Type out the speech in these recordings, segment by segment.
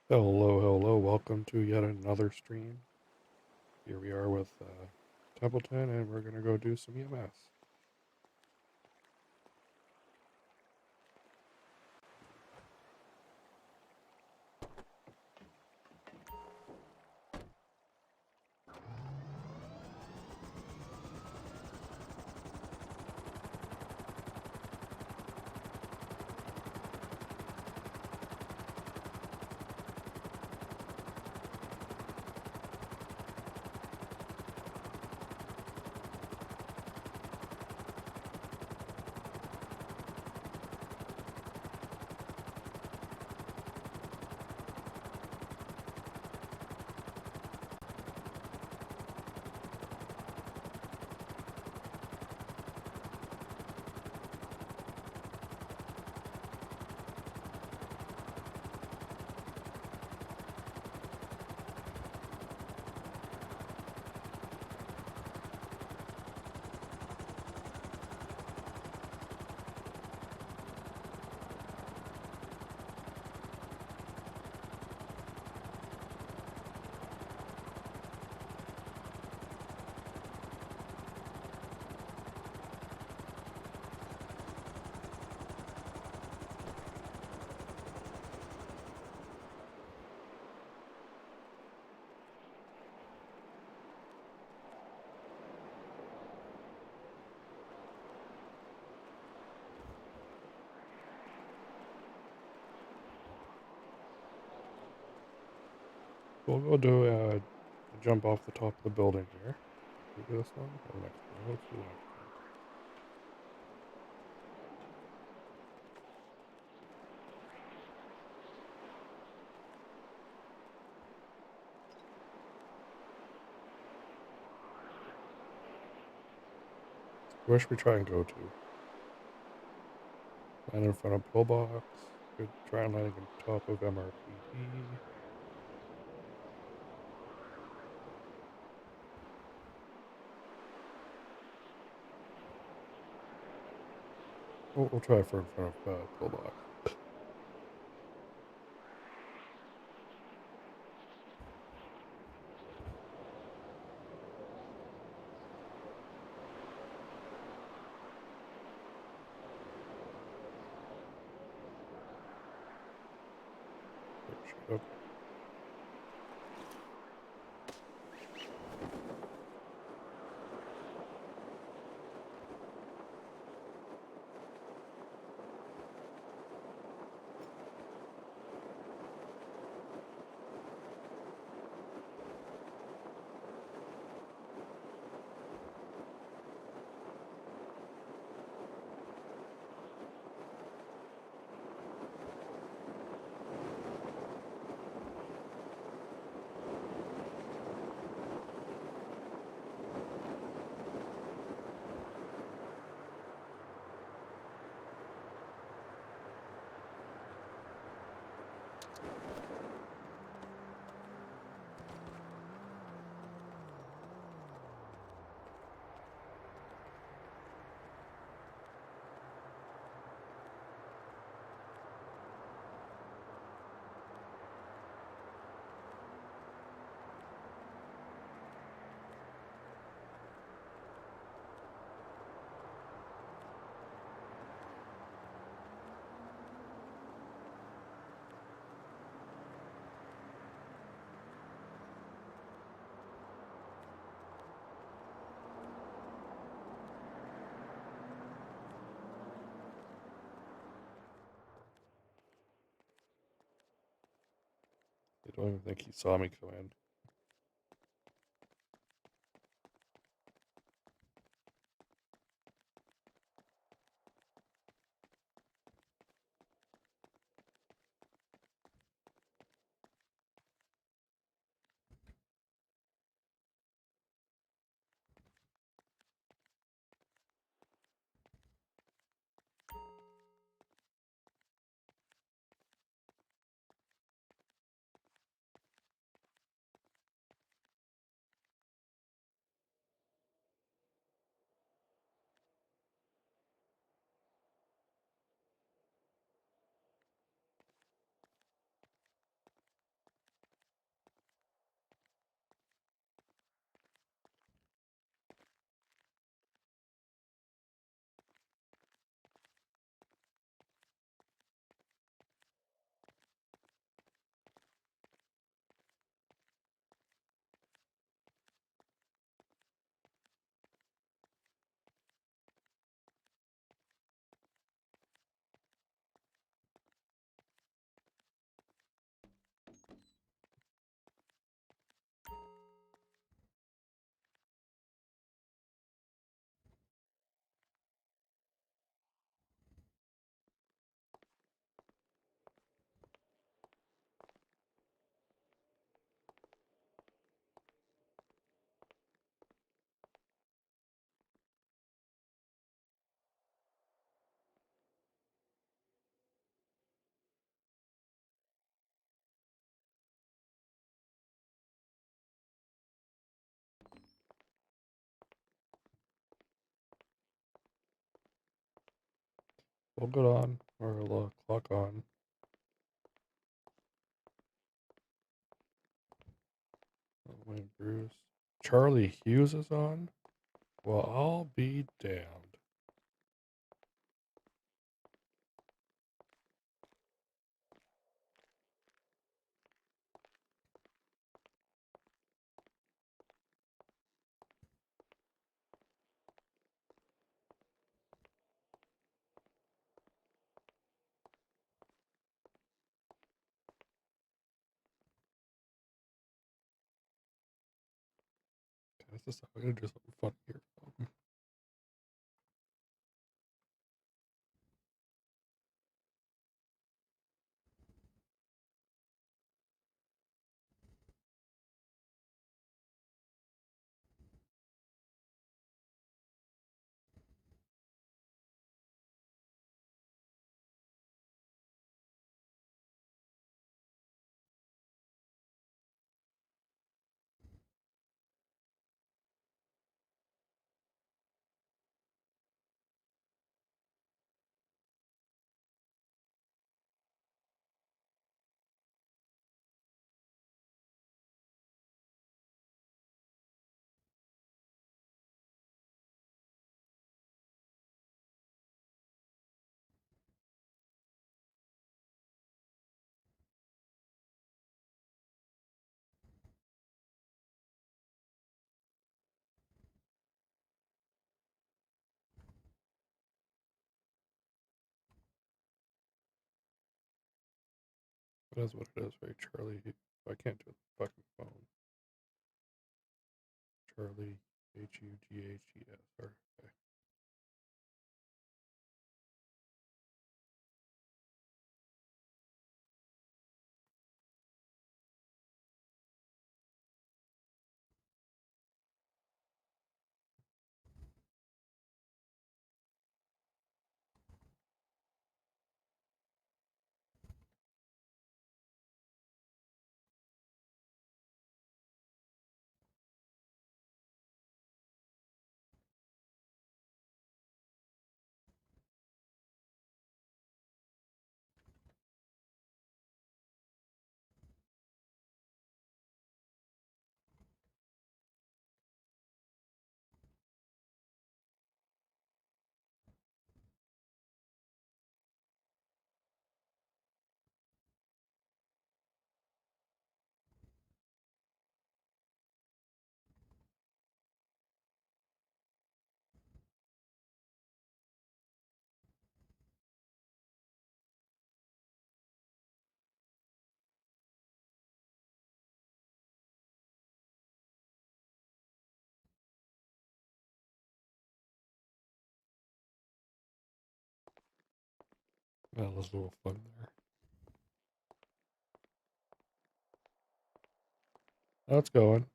Hello, welcome to yet another stream. Here we are with Templeton, and we're going to go do some EMS. We'll go do a jump off the top of the building here. Should we do this one or the next one? Let's do the next one. Where should we try and go to? Land in front of pillbox. Could try and landing on top of MRPD. We'll try for in front of pillbox. Okay. I don't even think he saw me come in. We'll get on, or clock on. Wayne Bruce. Charlie Hughes is on? Well, I'll be damned. I'm gonna do something fun here. That is what it is, right? Charlie. I can't do the fucking phone. Charlie Hughes. Okay. That was a little fun there. Now it's going.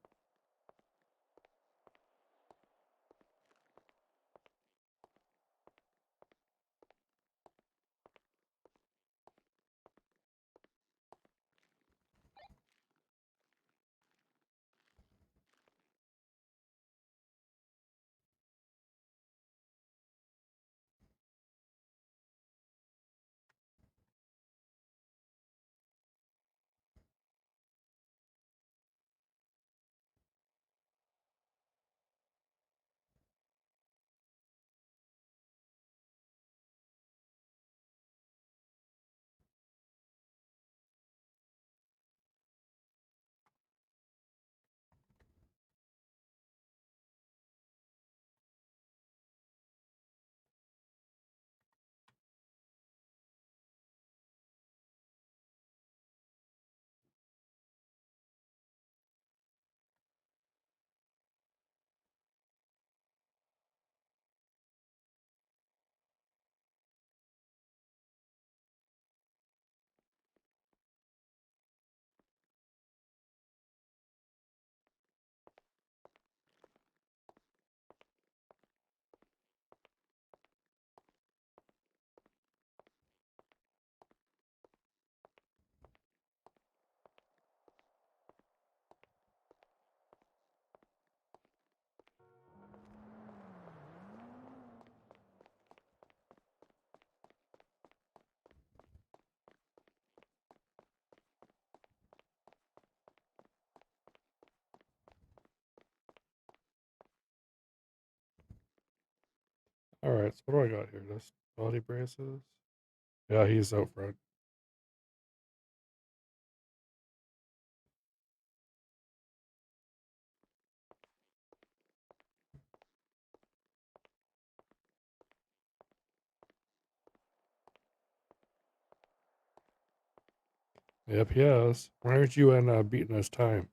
Alright, so what do I got here? This body braces? Yeah, he's out front. Yep, he has. Why aren't you beating his time?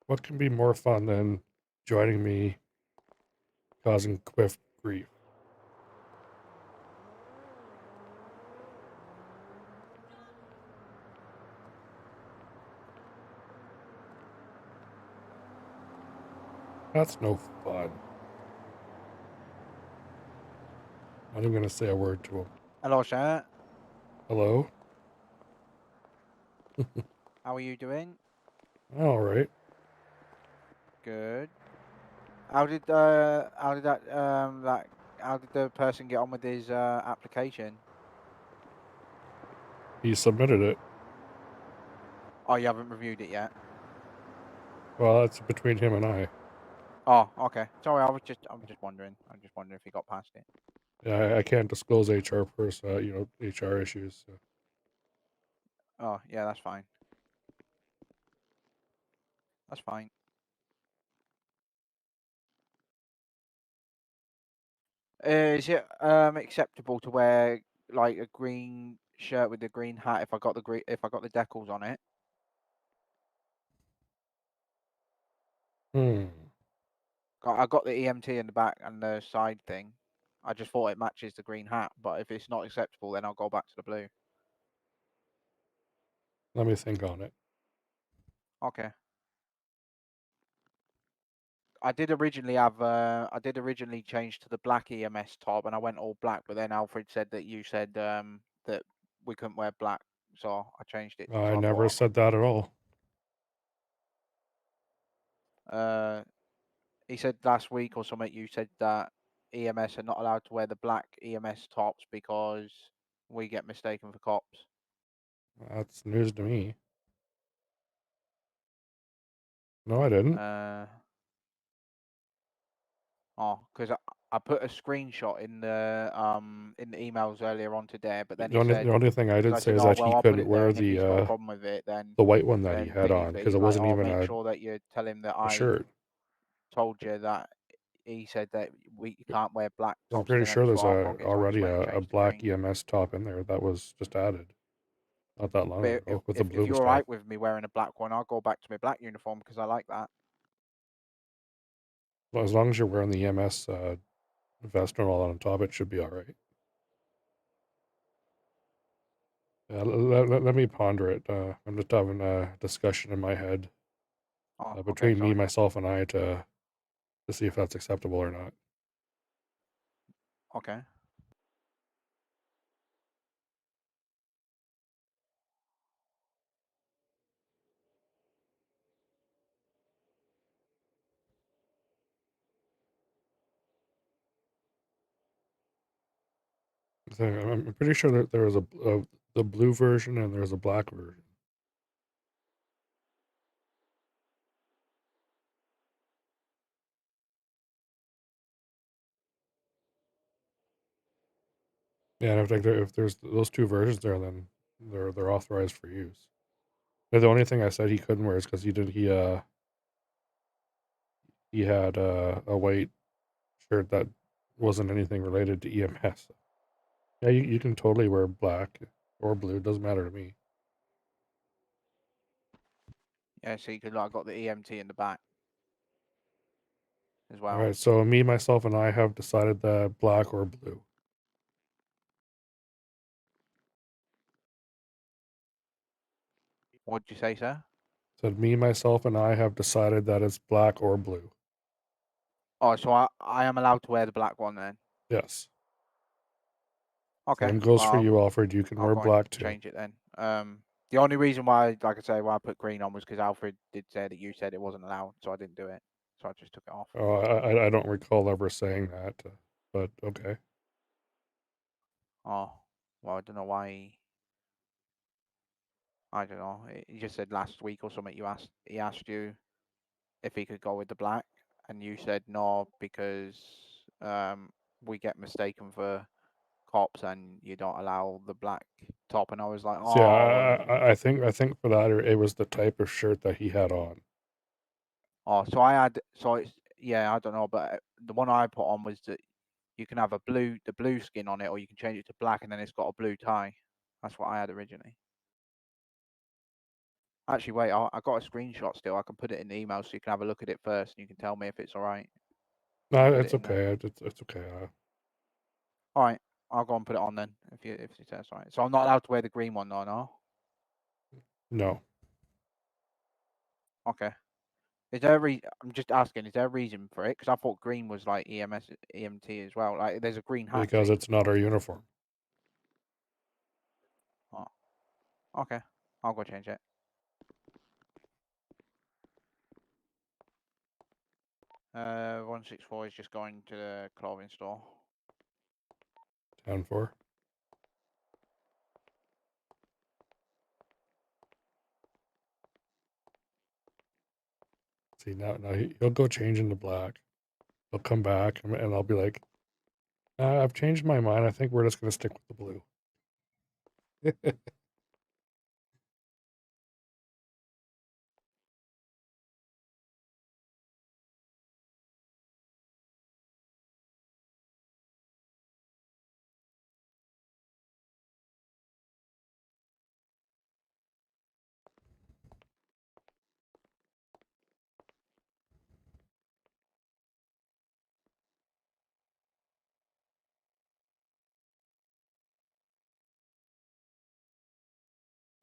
What can be more fun than joining me causing Quiff grief? That's no fun. Not even gonna say a word to him. Hello, sir. Hello? How are you doing? Alright. Good. How did how did the person get on with his application? He submitted it. Oh, you haven't reviewed it yet. Well, that's between him and I. Oh, okay. Sorry, I'm just wondering. I'm just wondering if he got past it. Yeah, I can't disclose HR HR issues. So. Oh, yeah, that's fine. That's fine. Is it acceptable to wear like a green shirt with a green hat if I got the decals on it? I got the EMT in the back and the side thing. I just thought it matches the green hat, but if it's not acceptable, then I'll go back to the blue. Let me think on it. Okay. I did originally change to the black EMS top, and I went all black. But then Alfred said that you said that we couldn't wear black, so I changed it. I So I never thought, said that at all. he said last week or something. You said that EMS are not allowed to wear the black EMS tops because we get mistaken for cops. That's news to me. No, I didn't. Oh, because I put a screenshot in the emails earlier on today, but then he The said, only thing I because did I say said, is oh that he well, I'll put couldn't it there, wear and if he's got a problem with it, the white one that he then had thingy. on But because he's it like, wasn't oh, even make a sure that you tell him that I shirt. told you that he said that we can't wear black I'm tops. And pretty then I sure just there's thought, oh fuck it, so I just already went and a changed to black green. EMS top in there that was just added not that long But ago with the if blue you're stuff. alright with me wearing a black one, I'll go back to my black uniform because I like that. Well, as long as you're wearing the EMS vest and all that on top, it should be all right. Yeah, let me ponder it. I'm just having a discussion in my head Oh, okay, between me, sorry. myself, and I to see if that's acceptable or not. Okay. So I'm pretty sure that there was the blue version and there's a black version. Yeah, and if there's those two versions there, then they're authorized for use. The only thing I said he couldn't wear is because he had a white shirt that wasn't anything related to EMS. Yeah, you can totally wear black or blue. Doesn't matter to me. Yeah, so you could like got the EMT in the back as All well. right, so me, myself, and I have decided that black or blue. What'd you say, sir? Said me, myself, and I have decided that it's black or blue. Oh, so I am allowed to wear the black one then? Yes. Okay. Same goes for Well, you, Alfred. You can I'll wear go and black too. change it then. The only reason why, like I say, why I put green on was because Alfred did say that you said it wasn't allowed, so I didn't do it. So I just took it off. Oh, I don't recall ever saying that, but okay. Oh, well, I don't know why. I don't know. He just said last week or something. He asked you if he could go with the black, and you said no because we get mistaken for cops and you don't allow the black top. And I was like, See, oh well. I think for that it was the type of shirt that he had on. Oh, so I had so it's yeah. I don't know, but the one I put on was that you can have the blue skin on it, or you can change it to black, and then it's got a blue tie. That's what I had originally. Actually, wait, I got a screenshot still. I can put it in the email so you can have a look at it first, and you can tell me if it's all right. I'll No, put it it's in there. okay. It's okay. All right, I'll go and put it on then if you say it's all right. So I'm not allowed to wear the green one, no. No, Okay. Is there a I'm just asking. Is there a reason for it? Because I thought green was like EMS, EMT as well. Like there's a green hat. because See? it's not our uniform. Oh, okay. I'll go change it. 164 is just going to the clothing store. 10-4. See, now he'll go change into black. He'll come back, and I'll be like, I've changed my mind. I think we're just gonna stick with the blue.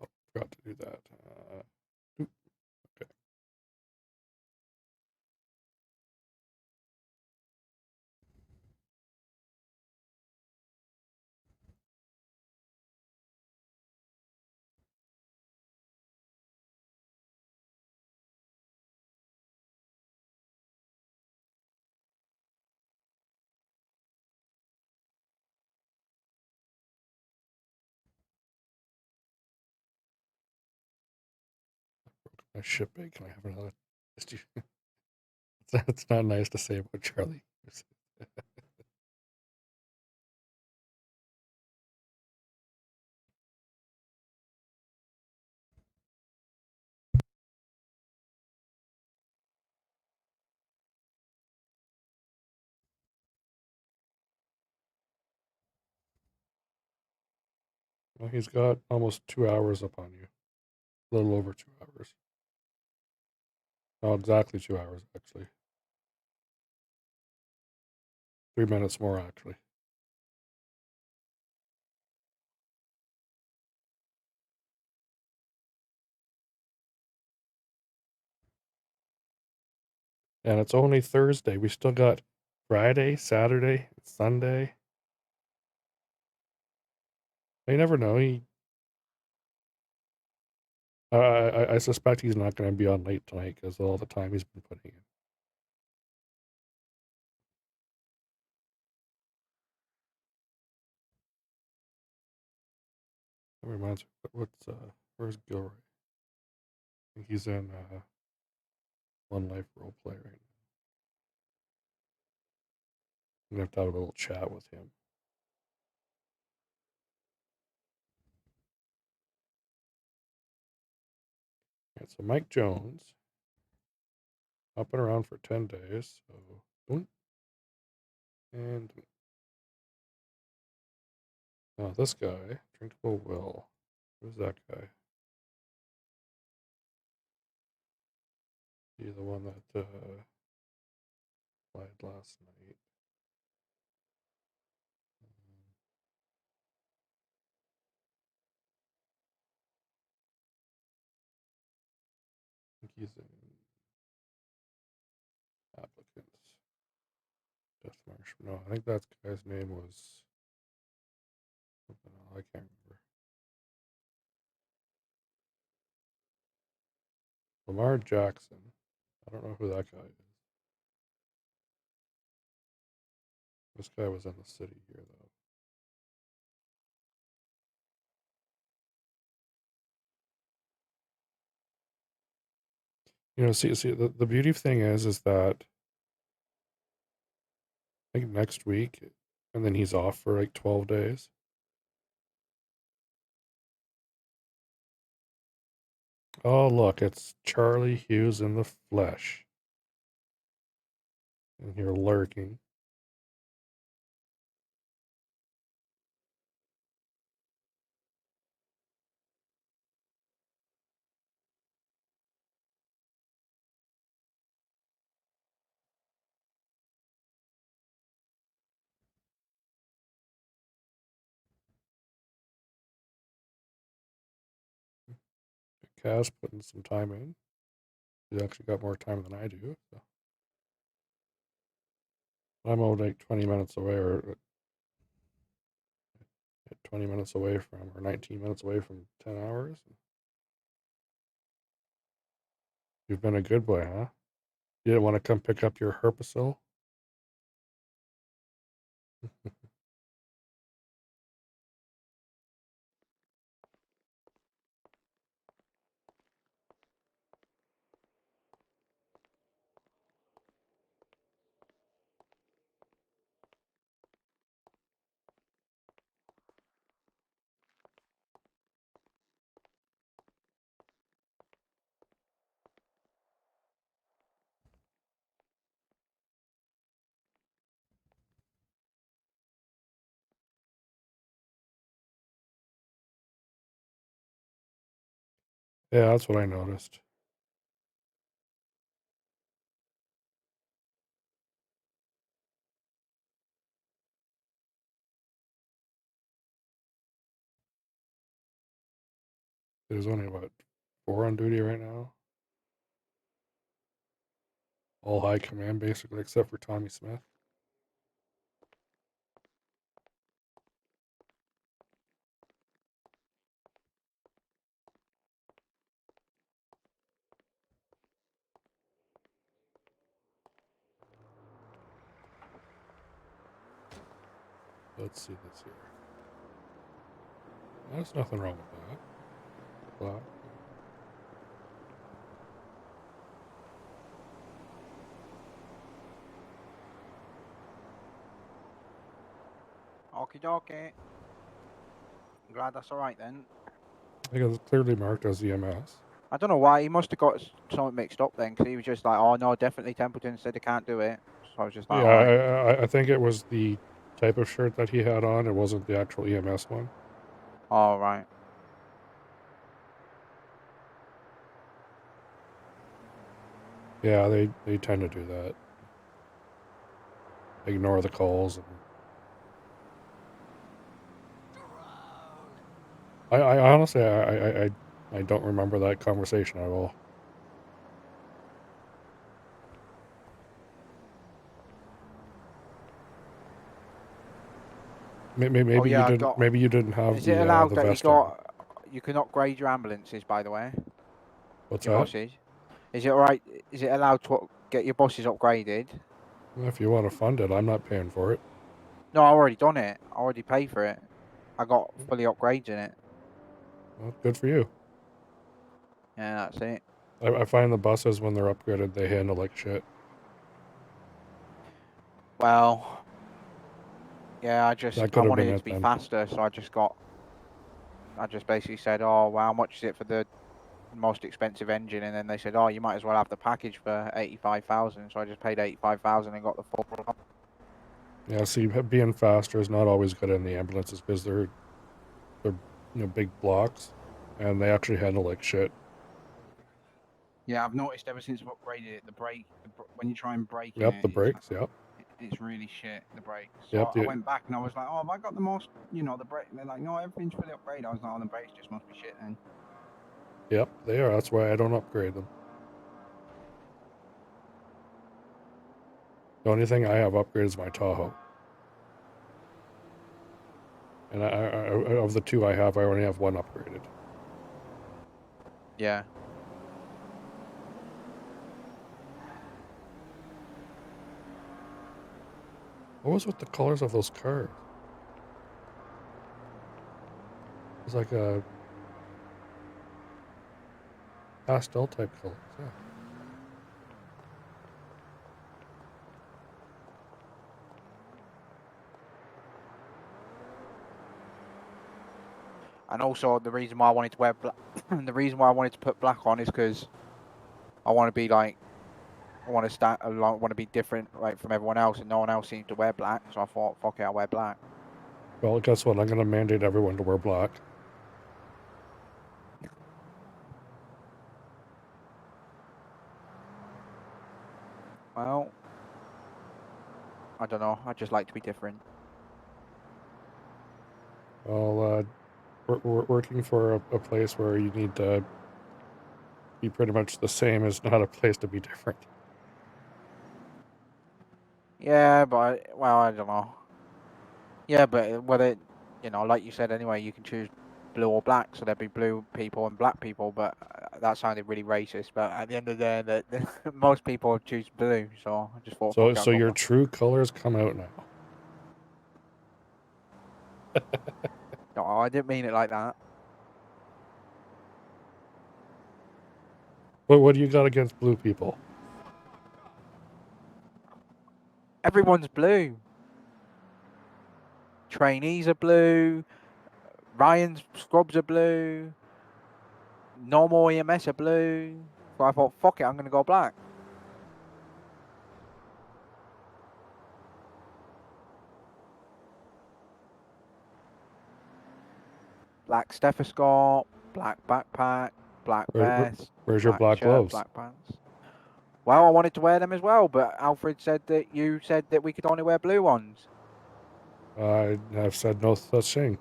Oh, forgot to do that. Oop, okay. My ship bag. Can I have another? It's not nice to say about Charlie. Well, he's got almost 2 hours up on you. A little over 2 hours. Oh, exactly 2 hours, actually. 3 minutes more, actually. And it's only Thursday. We still got Friday, Saturday, Sunday. You never know. I suspect he's not going to be on late tonight because of all the time he's been putting in. That reminds me, where's Gilroy? I think he's in One Life role play right now. I'm going to have a little chat with him. All right, so Mike Jones, up and around for 10 days. So, boom, and now this guy, Drinkable Will. Who's that guy? He the one that played last night. Death Marsh. No, I think that guy's name was something else. I can't remember. Lamar Jackson. I don't know who that guy is. This guy was in the city here, though. You know, see, the beauty thing is that I think next week, and then he's off for like 12 days. Oh, look, it's Charlie Hughes in the flesh. And here lurking. Kaz putting some time in. He's actually got more time than I do. So. I'm only like 20 minutes away, or 20 minutes away from, or 19 minutes away from 10 hours. You've been a good boy, huh? You didn't want to come pick up your Herpacil? Yeah, that's what I noticed. There's only, what, 4 on duty right now? All high command, basically, except for Tommy Smith. Let's see this here. There's nothing wrong with that. Black. Okie dokie. Glad that's alright then. I think it's clearly marked as EMS. I don't know why. He must have got something mixed up then, because he was just like, oh no, definitely Templeton said they can't do it. So I was just like, Yeah, alright. I think it was the type of shirt that he had on. It wasn't the actual EMS one. Alright. Yeah, they tend to do that. Ignore the calls. And I honestly, I don't remember that conversation at all. Maybe Oh, yeah, you didn't. Maybe you didn't have Is it allowed the that vest on. you can upgrade your ambulances, by the way? What's Your that? buses? Is it alright? Is it allowed to get your buses upgraded? If you want to fund it, I'm not paying for it. No, I already done it. I already paid for it. I got fully upgrades in it. Well, good for you. Yeah, that's it. I find the buses, when they're upgraded, they handle like shit. Well, yeah, That I could have been wanted it to it be then. faster, so I just basically said, oh, well, how much is it for the most expensive engine? And then they said, oh, you might as well have the package for 85,000. So I just paid 85,000 and got the full. Yeah, see, being faster is not always good in the ambulances because they're big blocks, and they actually handle like shit. Yeah, I've noticed ever since I've upgraded it, the brake, when you try and brake in Yep, it, the brakes. Yep. it's really shit, the brakes. Yep. So I went back and I was like, oh, have I got the most, the brake? And they're like, no, everything's fully upgraded. I was like, oh, the brakes just must be shit then. Yep, they are. That's why I don't upgrade them. The only thing I have upgraded is my Tahoe. And of the two I have, I only have one upgraded. Yeah. What was with the colors of those cars? It's like a pastel type colors, yeah. And also the reason why I wanted to wear black, the reason why I wanted to put black on is because I want to be like, I want to be different, like from everyone else, and no one else seems to wear black. So I thought, fuck it, I'll wear black. Well, guess what? I'm going to mandate everyone to wear black. Well, I don't know. I just like to be different. Well, working for a place where you need to be pretty much the same is not a place to be different. Yeah, but well, I don't know. Yeah, but whether like you said anyway, you can choose blue or black, so there'd be blue people and black people. But that sounded really racist. But at the end of the day, most people choose blue, so I just thought, So, fuck it, I'll go your black. true colors come out now. No, I didn't mean it like that. But what do you got against blue people? Everyone's blue. Trainees are blue. Ryan's scrubs are blue. Normal EMS are blue. So I thought, fuck it, I'm gonna go black. Black stethoscope, black backpack, black vest, Where's your black black shirt, gloves? black pants. Well, I wanted to wear them as well, but Alfred said that you said that we could only wear blue ones. I have said no such thing.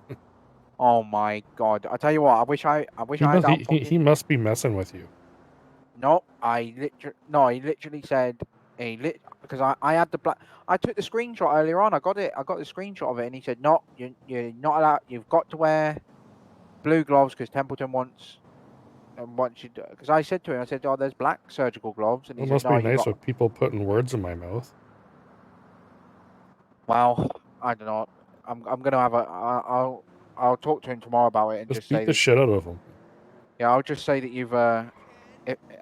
Oh my god! I tell you what, I wish I had that He fucking. must be messing with you. No, he literally said because I had the black. I took the screenshot earlier on. I got the screenshot of it, and he said, "No, you're not allowed. You've got to wear blue gloves because Templeton wants." And once you, because I said to him, I said, "Oh, there's black surgical gloves," and he It said, must "No, be you nice got." with people putting words in my mouth. Well, I don't know. I'm gonna have I'll talk to him tomorrow about it and Just just beat say the that. shit out of them. Yeah, I'll just say that you've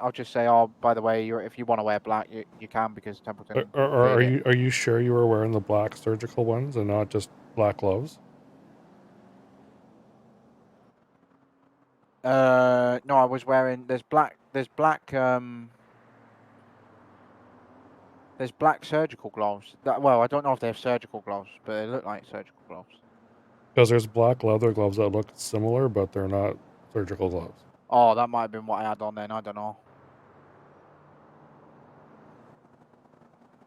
I'll just say, oh, by the way, if you want to wear black, you can because Templeton Are cleared it. are you sure you were wearing the black surgical ones and not just black gloves? No, I was wearing. There's black surgical gloves. Well, I don't know if they have surgical gloves, but they look like surgical gloves. Because there's black leather gloves that look similar, but they're not surgical gloves. Oh, that might have been what I had on then. I don't know.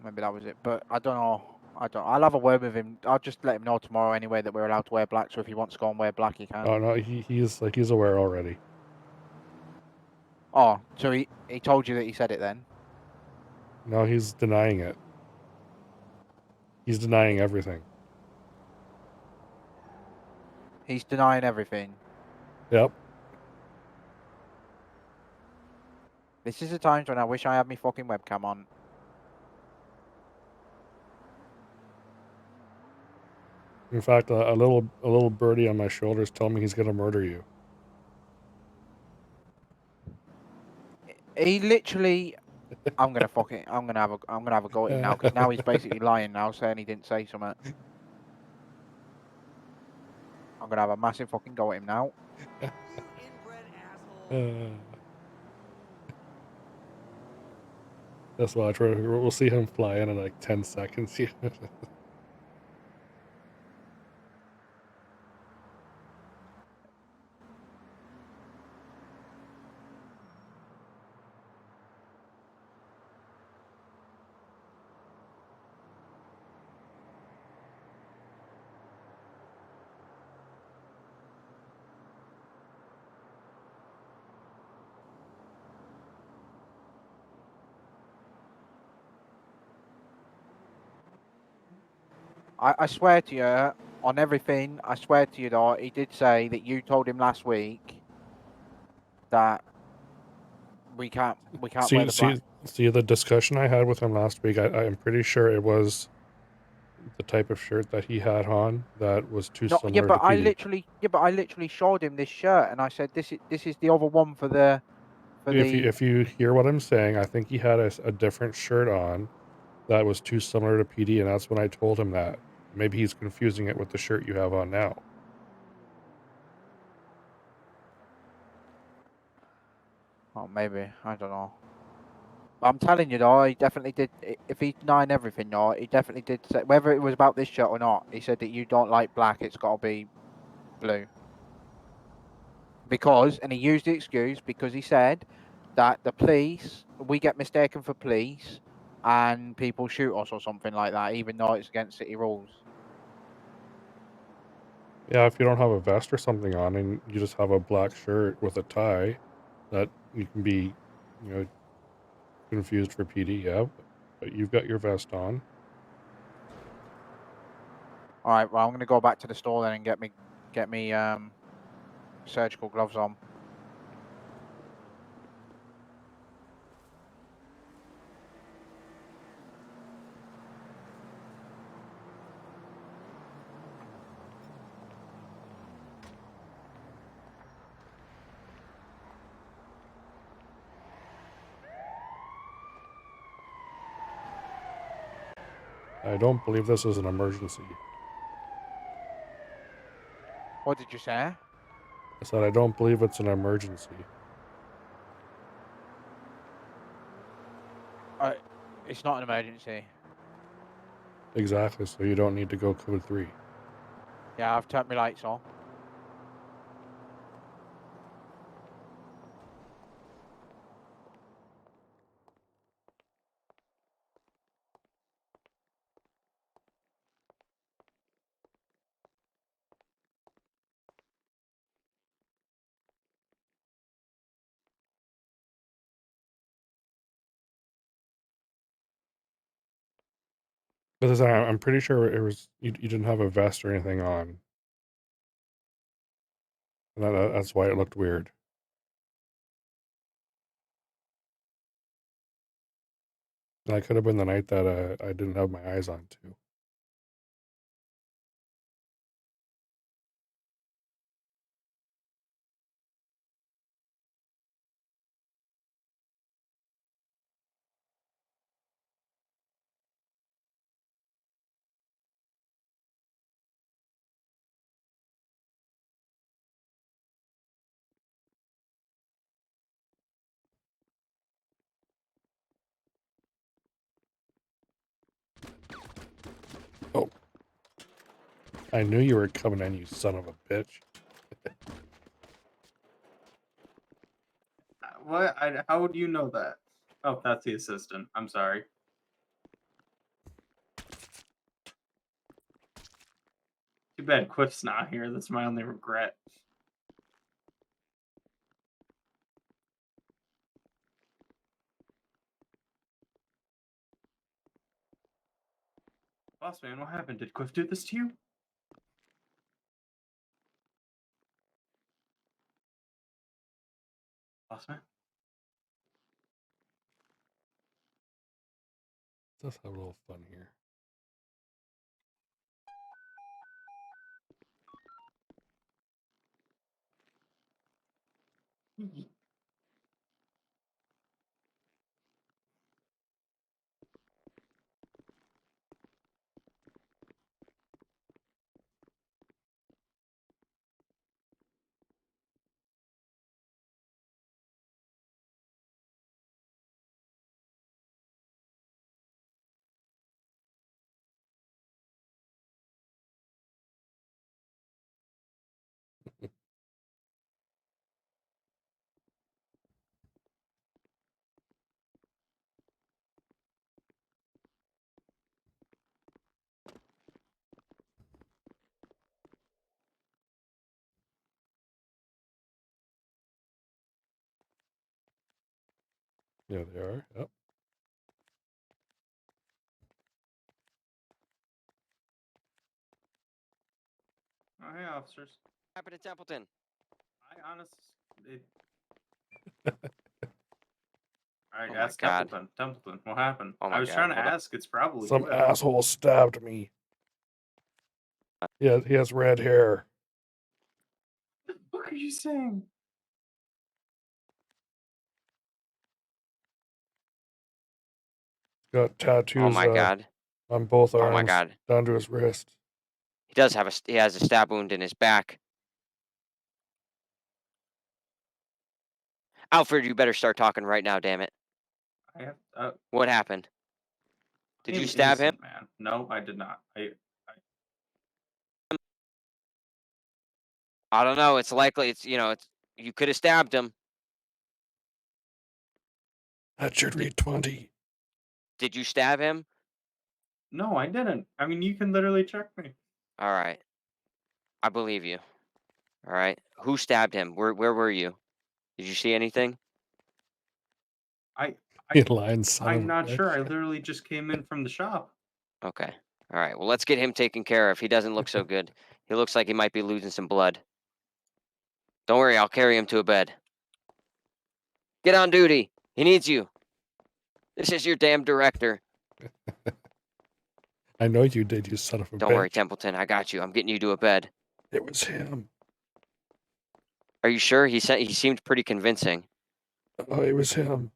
Maybe that was it, but I don't know. I'll have a word with him. I'll just let him know tomorrow anyway that we're allowed to wear black. So if he wants to go and wear black, he can. Oh no, he's aware already. Oh, so he told you that he said it then? No, he's denying it. He's denying everything. He's denying everything. Yep. This is the times when I wish I had my fucking webcam on. In fact, a little birdie on my shoulders told me he's gonna murder you. He literally. I'm gonna have a go at him now because now he's basically lying now, saying he didn't say something. I'm gonna have a massive fucking go at him now. That's why we'll see him fly in like 10 seconds. I swear to you, on everything, I swear to you, though, he did say that you told him last week that we can't wear the black. See the discussion I had with him last week. I'm pretty sure it was the type of shirt that he had on that was too No, yeah, similar but to PD. I literally showed him this shirt, and I said, this is the other one for the If you hear what I'm saying, I think he had a different shirt on that was too similar to PD, and that's when I told him that. Maybe he's confusing it with the shirt you have on now. Oh, maybe, I don't know. I'm telling you, though, he definitely did. If he's denying everything, though, he definitely did say, whether it was about this shirt or not, he said that you don't like black, it's got to be blue. Because, and he used the excuse because he said that the police, we get mistaken for police and people shoot us or something like that, even though it's against city rules. Yeah, if you don't have a vest or something on and you just have a black shirt with a tie, that you can be, you know, confused for PD, yeah. But you've got your vest on. All right, well, I'm going to go back to the store then and get me surgical gloves on. I don't believe this is an emergency. What did you say? I said I don't believe it's an emergency. It's not an emergency. Exactly, so you don't need to go code 3. Yeah, I've turned my lights on. Because I'm pretty sure it was you didn't have a vest or anything on. And that's why it looked weird. That could have been the night that I didn't have my eyes on too. Oh, I knew you were coming in, you son of a bitch. What? How would you know that? Oh, that's the assistant. I'm sorry. Too bad Quiff's not here. That's my only regret. Boss man, what happened? Did Quiff do this to you? Boss man? Let's have a little fun here. Yeah, they are. Yep. Oh, hey, officers. What happened to Templeton? I honestly. All right, Oh my ask God. Templeton. Templeton, what happened? Oh my I was God, trying to hold on. ask. It's probably Some you. asshole stabbed me. Yeah, he has red hair. What are you saying? Got tattoos Oh my God. on both Oh arms my God. down to his wrist. He has a stab wound in his back. Alfred, you better start talking right now, damn it. I have. What happened? Did I you am stab him? innocent, man. No, I did not. I don't know. It's likely you could have stabbed him. That should read 20. Did you stab him? No, I didn't. I mean, you can literally check me. All right. I believe you. All right. Who stabbed him? Where were you? Did you see anything? You lying son of I'm a not sure. I bitch. literally just came in from the shop. Okay. All right. Well, let's get him taken care of. He doesn't look so good. He looks like he might be losing some blood. Don't worry. I'll carry him to a bed. Get on duty. He needs you. This is your damn director. I know you did, you son of a bitch. Don't worry, Templeton. I got you. I'm getting you to a bed. It was him. Are you sure? He seemed pretty convincing. Oh, it was him.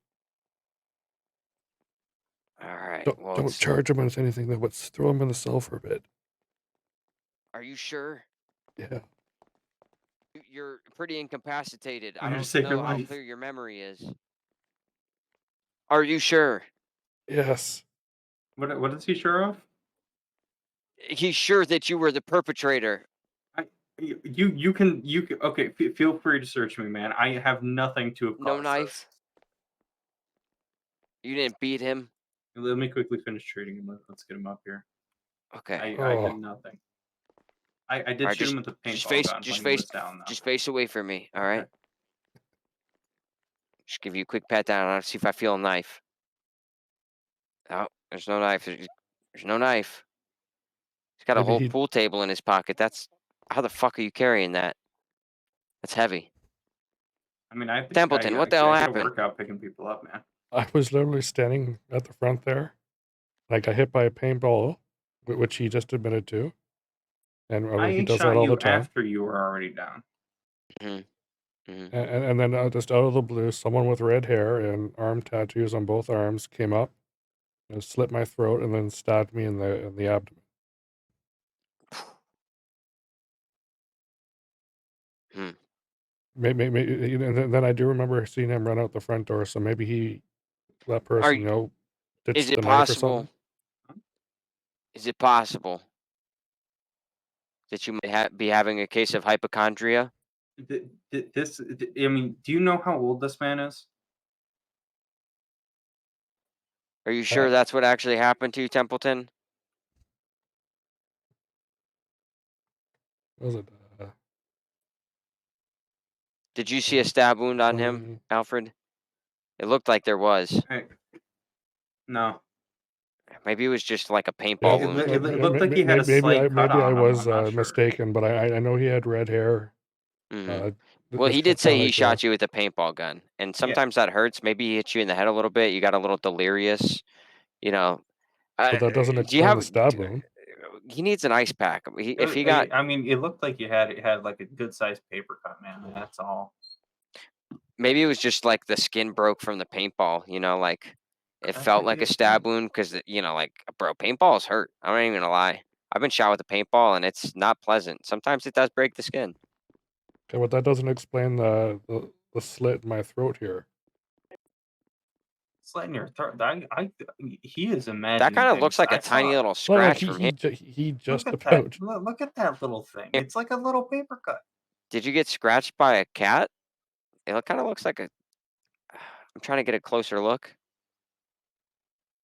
All right. Don't charge him with anything, though, but throw him in the cell for a bit. Are you sure? Yeah. You're pretty incapacitated. I'm I gonna don't save your know how life. clear your memory is. Are you sure? Yes. What is he sure of? He's sure that you were the perpetrator. You can okay. Feel free to search me, man. I have nothing to have No caused knife? this. You didn't beat him? Let me quickly finish treating him. Let's get him up here. Okay. I Oh. did nothing. I did Alright, shoot him with a Just paintball face gun just when face he was down, though. just face away from me, all right? Okay. Just give you a quick pat down and I'll see if I feel a knife. Oh, there's no knife. There's no knife. He's got a Maybe whole he- pool table in his pocket. How the fuck are you carrying that? That's heavy. I mean, I think Templeton, what the hell I get a happened? workout picking people up, man. I was literally standing at the front there. I got hit by a paintball, which he just admitted to. And he I does shot that all you the time. after you were already down. And then just out of the blue, someone with red hair and arm tattoos on both arms came up and slit my throat and then stabbed me in the abdomen. Maybe, and then I do remember seeing him run out the front door. So maybe that person, ditched Is it the knife or possible? something. Is it possible that you might be having a case of hypochondria? I mean, do you know how old this man is? Are you sure that's what actually happened to you, Templeton? Was it? Did you see a stab wound on him, 20. Alfred? It looked like there was. No. Maybe it was just like a Yeah, paintball it wound. looked like he had a slight cut Maybe I on him. was I'm not sure. mistaken, but I know he had red hair. Well, he just did say kinda he like shot you with a paintball gun, and sometimes that hurts. Maybe he hit you in the head a little bit. You got a little delirious, you know. But that doesn't Do you explain have? the stab wound. He needs an ice pack. If he got, I mean, it looked like you had like a good sized paper cut, man. That's all. maybe it was just like the skin broke from the paintball. Like it That felt could like be a a stab thing. wound because like bro, paintballs hurt. I'm not even gonna lie. I've been shot with a paintball and it's not pleasant. Sometimes it does break the skin. Okay, but that doesn't explain the slit in my throat here. Slit in your throat. He is imagining. That kind of things. looks like a I tiny saw- little No, scratch from him. he just Look at about. that. Look at that little thing. It's like a little paper cut. Did you get scratched by a cat? It kind of looks like a. I'm trying to get a closer look.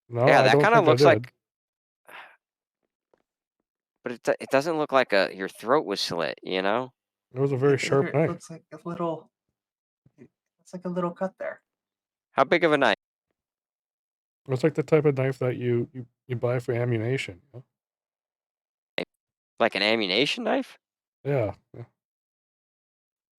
No, Yeah, I that don't kind of think I looks did. like. But it doesn't look like your throat was slit. It was a very sharp knife. Looks like a little. It's like a little cut there. How big of a knife? It's like the type of knife that you buy for ammunition. Like an ammunition knife? Yeah.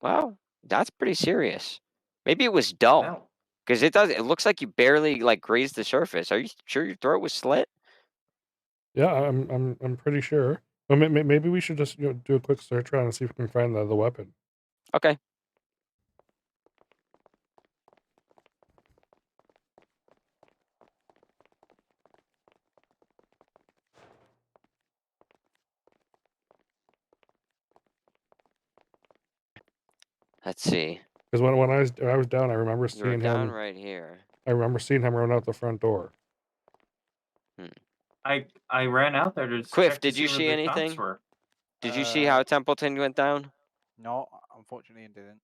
Wow, that's pretty serious. Maybe it was dull. Well, Because it looks like you barely like grazed the surface. Are you sure your throat was slit? Yeah, I'm pretty sure. Well, maybe we should just do a quick search around and see if we can find the weapon. Okay. Let's see. Because when I was down, I remember You were seeing down him. right here. I remember seeing him run out the front door. I ran out there to Quiff, check to did you see see where the cops anything? were. Did you see how Templeton went down? No, unfortunately, I didn't.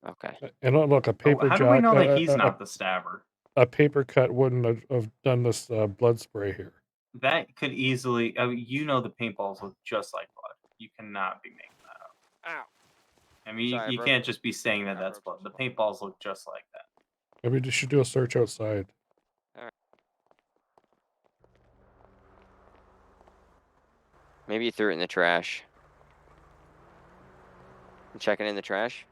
Okay. And look, a paper How do we jack, know that he's not the stabber? a paper cut wouldn't have done this blood spray here. That could easily. I mean, you know, the paintballs look just like blood. You cannot be making that up. Ow. I mean, Sorry, I you broke- can't just be saying that I that's broke blood. this The paintballs look just like that. Maybe we should do a search outside. Maybe you threw it in the trash. You checking in the trash?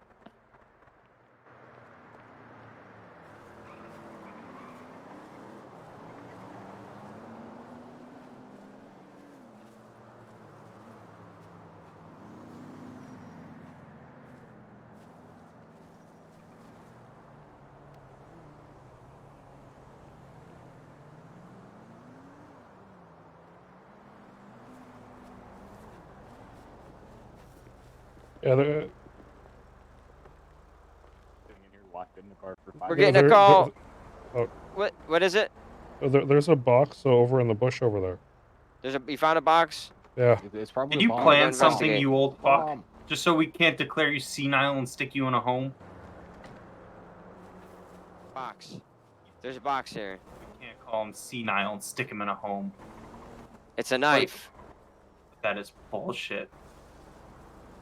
Yeah, We're getting a call. What is it? there's a box over in the bush over there. You found a box? Yeah. It's probably Did you a bomb. plan Go something, investigate. you old fuck? Bomb. Just so we can't declare you senile and stick you in a home? Box. There's a box here. We can't call him senile and stick him in a home. It's a knife. That is bullshit.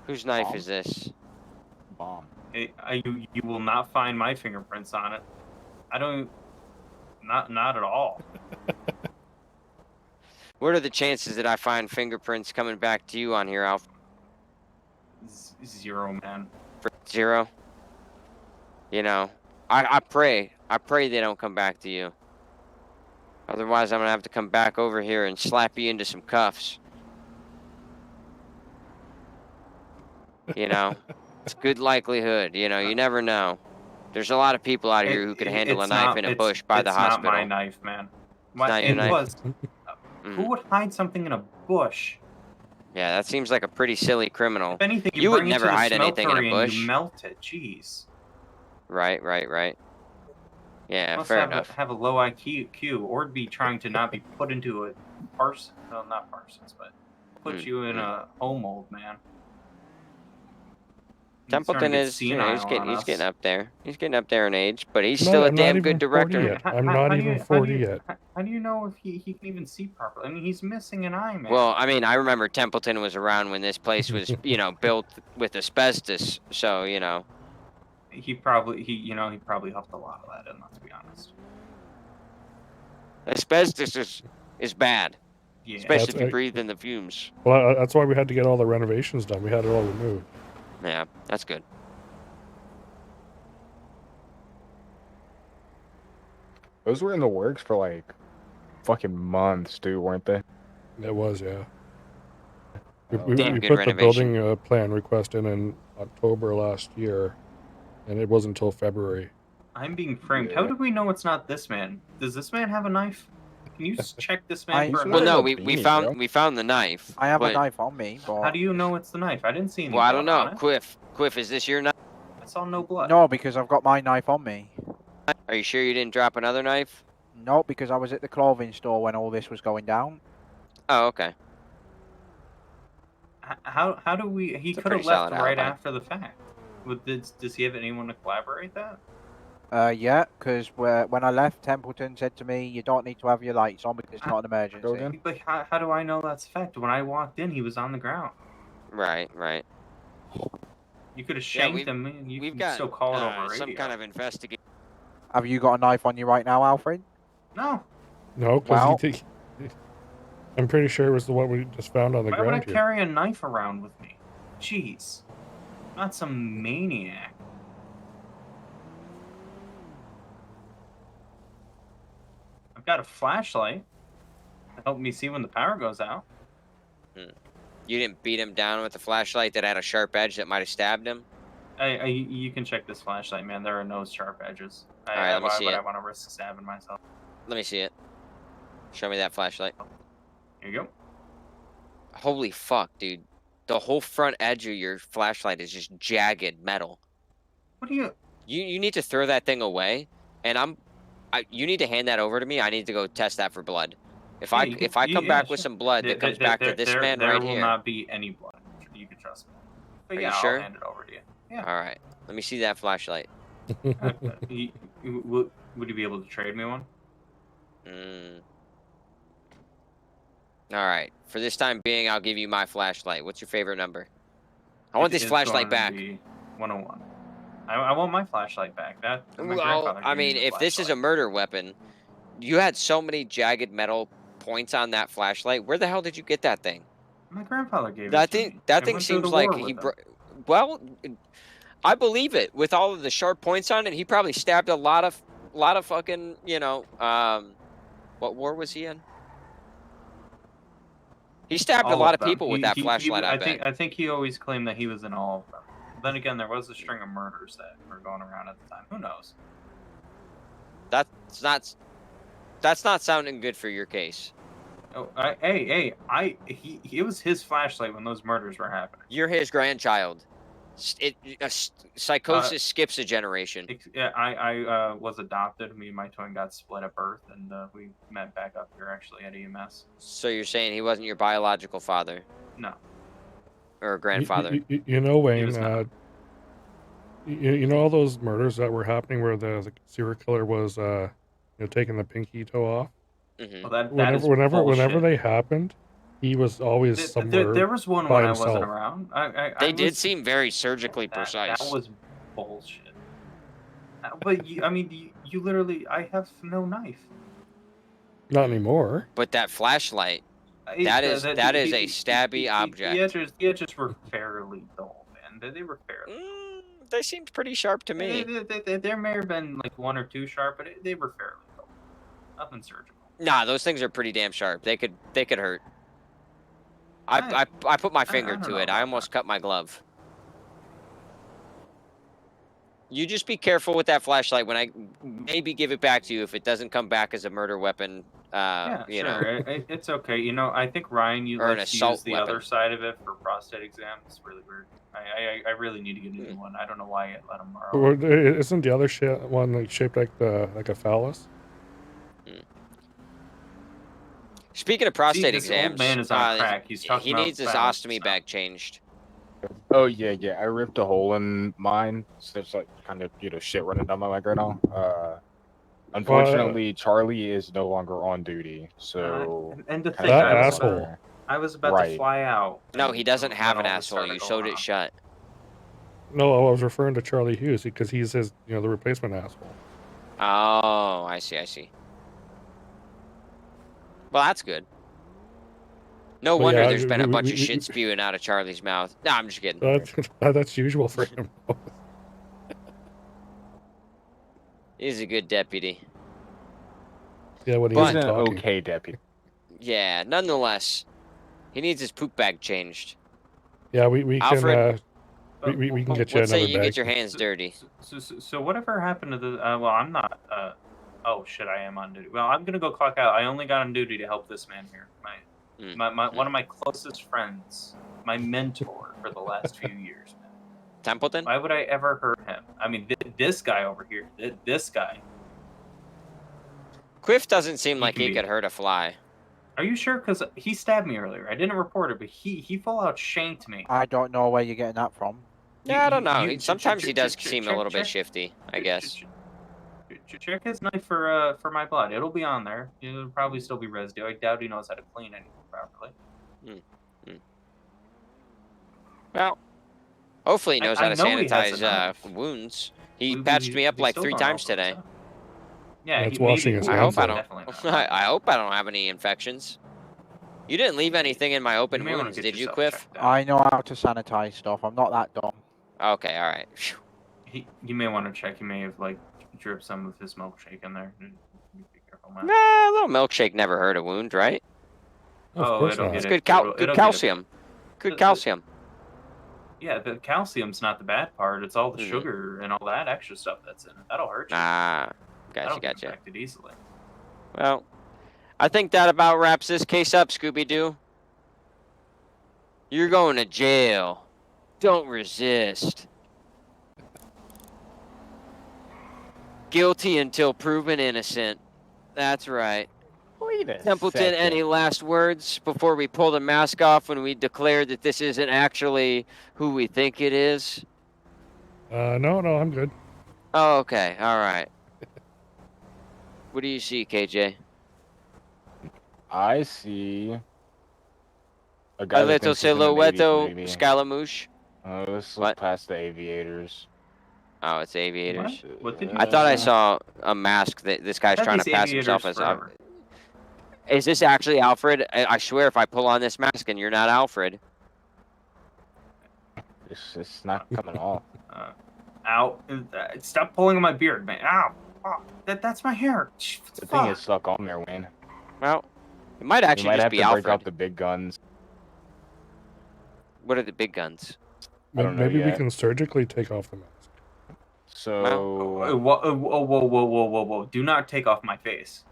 Whose knife Bomb? is this? Bomb. You will not find my fingerprints on it. I don't. Not at all. What are the chances that I find fingerprints coming back to you on here, Alf? Zero, man. For 0? You know, I pray they don't come back to you. Otherwise, I'm gonna have to come back over here and slap you into some cuffs. You know, it's good likelihood. You know, you never know. There's a lot of people out here who could handle a It's knife not- in a it's- bush by the it's hospital. not my knife, man. not your It knife? was. Mm. Who would hide something in a bush? Yeah, that seems like a pretty silly criminal. If anything, You would bring never it to the hide anything in a smeltery and bush. you melt it. Jeez. Right. Yeah, Must fair have enough. have a low IQ, or be trying to not be put into a not Parsons, but put you in a home mold, man. He's starting to Templeton get is, you know, he's senile on getting us. up there. He's getting up there in age, but he's I'm still not- a I'm not damn even good 40 director. yet. I'm not even 40 yet. How do you know if he can even see properly? I mean, he's missing an eye, man. Well, I mean, I remember Templeton was around when this place was, you know, built with asbestos. So, you know, he probably huffed a lot of that in. Let's be honest. asbestos is bad, Yeah. especially if you That's- breathe in the fumes. Well, that's why we had to get all the renovations done. We had it all removed. Yeah, that's good. Those were in the works for like fucking months, dude, weren't they? It was, yeah. We, Oh, we, Damn we good put the renovation. building plan request in October last year, and it wasn't until February. I'm being framed. How Yeah. do we know it's not this man? Does this man have a knife? Can you just check this man I- for a He's Well, knife? no, wearing a we beanie, bro. found the knife. I have but, a knife on me, but How do you know it's the knife? I didn't see any Well, I blood don't know. on it. Quiff, is this your knife? I saw no blood. no, because I've got my knife on me. Are you sure you didn't drop another knife? No, because I was at the clothing store when all this was going down. Oh, okay. How do we? He It's a could have pretty left solid right alibi. after the fact. Does he have anyone to collaborate that? Yeah, because when I left, Templeton said to me, "You don't need to have your lights on because it's not an Go emergency." again? But how do I know that's a fact? When I walked in, he was on the ground. Right. You could have Yeah, shanked we've- him, and you We've can got still call it over radio. some kind of investigation. Have you got a knife on you right now, Alfred? No. No, because Well- I'm pretty sure it was the one we just found on the Why would I ground here. carry a knife around with me? Jeez. Not some maniac. I've got a flashlight to help me see when the power goes out. You didn't beat him down with a flashlight that had a sharp edge that might have stabbed him? You can check this flashlight, man. There are no sharp edges. Alright, let me see why would it. I want to risk stabbing myself? Let me see it. Show me that flashlight. Here you go. Holy fuck, dude. The whole front edge of your flashlight is just jagged metal. What do you... You need to throw that thing away, and you need to hand that over to me. I need to go test that for blood. If I come back with some blood that comes back to this man right here. There will not be any blood. You can trust me. But Are yeah, you sure? I'll hand it over to you. Yeah. All right. Let me see that flashlight. Would you be able to trade me one? All right. For this time being, I'll give you my flashlight. What's your favorite number? I want this flashlight back. 101. I want my flashlight back. That. Well, I mean, if this is a murder weapon, you had so many jagged metal points on that flashlight. Where the hell did you get that thing? My grandfather gave That it to thing. me. That I thing went through seems the like war he. with him. Well, I believe it. With all of the sharp points on it, he probably stabbed a lot of fucking. You know, what war was he in? He stabbed a lot of people with that flashlight. I think he always claimed that he was in all of them. Then again, there was a string of murders that were going around at the time. Who knows? That's not sounding good for your case. Oh, it was his flashlight when those murders were happening. You're his grandchild. Psychosis skips a generation. Yeah, I was adopted. Me and my twin got split at birth, and we met back up here actually at EMS. So you're saying he wasn't your biological father? No. Or grandfather? You know, Wayne, you know all those murders that were happening where the serial killer was taking the pinky toe off? Mm-hmm. Well, whenever they happened, he was always somewhere. There was one when I wasn't around. They did seem very surgically precise. That was bullshit. But you literally, I have no knife. Not anymore. But that flashlight, that is a stabby object. The edges were fairly dull, man. They were fairly. They seemed pretty sharp to me. There may have been like one or two sharp, but they were fairly dull. Nothing surgical. Nah, those things are pretty damn sharp. They could hurt. I put my finger to it. I almost cut my glove. You just be careful with that flashlight when I maybe give it back to you if it doesn't come back as a murder weapon. Yeah, you sure. know. It's okay. You know, I think Ryan, you Or an like to assault use the weapon. other side of it for prostate exam. It's really weird. I really need to get a new one. I don't know why I let him borrow. Isn't the other one like shaped like a phallus? Speaking of prostate exams, old man is on crack. He's talking he about needs his phallus ostomy stuff. bag changed. Oh yeah. I ripped a hole in mine, so there's like kind of shit running down my leg right now. Unfortunately, Charlie is no longer on duty, so and the that asshole. I was about to fly out. No, he doesn't have an all this asshole. started You going sewed it on. shut. No, I was referring to Charlie Hughes because he's his, the replacement asshole. Oh, I see. Well, that's good. No Well, wonder yeah, there's been a bunch of we- shit spewing out of Charlie's mouth. No, I'm just kidding. That's usual for him. He's a good deputy. Yeah, when he's he's an talking. okay deputy. Yeah, nonetheless, he needs his poop bag changed. Yeah, we Alfred, can we can get you Let's say another you bag. get your hands dirty. So whatever happened to the? Well, I'm not. Oh shit, I am on duty. Well, I'm gonna go clock out. I only got on duty to help this man here. One of my closest friends, my mentor for the last few years, man. Templeton? Why would I ever hurt him? I mean, this guy over here, this guy. Quiff doesn't seem like he be- could hurt a fly. Are you sure? Because he stabbed me earlier. I didn't report it, but he full out shanked me. I don't know where you're getting that from. Yeah, I don't know. you- Sometimes he does check- seem a check- little bit check- shifty, I guess. Check his knife for my blood. It'll be on there. It'll probably still be residue. I doubt he knows how to clean anything properly. Well, hopefully he knows how I to know he has a sanitize knife. wounds. He patched me up like still 3 don't know times if today. so. Yeah, That's maybe washing his he I hands hope I will, don't. definitely not. I hope I don't have any infections. You didn't leave anything in my open You may wanna wounds, get did you, yourself Quiff? checked out. I know how to sanitize stuff. I'm not that dumb. Okay, all right. You may want to check. He may have like dripped some of his milkshake in there. Be careful, man. Nah, a little milkshake never hurt a wound, right? Of Oh, course it'll not. get It's it. good It'll good get it. calcium. Good calcium. Yeah, the calcium's not the bad part. It's all the Mhm. sugar and all that extra stuff that's in it. That'll hurt you. Ah, That'll get gotcha. infected easily. Well, I think that about wraps this case up, Scooby-Doo. You're going to jail. Don't resist. Guilty until proven innocent. That's right. Wait a Templeton, second. any last words before we pull the mask off when we declare that this isn't actually who we think it is? No, I'm good. Oh, okay. All right. What do you see, KJ? I see a guy A that little thinks he's in a Navy silhouette, movie. Scaramouche. Let's What? look past the aviators. Oh, it's aviators. What did you I thought I say? saw a mask that this guy's I've had trying to these pass himself aviators as. forever. Is this actually Alfred? I swear, if I pull on this mask and you're not Alfred. It's not coming off. Ow! Stop pulling on my beard, man! Ow! Oh, that's my hair. The thing is stuck on there, Wayne. Well, it might You actually might just have be to break Alfred. out the big guns. What are the big guns? I don't know Maybe we yet. can surgically take off the mask. So Whoa! Do not take off my face.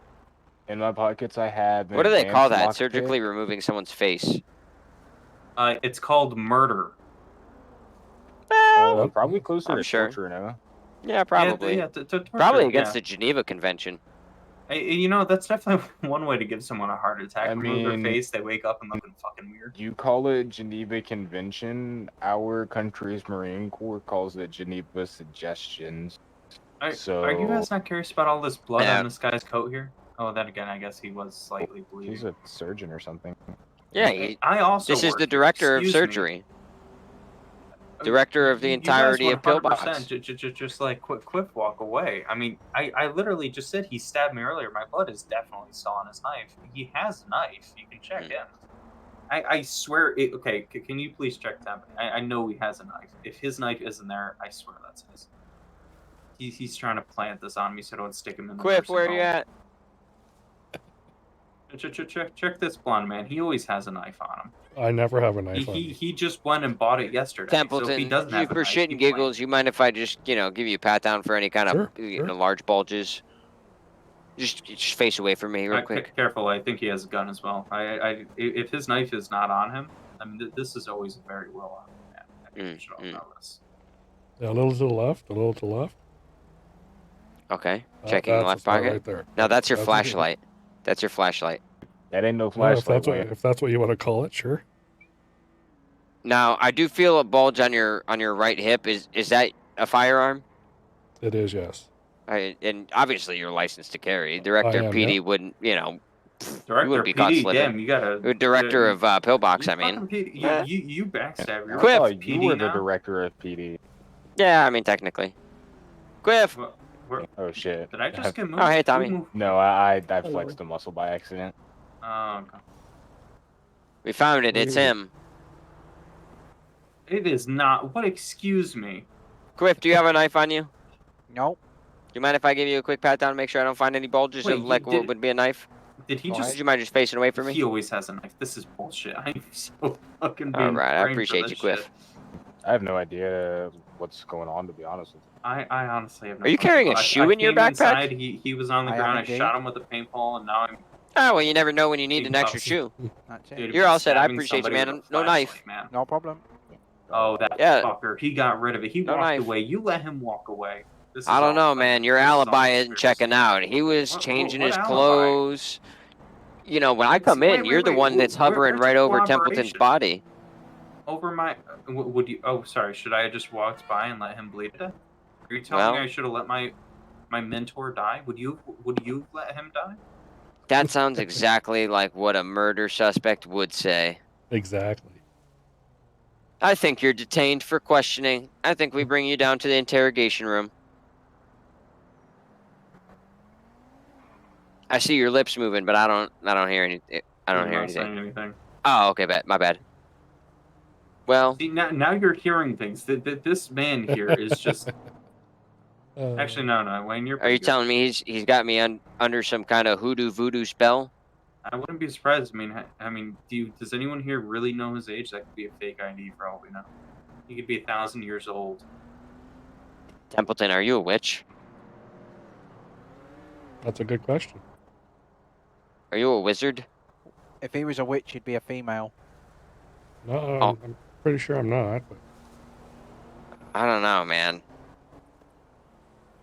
in my pockets, I have. What do they call advanced that? lockpick. Surgically removing someone's face. It's called murder. Probably closer I'm to sure. torture, no? Yeah, probably. Yeah, to torture, Probably against yeah. the Geneva Convention. You know, that's definitely one way to give someone a heart attack. I Remove their mean- face, they wake up and looking fucking weird. You call it Geneva Convention. Our country's Marine Corps calls it Geneva Suggestions. Are So you guys not curious about all this blood Yeah. on this guy's coat here? Oh, then again, I guess he was slightly bleeding. he's a surgeon or something. Yeah, I also. this is work the here, director of excuse me. surgery. Director of the You guys entirety of 100% Pillbox. Just like quick walk away. I mean, I literally just said he stabbed me earlier. My blood is definitely still on his knife. He has a knife. You can check him. I swear. Okay, can you please check that? I know he has a knife. If his knife isn't there, I swear that's his. He's trying to plant this on me so I don't stick him in the Quiff, nursing where are you home. at? Check this blonde man. He always has a knife on him. I never have a knife on me. He just went and bought it yesterday. so if Templeton, he doesn't have a for knife, shit he and giggles, you mind if I just, give you a pat down for any kind of Sure, you know, large bulges? Just face away from me real quick. Careful, I think he has a gun as well. If his knife is not on him, I mean, this is always a very well armed man. I think you should all know this. Yeah, a little to the left, a little to the left. Okay, checking the That's left a spot pocket. right there. Now that's your That's a- flashlight. That's your flashlight. That ain't no Well, flashlight. if that's what you want to call it, sure. Now I do feel a bulge on your right hip. Is that a firearm? It is, yes. And obviously you're licensed to carry. Director am, PD yeah. wouldn't, you Director wouldn't be caught PD, slipping. damn, you gotta. Director of Pillbox, you I mean. fucking PD, Yeah. you backstab. You're Quiff. I a thought you PD were the now? director of PD. Yeah, I mean technically. Quiff. Oh shit. Did I just get moved? Oh, hey, Who Tommy. moved? No, I flexed a muscle by accident. Oh, okay. We found it. It's him. It is not. What? Excuse me. Quiff, do you have a knife on you? Do Nope. you mind if I give you a quick pat down to make sure I don't find any bulges Wait, of you like what did- would be a knife? Did he Why? just? Would you mind just facing away from He me? always has a knife. This is bullshit. I'm so fucking. All being right, I framed for appreciate this you, Quiff. shit. I have no idea what's going on, to be honest with you. I honestly have no Are you fucking carrying a clue. shoe in your came backpack? Inside, he was on the I ground. am I shot him with a paintball, and now I'm. Oh, well, you never know when you need Big an extra puffs. shoe. That's it. Dude, You're all set. I stabbing appreciate you, somebody man. with a No knife. flashlight, man. No problem. Oh, that Yeah. fucker. He got rid of it. He No walked knife. away. You let him walk away. This is I don't all know, fucking- man. Your this is all alibi isn't conspiracy. checking out. He was What- changing what his alibi? clothes. You know, when I come in, Wait, you're the wait, one who- that's hovering where's right your over Templeton's cooperation? body. Over my. Would you? Oh, sorry. Should I have just walked by and let him bleed to death? Are you telling Well- me I should have let my mentor die? Would you let him die? That sounds exactly like what a murder suspect would say. Exactly. I think you're detained for questioning. I think we bring you down to the interrogation room. I see your lips moving, but I don't hear any. I don't You're hear not anything. saying anything. Oh, okay, my bad. Well, See, now you're hearing things. This man here is just. Actually, no, Wayne, you're are pretty you good. telling me he's got me under some kind of hoodoo voodoo spell? I wouldn't be surprised. I mean, does anyone here really know his age? That could be a fake ID for all we know. He could be 1,000 years old. Templeton, are you a witch? That's a good question. Are you a wizard? If he was a witch, he'd be a female. No, Oh. I'm pretty sure I'm not, but I don't know, man.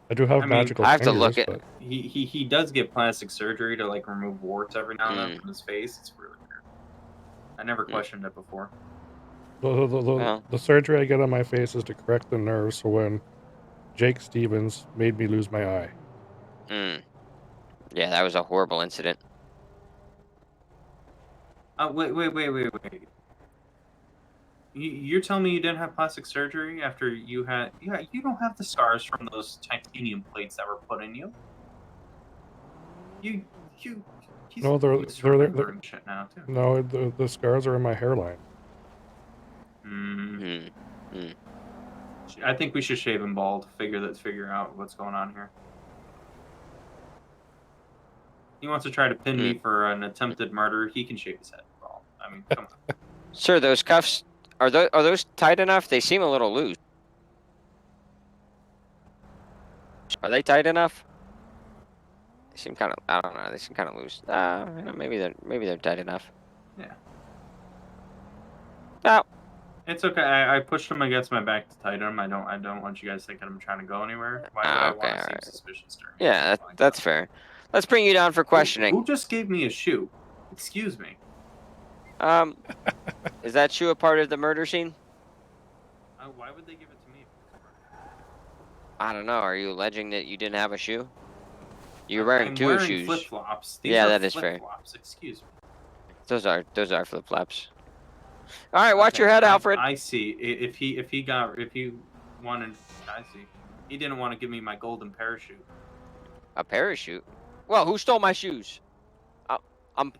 I do have I mean, magical I have to fingers, look at- but He does get plastic surgery to like remove warts every now and then Mm. from his face. It's really weird. I never questioned it before. Well. the surgery I get on my face is to correct the nerve, so when Jake Stevens made me lose my eye. Yeah, that was a horrible incident. Wait. You're telling me you didn't have plastic surgery after you had? Yeah, you don't have the scars from those titanium plates that were put in you. He's No, they're misremembering shit now too. no, the scars are in my hairline. I think we should shave him bald. Figure out what's going on here. He wants to try to pin me for an attempted murder. He can shave his head bald. I mean, come on. Sir, those cuffs are those tight enough? They seem a little loose. Are they tight enough? They seem kind of, I don't know. They seem kind of loose. You know, maybe they're tight enough. Yeah. Oh. It's okay. I pushed him against my back to tighten him. I don't want you guys thinking I'm trying to go anywhere. Why would I want to seem suspicious during? Yeah, that's fair. Let's bring you down for questioning. Who just gave me a shoe? Excuse me. Is that shoe a part of the murder scene? Why would they give it to me? I don't know. Are you alleging that you didn't have a shoe? You're wearing two shoes. Flip flops. Yeah, that is fair. Excuse me. Those are flip flops. All right, watch your head, Alfred. I see. If he wanted, I see. He didn't want to give me my golden parachute. A parachute? Well, who stole my shoes? I'm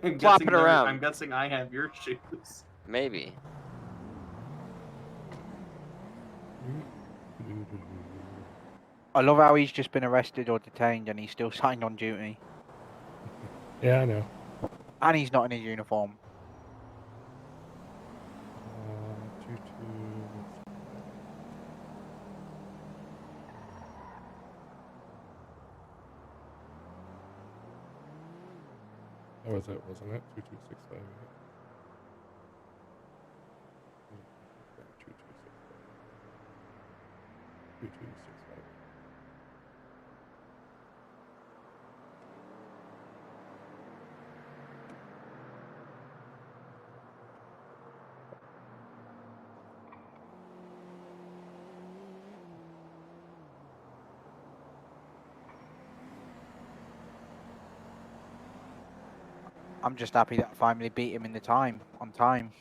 I'm flopping around. I'm guessing I have your shoes. Maybe. I love how he's just been arrested or detained and he's still signed on duty. Yeah, I know. And he's not in his uniform. That was it, wasn't it? 22658. 2265. I'm just happy that I finally beat him in the time, on time.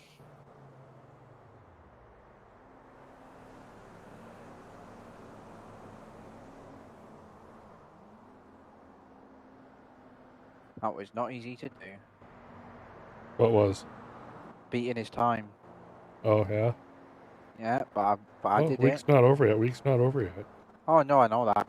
That was not easy to do. What was? Beating his time. Oh, yeah? Yeah, but I did week's it. not over yet. Week's not over yet. Oh, no, I know that.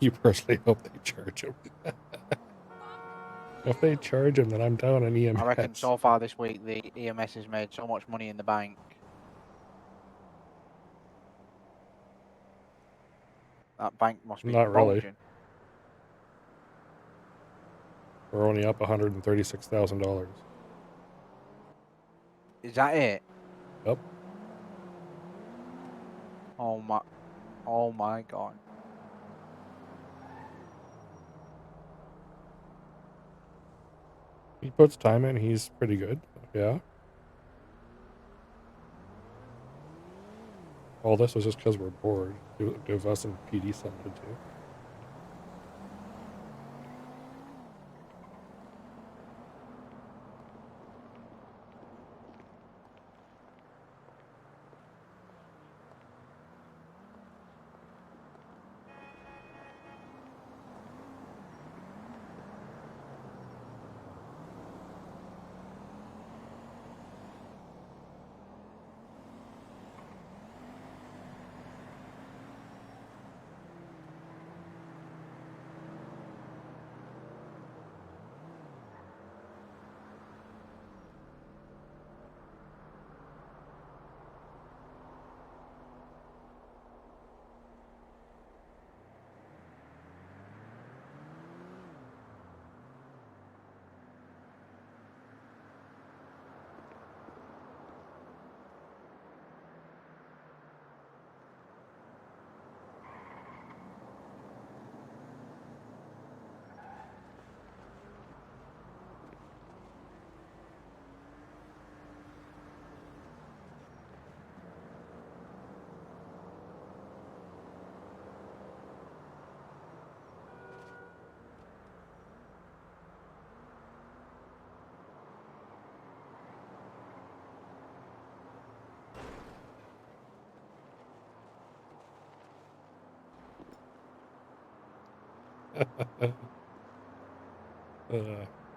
You personally hope they charge him. If they charge him, then I'm down on EMS. I reckon so far this week the EMS has made so much money in the bank. That bank must be Not really. bulging. We're only up $136,000. Is that it? Yep. Oh my god. He puts time in. He's pretty good. Yeah. All this was just because we're bored. Give us and PD something to do.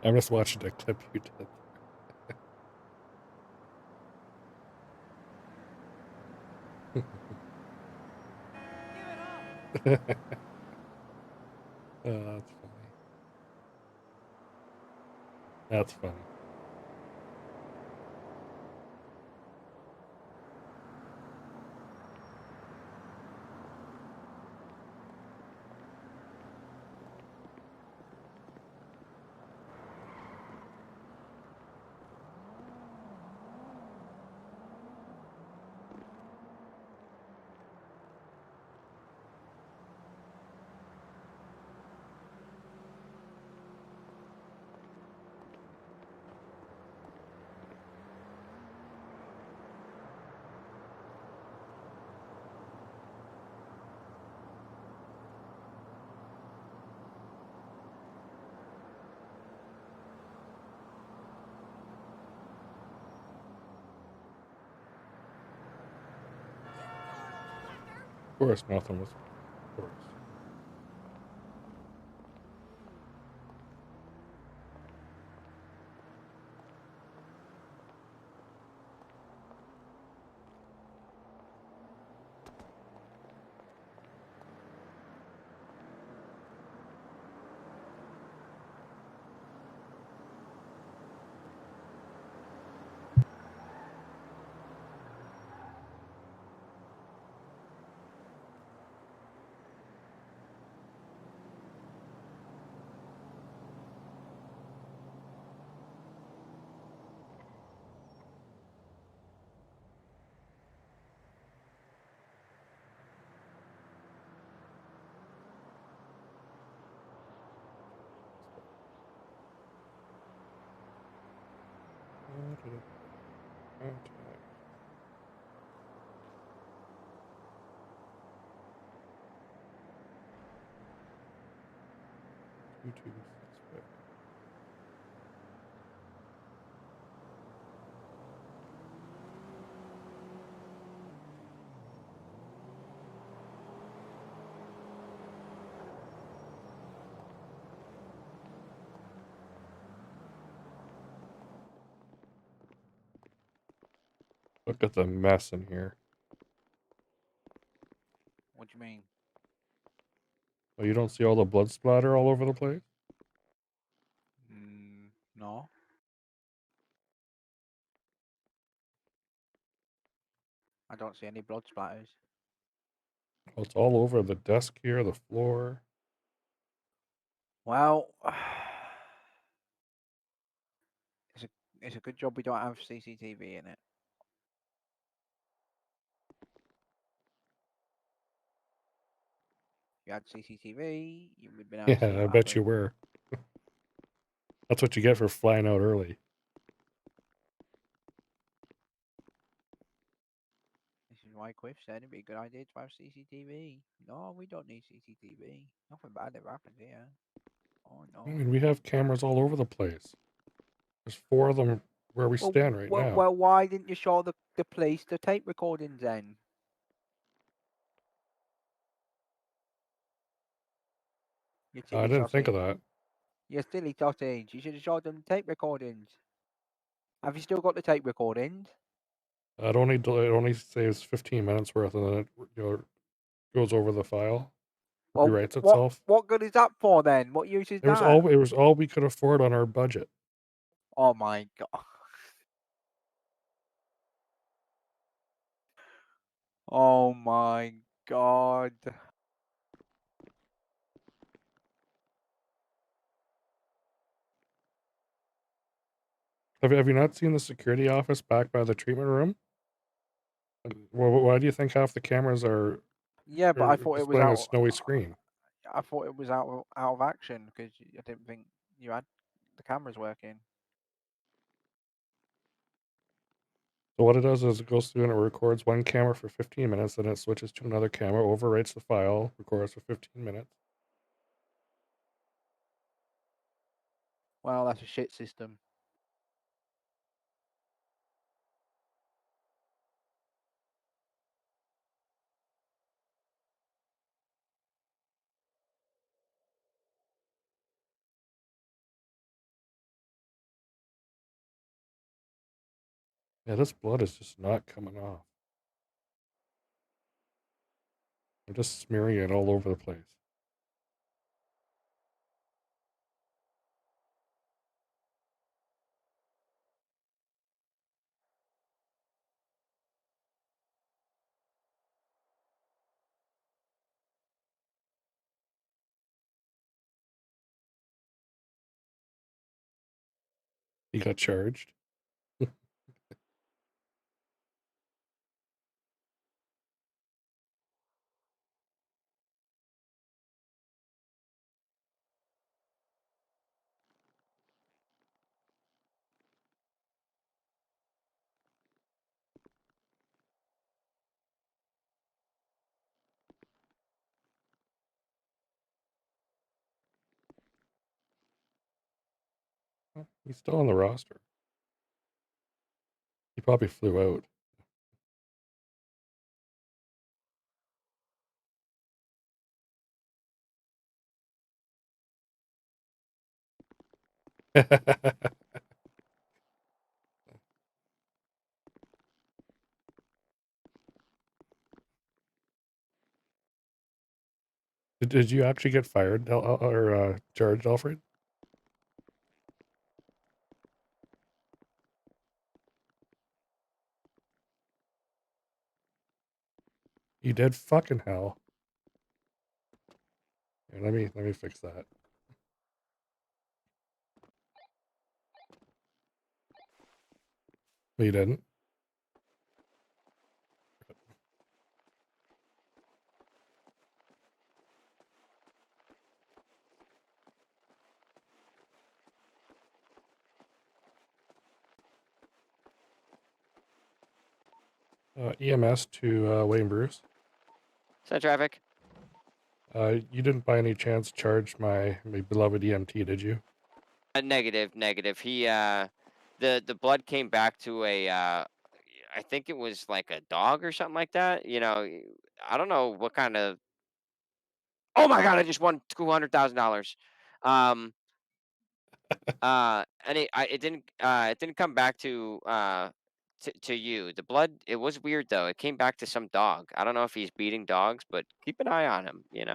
I'm just watching the clip you did. That's funny. That's funny. Of course, nothing was. Of course. Contact. YouTube suspect. Look at the mess in here. What do you mean? Oh, you don't see all the blood splatter all over the place? No. I don't see any blood splatters. Oh, it's all over the desk here, the floor. Well, it's a good job we don't have CCTV in it. If you had CCTV, you would have been able to see Yeah, I what bet happened. you were. That's what you get for flying out early. This is why like Quiff said, it'd be a good idea to have CCTV. No, we don't need CCTV. Nothing bad ever happened here. Oh I no. mean, we have cameras all over the place. There's 4 of them where we stand right now. Well, why didn't you show the police the tape recordings then? You I silly didn't think of sausage. that. You silly sausage. You should have showed them the tape recordings. Have you still got the tape recordings? It only saves 15 minutes worth, and then it goes over the file, Well, rewrites itself. what good is that for then? What use is It was that? all we could afford on our budget. Oh my god. Oh my god. Have you not seen the security office back by the treatment room? Well, why do you think half the cameras are Yeah, but I thought it was displaying a out. snowy screen? I thought it was out of action because I didn't think you had the cameras working. So what it does is it goes through and it records one camera for 15 minutes, then it switches to another camera, overwrites the file, records for 15 minutes. Well, that's a shit system. Yeah, this blood is just not coming off. I'm just smearing it all over the place. He got charged. He's still on the roster. He probably flew out. Did you actually get fired or charged, Alfred? You did? Fucking hell. Here, let me fix that. No, you didn't. EMS to Wayne Bruce. Is that traffic? You didn't by any chance charge my beloved EMT, did you? Negative. He the blood came back to a I think it was like a dog or something like that. I don't know what kind of. Oh my god! I just won $200,000. Um. And it didn't come back to you. The blood. It was weird though. It came back to some dog. I don't know if he's beating dogs, but keep an eye on him. You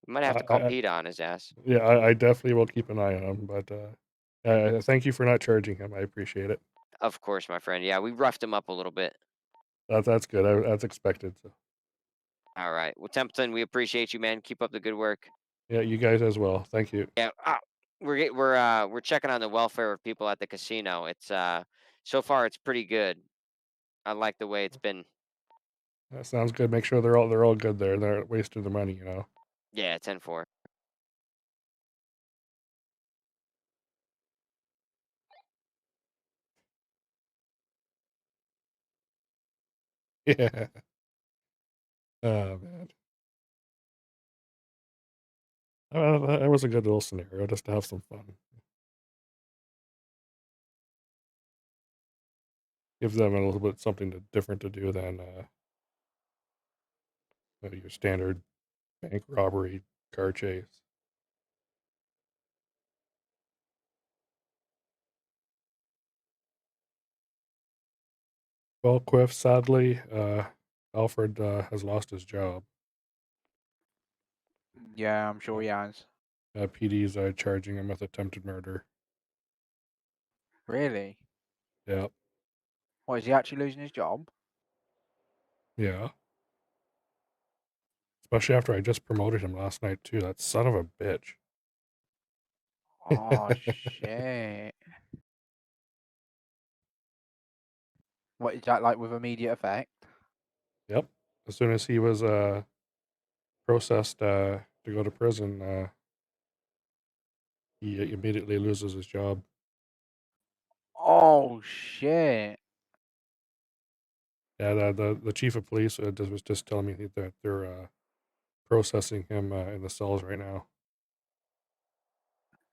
might have to call PETA on his ass. Yeah, I definitely will keep an eye on him. But thank you for not charging him. I appreciate it. Of course, my friend. Yeah, we roughed him up a little bit. That's good. That's expected. So. All right. Well, Templeton, we appreciate you, man. Keep up the good work. Yeah, you guys as well. Thank you. Yeah, we're checking on the welfare of people at the casino. It's so far it's pretty good. I like the way it's been. That sounds good. Make sure they're all good there. They're not wasting the money, Yeah, 10-4. Yeah. Oh man, that was a good little scenario just to have some fun. Gives them a little bit something different to do than your standard bank robbery car chase. Well, Quiff, sadly, Alfred has lost his job. Yeah, I'm sure he has. PD's charging him with attempted murder. Really? Yeah, What, is he actually losing his job? yeah. Especially after I just promoted him last night too. That son of a bitch. Oh, shit. What, is that like with immediate effect? Yep. As soon as he was processed to go to prison, he immediately loses his job. Oh, shit. Yeah, the chief of police was just telling me that they're processing him in the cells right now.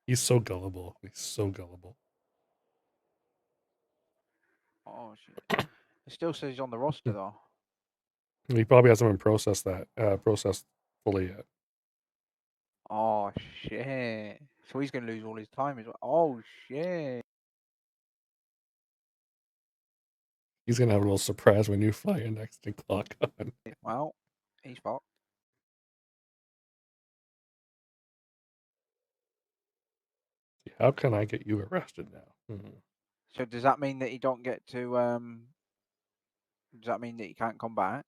He's so gullible. He's so gullible. Oh, shit. It still says he's on the roster, though. He probably hasn't been processed fully yet. Oh, shit. So he's going to lose all his time as well. Oh, shit. He's gonna have a little surprise when you fly in next and clock on. Well, he's fucked. How can I get you arrested now? So does that mean that he don't get to, does that mean that he can't come back?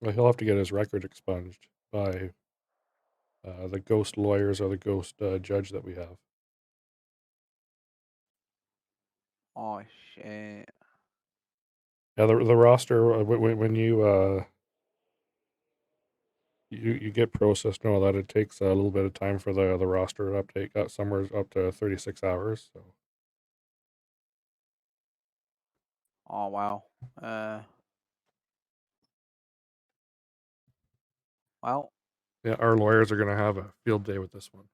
Well, he'll have to get his record expunged by the ghost lawyers or the ghost judge that we have. Oh, shit. Yeah, the roster when you get processed, know that it takes a little bit of time for the roster to update. Got somewhere up to 36 hours. So Oh, wow. Well, yeah, our lawyers are gonna have a field day with this one.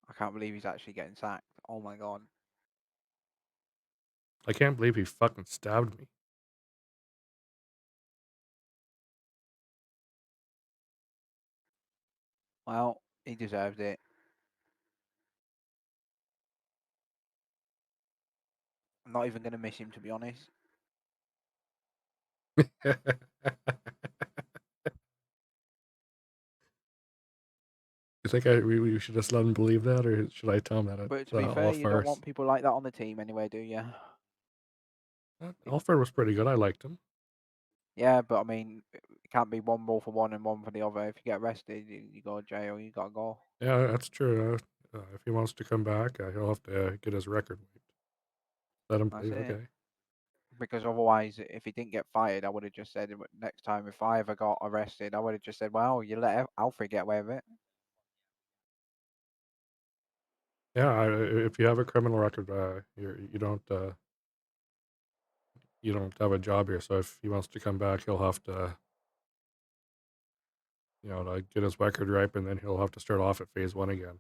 I can't believe he's actually getting sacked. Oh, my God. I can't believe he fucking stabbed me. Well, he deserved it. I'm not even going to miss him, to be honest. You think we should just let him believe that, or should I tell him that But it's to be all fair, a you don't farce? want people like that on the team anyway, do you? Alfred was pretty good. I liked him. Yeah, but I mean, it can't be one rule for one and one for the other. If you get arrested, you go to jail, you got to go. Yeah, that's true. If he wants to come back, he'll have to get his record wiped. Let him That's believe. it. Okay. Because otherwise, if he didn't get fired, I would have just said next time if I ever got arrested, I would have just said, "Well, you let Alfred get away with it." Yeah, if you have a criminal record, you don't have a job here. So if he wants to come back, he'll have to, like get his record ripe, and then he'll have to start off at phase 1 again.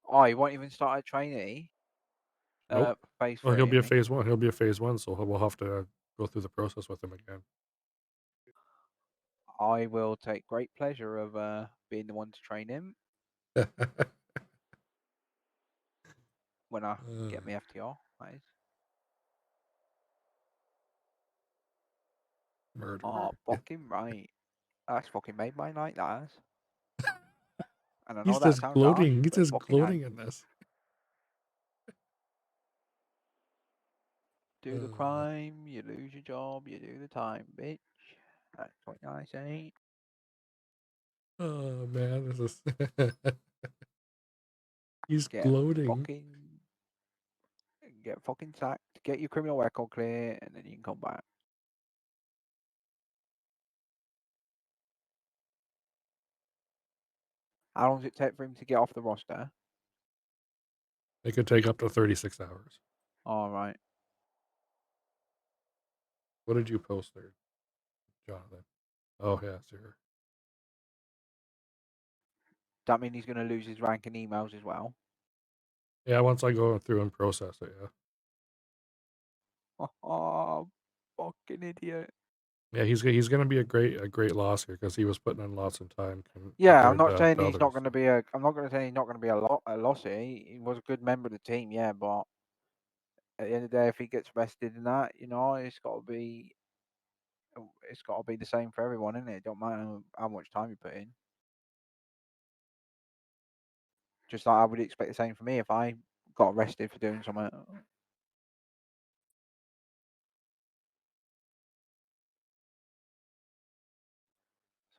Oh, he won't even start at trainee. Nope. Phase Well, 3. he'll be a You mean? phase 1. He'll be a phase 1, so we'll have to go through the process with him again. I will take great pleasure of being the one to train him when I get my FTR. That is. Murder. Oh, fucking right. That's fucking made my night, that is. And I know He's that just sounds harsh, gloating. He's but it just fucking has. gloating in this. Do the crime, you lose your job, you do the time, bitch. That's what I say. Oh man, this is. He's Get gloating. fucking sacked, get your criminal record clear, and then you can come back. How long does it take for him to get off the roster? It could take up to 36 hours. All right. What did you post there? Jonathan. Oh, yeah, sure. That mean he's going to lose his rank in emails as well? Yeah, once I go through and process it, yeah. Oh, fucking idiot. Yeah, he's gonna be a great loss here because he was putting in lots of time Yeah, I'm compared not saying to he's not others. going to be a. I'm not going to say he's not going to be a loss here. He was a good member of the team, yeah. But at the end of the day, if he gets vested in that, it's got to be. It's got to be the same for everyone, isn't it? It don't matter how much time you put in. Just like I would expect the same for me if I got arrested for doing something.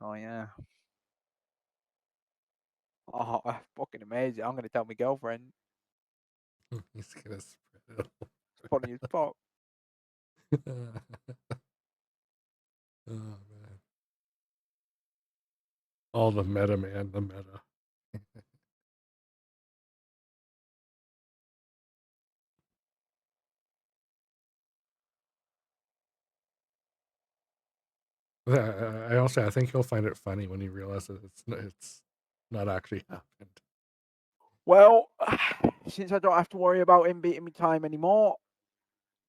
So yeah. Oh, that's fucking amazing. I'm going to tell my girlfriend. He's gonna spread it. It's funny as fuck. Oh man. All the meta, man, the meta. I think he'll find it funny when he realizes it's not actually happened. Well, since I don't have to worry about him beating me time anymore,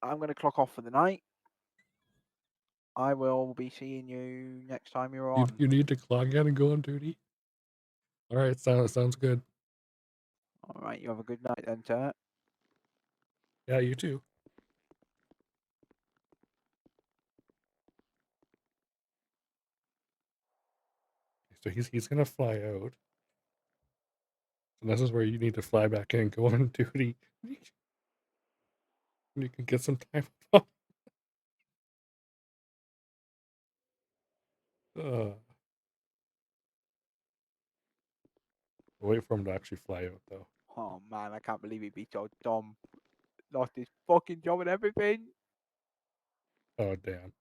I'm going to clock off for the night. I will be seeing you next time you're on. You need to clock in and go on duty. All right, sounds good. All right, you have a good night then, Turt. Yeah, you too. So he's gonna fly out, and this is where you need to fly back in and go on duty. You can get some time off. Wait for him to actually fly out, though. Oh man, I can't believe he'd be so dumb. Lost his fucking job and everything. Oh, damn.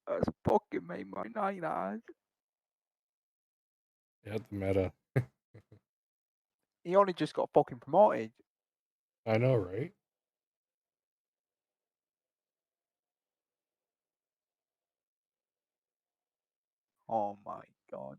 That's fucking made my night, lads. Yeah, the meta. He only just got fucking promoted. I know, right? Oh my god.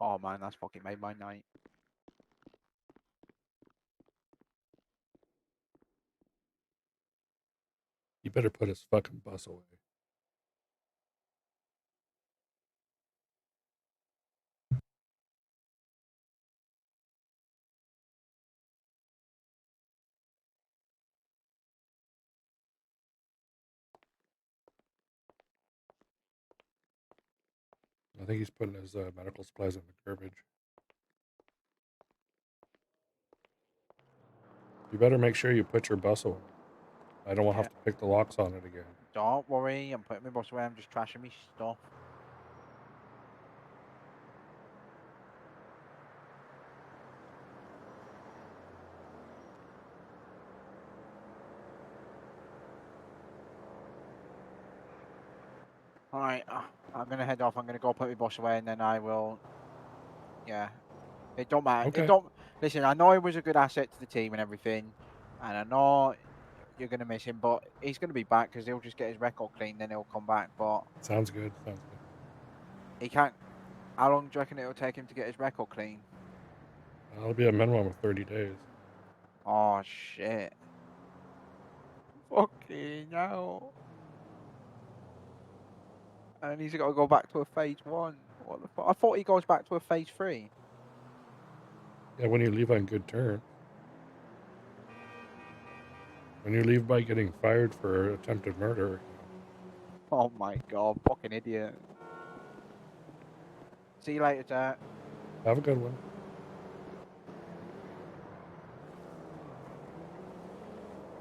Oh man, that's fucking made my night. You better put his fucking bus away. I think he's putting his medical supplies in the garbage. You better make sure you put your bus away. I don't want to have to pick the locks on it again. Don't worry, I'm putting my bus away. I'm just trashing my stuff. Alright, I'm going to head off. I'm going to go put my bus away and then I will... Yeah. It don't matter. Okay. It don't... Listen, I know he was a good asset to the team and everything. And I know you're going to miss him, but he's going to be back because he'll just get his record clean, then he'll come back. But Sounds good. Sounds good. he can't... How long do you reckon it'll take him to get his record clean? That'll be a minimum of 30 days. Oh, shit. Fucking hell. And he's got to go back to a phase 1. What the fuck? I thought he goes back to a phase 3. Yeah, when you leave on good terms. When you leave by getting fired for attempted murder. Oh my god, fucking idiot. See you later, Dad. Have a good one.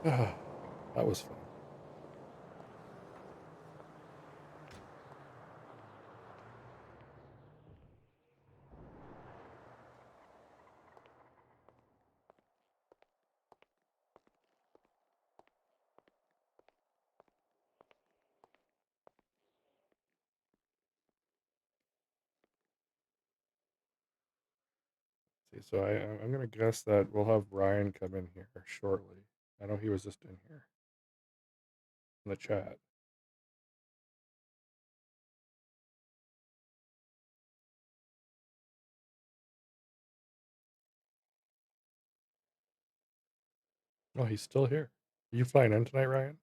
That was fun. See, so I'm gonna guess that we'll have Ryan come in here shortly. I know he was just in here in the chat. Oh, he's still here. Are you flying in tonight, Ryan?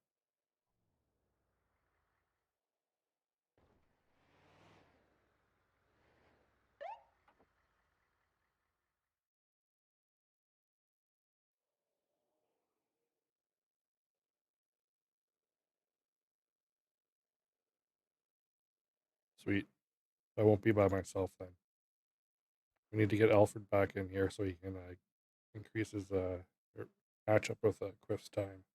Sweet. I won't be by myself then. We need to get Alfred back in here so he can increase his match up with Quiff's time.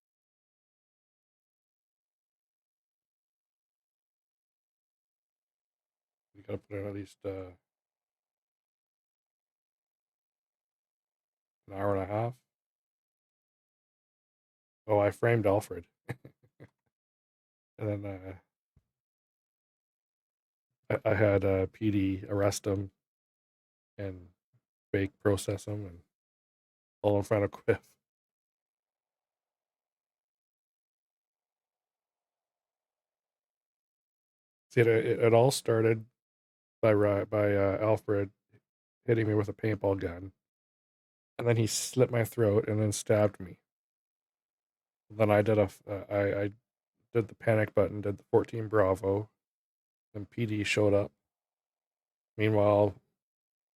We gotta put in at least an hour and a half. Oh, I framed Alfred. And then I had PD arrest him and fake process him and all in front of Quiff. See, it all started by Alfred hitting me with a paintball gun, and then he slit my throat and then stabbed me. Then I did I did the panic button, did the 14 Bravo, and PD showed up. Meanwhile,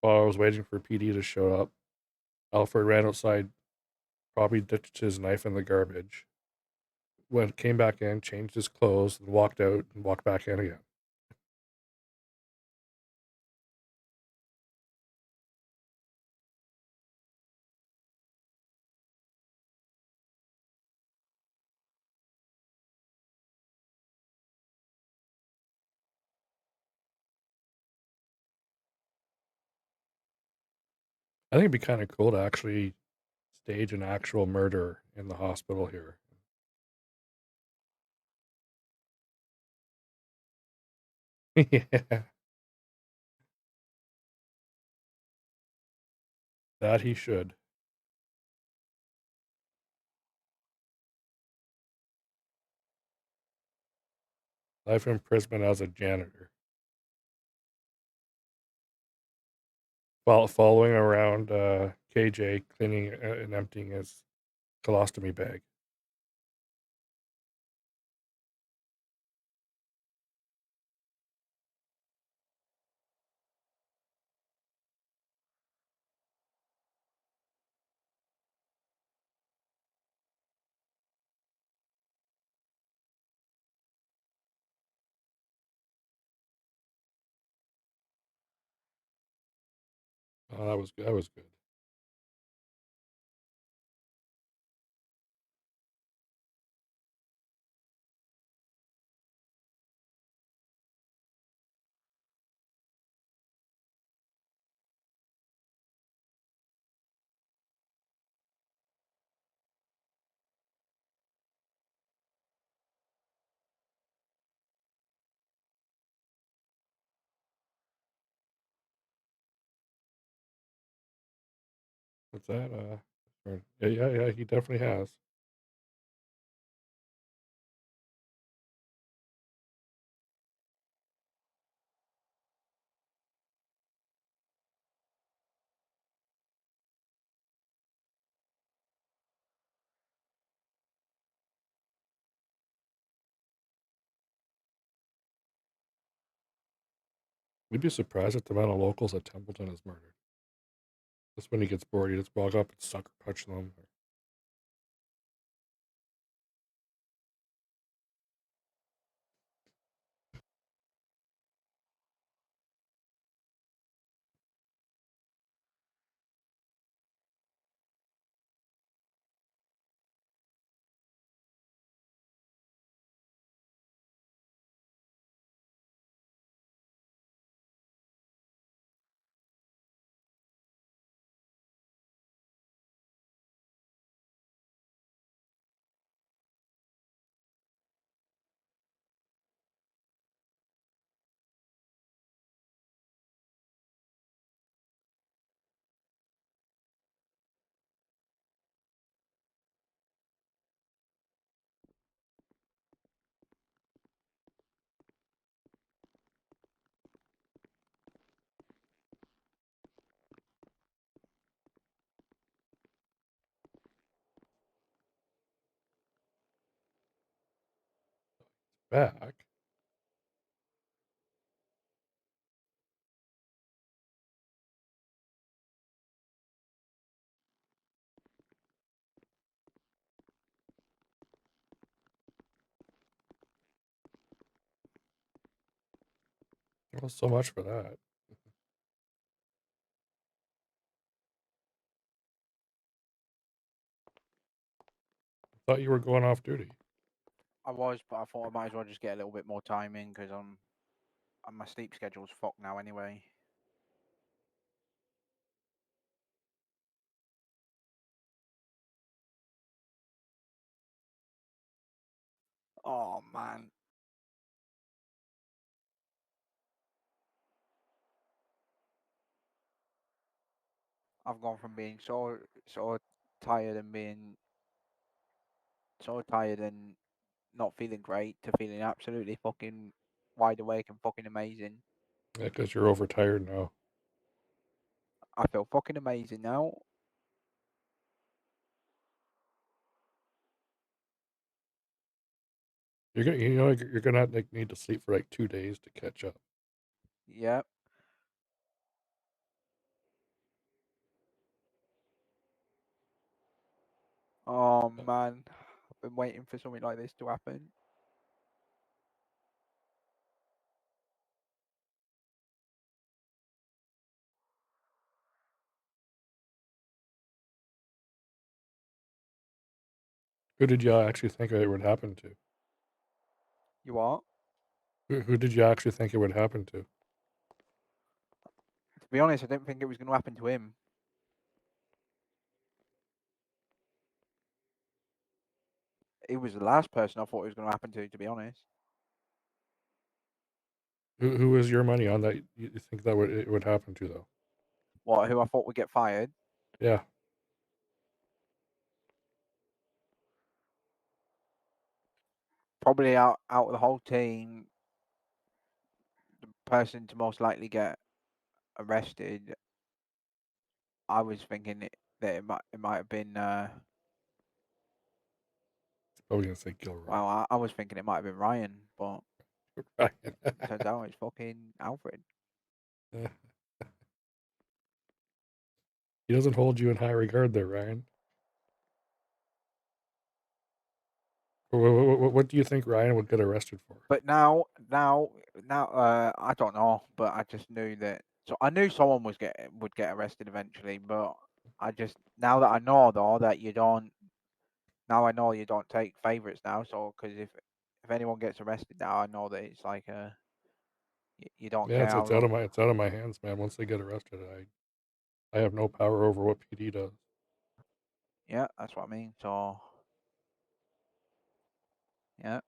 while I was waiting for PD to show up, Alfred ran outside, probably ditched his knife in the garbage, came back in, changed his clothes, and walked out and walked back in again. I think it'd be kind of cool to actually stage an actual murder in the hospital here. Yeah, that he should. Life imprisonment as a janitor. While following around KJ, cleaning and emptying his colostomy bag. Oh, that was good. That was good. What's that? Yeah, he definitely has. We'd be surprised at the amount of locals that Templeton has murdered. Just when he gets bored, he just walk up and sucker punch them. back. Well, so much for that. Thought you were going off duty. I was, but I thought I might as well just get a little bit more time in because my sleep schedule's fucked now anyway. Oh man. I've gone from being so tired and being so tired and not feeling great to feeling absolutely fucking wide awake and fucking amazing. Yeah, because you're overtired now. I feel fucking amazing now. You're gonna like need to sleep for like 2 days to catch up. Yep. Oh man, I've been waiting for something like this to happen. Who did you actually think it would happen to? You what? Who did you actually think it would happen to? To be honest, I didn't think it was going to happen to him. He was the last person I thought it was going to happen to be honest. Who was your money on that you think that it would happen to though? What? Who I thought would get fired? Yeah. Probably out of the whole team, the person to most likely get arrested. I was thinking that it might have been. Probably gonna say Gilroy. Well, I was thinking it might have been Ryan, but Ryan. turns out it's fucking Alfred. He doesn't hold you in high regard there, Ryan. What do you think Ryan would get arrested for? But now, I don't know. But I just knew that. So I knew someone would get arrested eventually. But I just now that I know though that you don't. Now I know you don't take favorites now. So because if anyone gets arrested now, I know that it's like you don't Yeah, care how it's long. out of my hands, man. Once they get arrested, I have no power over what PD does. Yeah, that's what I mean. So yeah.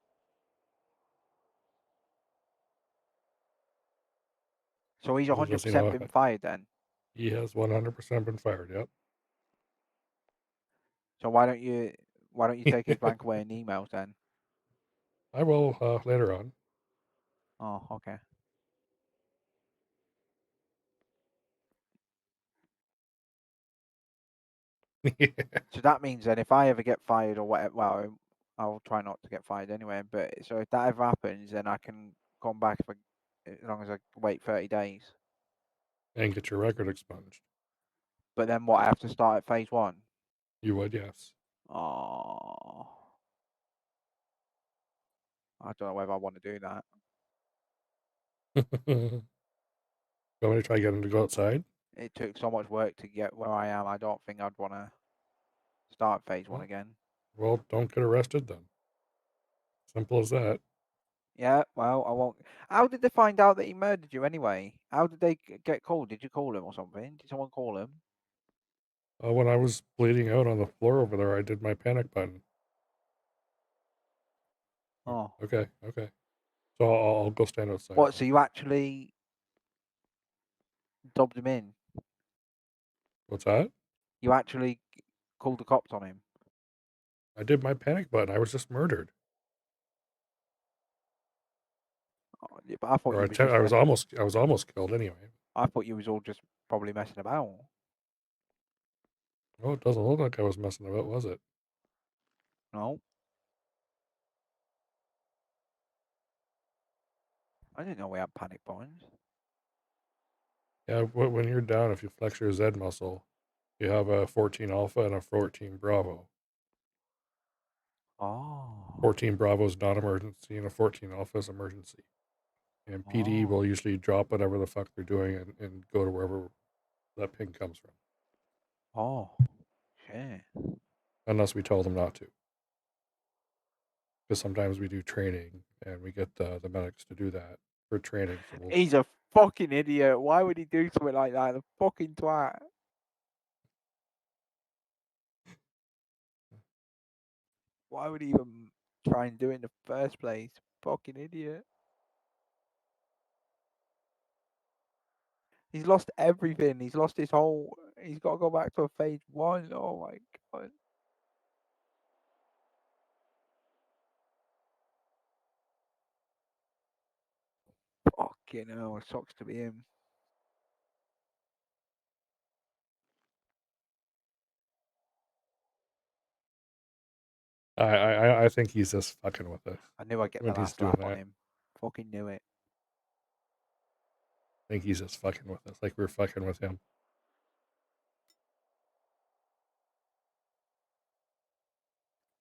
So he's Just, you 100% know, been fired then. he has 100% been fired. Yep. So why don't you take his rank away in emails then? I will later on. Oh, okay. So that means then if I ever get fired or whatever, well, I'll try not to get fired anyway. But so if that ever happens, then I can come back as long as I wait 30 days. And get your record expunged. But then what? I have to start at phase 1. You would, yes. Oh, I don't know whether I want to do that. You want me to try to get him to go outside? It took so much work to get where I am. I don't think I'd want to start phase 1 again. Well, don't get arrested then. Simple as that. Yeah, well, I won't. How did they find out that he murdered you anyway? How did they get called? Did you call him or something? Did someone call him? When I was bleeding out on the floor over there, I did my panic button. Oh. Okay. So I'll go stand outside. What, so you actually dubbed him in? What's that? You actually called the cops on him? I did my panic button. I was just murdered. Oh, yeah, but I thought Or you was just, I was almost killed anyway. I thought you was all just probably messing about. Oh, it doesn't look like I was messing about, was it? No. I didn't know we had panic buttons. Yeah, when you're down, if you flex your Z muscle, you have a 14 alpha and a 14 bravo. Oh. 14 bravo is non-emergency, and a 14 alpha is emergency. And PD will usually drop whatever the fuck they're doing and go to wherever that ping comes from. Oh. Shit. Unless we tell them not to. Because sometimes we do training and we get the medics to do that for training. So we'll, He's a fucking idiot. Why would he do something like that? The fucking twat. Why would he even try and do it in the first place? Fucking idiot. He's lost everything. He's lost his whole. He's got to go back to a phase 1. Oh my god. Fucking hell. It sucks to be him. I think he's just fucking with us. I knew I'd get When the he's last doing lap on that. him. Fucking knew it. I think he's just fucking with us, like we're fucking with him.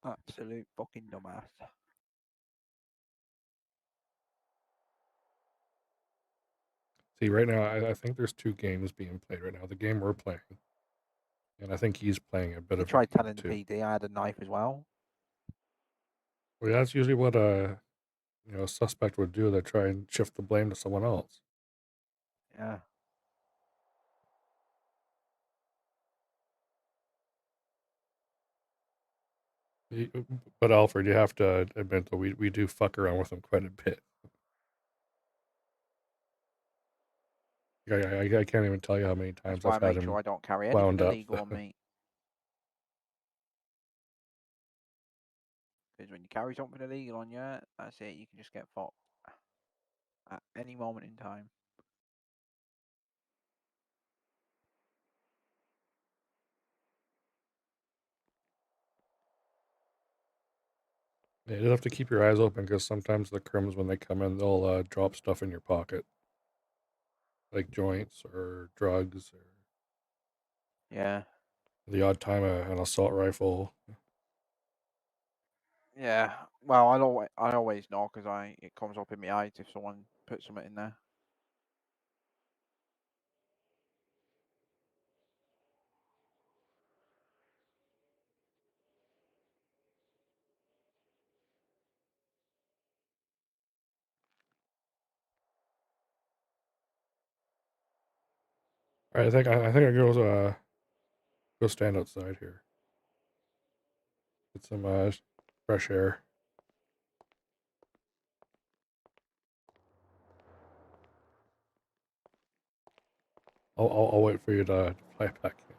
Absolute fucking dumbass. See, right now, I think there's 2 games being played right now. The game we're playing, and I think he's playing a bit He of tried a game telling the too. PD I had a knife as well. Well, that's usually what a suspect would do. They try and shift the blame to someone else. Yeah. But Alfred, you have to admit that we do fuck around with him quite a bit. I can't even tell you how many times That's why I've I had make him sure I don't carry anything wound up. illegal on me. Because when you carry something illegal on you, that's it. You can just get fucked at any moment in time. Yeah, you have to keep your eyes open because sometimes the crims, when they come in, they'll drop stuff in your pocket, like joints or drugs, or Yeah. the odd time an assault rifle. Yeah. Well, I always know because it comes up in my eyes if someone puts something in there. All right, I think I go stand outside here, get some fresh air. I'll wait for you to fly back in.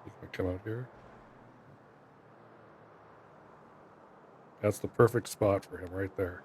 You can come out here. That's the perfect spot for him right there.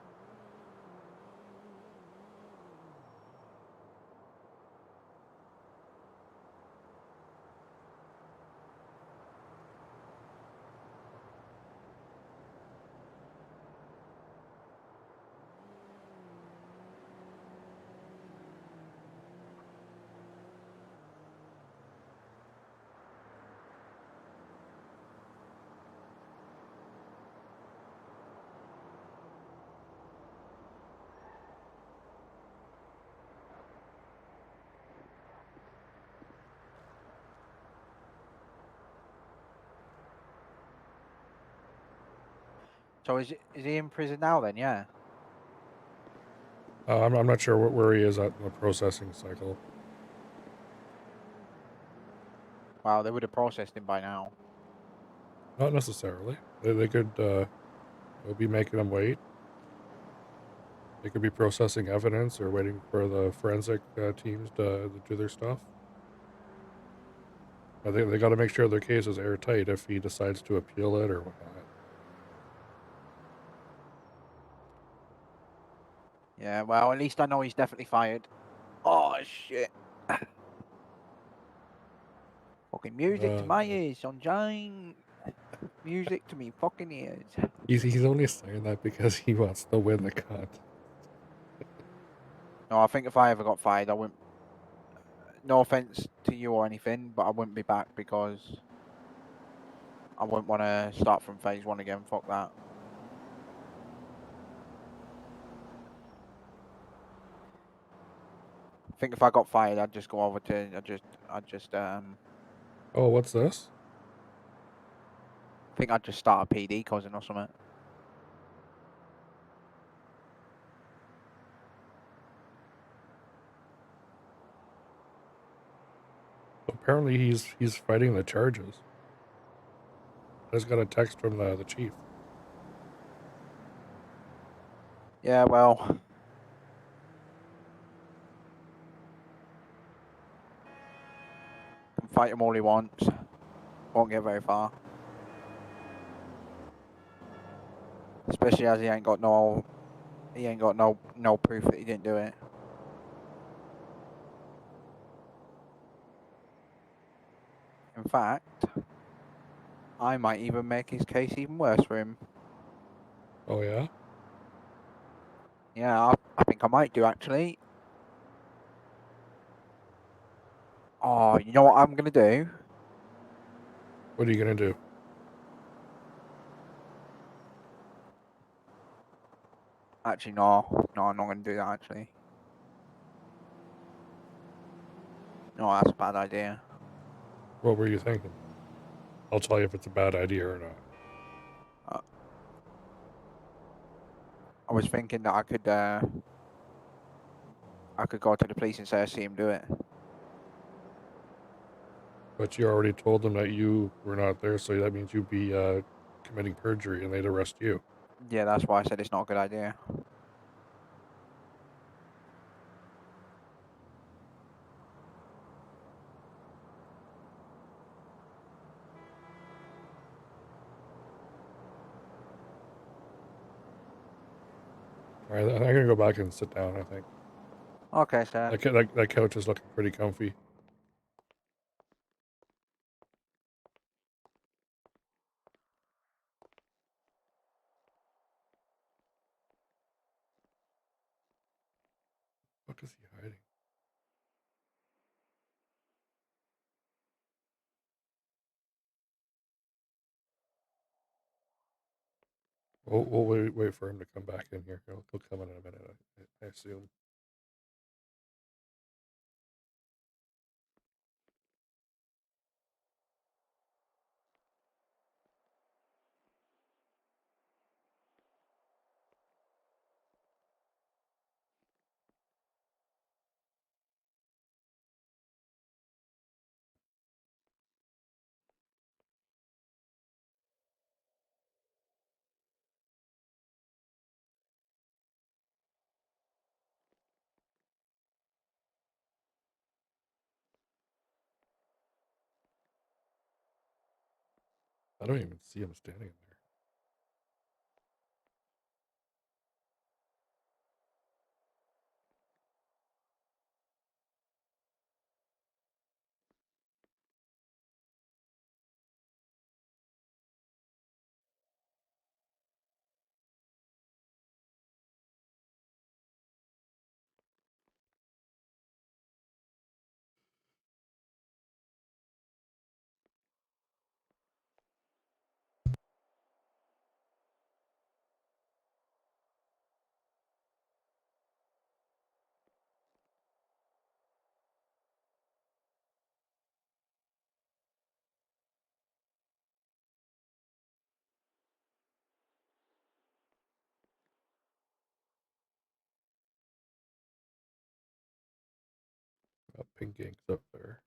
So is he in prison now then? Yeah. I'm not sure where he is at in the processing cycle. Wow, they would have processed him by now. Not necessarily. They could they'll be making him wait. They could be processing evidence or waiting for the forensic teams to do their stuff. I think they got to make sure their case is airtight if he decides to appeal it or whatnot. Yeah, well, at least I know he's definitely fired. shit. Fucking music to my ears, sunshine. Music to me fucking ears. He's only saying that because he wants to win the contest. No, I think if I ever got fired, I wouldn't. No offense to you or anything, but I wouldn't be back because I wouldn't want to start from phase 1 again. Fuck that. I think if I got fired, I'd just go over to. Oh, what's this? I think I'd just start a PD cousin or something. Apparently he's fighting the charges. I just got a text from the chief. Yeah, well. Can fight him all he wants. Won't get very far. Especially as he ain't got no proof that he didn't do it. In fact, I might even make his case even worse for him. Oh yeah? Yeah, I think I might do actually. Oh, you know what I'm gonna do? What are you gonna do? Actually, no, I'm not gonna do that actually. No, that's a bad idea. What were you thinking? I'll tell you if it's a bad idea or not. I was thinking that I could go to the police and say I see him do it. But you already told them that you were not there, so that means you'd be committing perjury and they'd arrest you. Yeah, that's why I said it's not a good idea. All right, I'm gonna go back and sit down. I think Okay, sir. that couch is looking pretty comfy. What is he hiding? We'll wait for him to come back in here. He'll come in a minute, I assume. I don't even see him standing there. Pink ink's up there.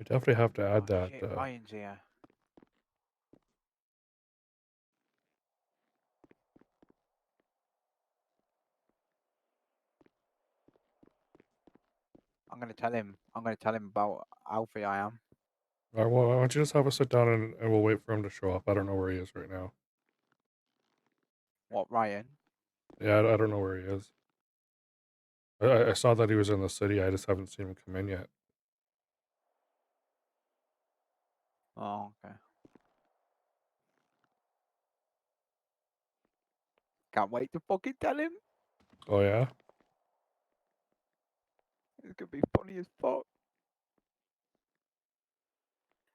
We definitely have to add Oh, that. shit, Ryan's here. I'm gonna tell him. I'm gonna tell him about how free I am. All right, well, why don't you just have us sit down and we'll wait for him to show up. I don't know where he is right now. What, Ryan? Yeah, I don't know where he is. I saw that he was in the city. I just haven't seen him come in yet. Oh, okay. Can't wait to fucking tell him. Oh yeah. It's gonna be funny as fuck.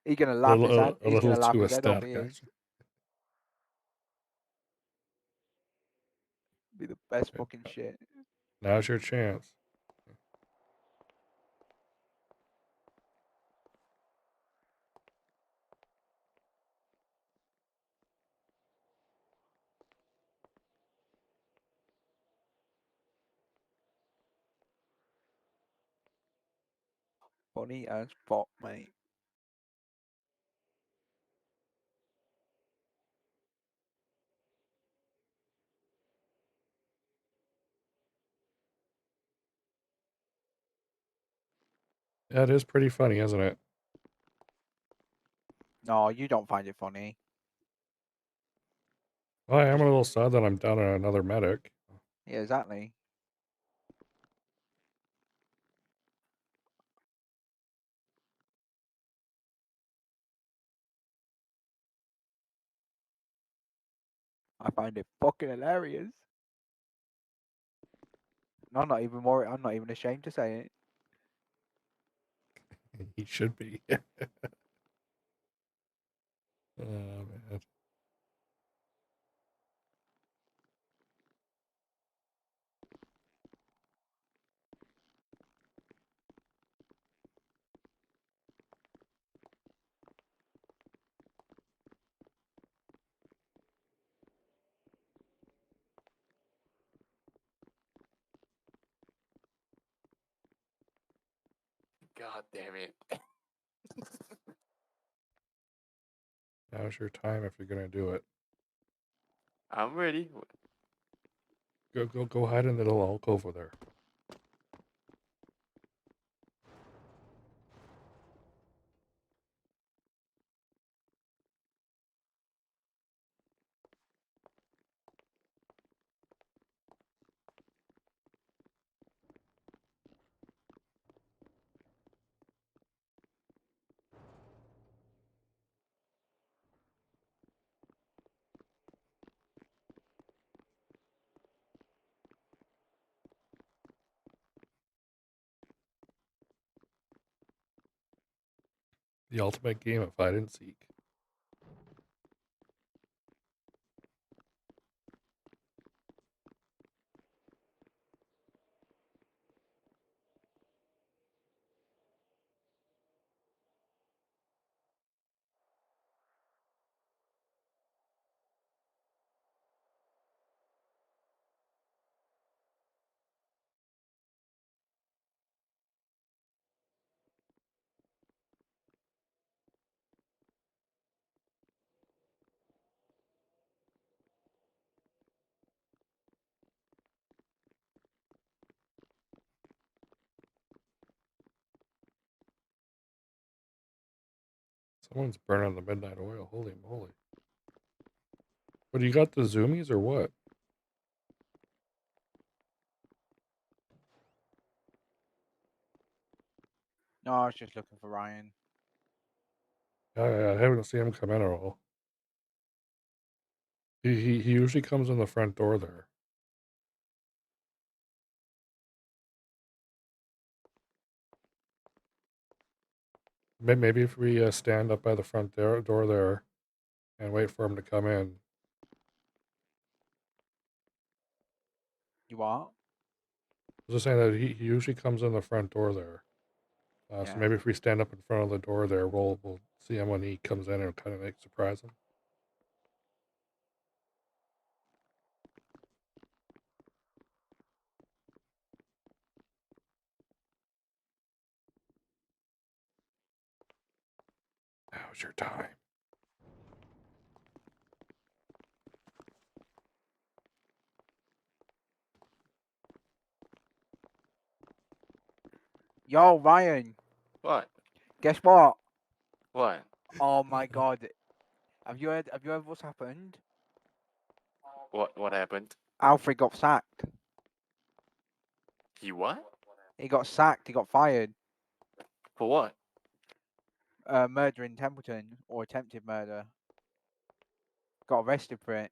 He's gonna A laugh his head. little, a He's little gonna laugh too his head off. ecstatic, He is. actually. Be the best fucking shit. Now's your chance. Funny as fuck, mate. Yeah, it is pretty funny, isn't it? No, you don't find it funny. Well, I am a little sad that I'm down on another medic. Yeah, exactly. I find it fucking hilarious. No, I'm not even more. I'm not even ashamed to say it. He should be. Oh, man. God damn it. Now's your time if you're gonna do it. I'm ready. Go hide in the little alcove over there. The ultimate game of hide and seek. Someone's burning the midnight oil. Holy moly. What, you got the zoomies or what? No, I was just looking for Ryan. I haven't seen him come in at all. He usually comes in the front door there. Maybe if we stand up by the front door there and wait for him to come in. You what? I was just saying that he usually comes in the front door there. So Yeah. maybe if we stand up in front of the door there, we'll see him when he comes in and kind of surprise him. Now's your time. Yo, Ryan, What? guess what? What? Oh my god. Have you heard what's happened? What happened? Alfred got sacked. He what? He got sacked, he got fired. For what? Murder in Templeton, or attempted murder. Got arrested for it.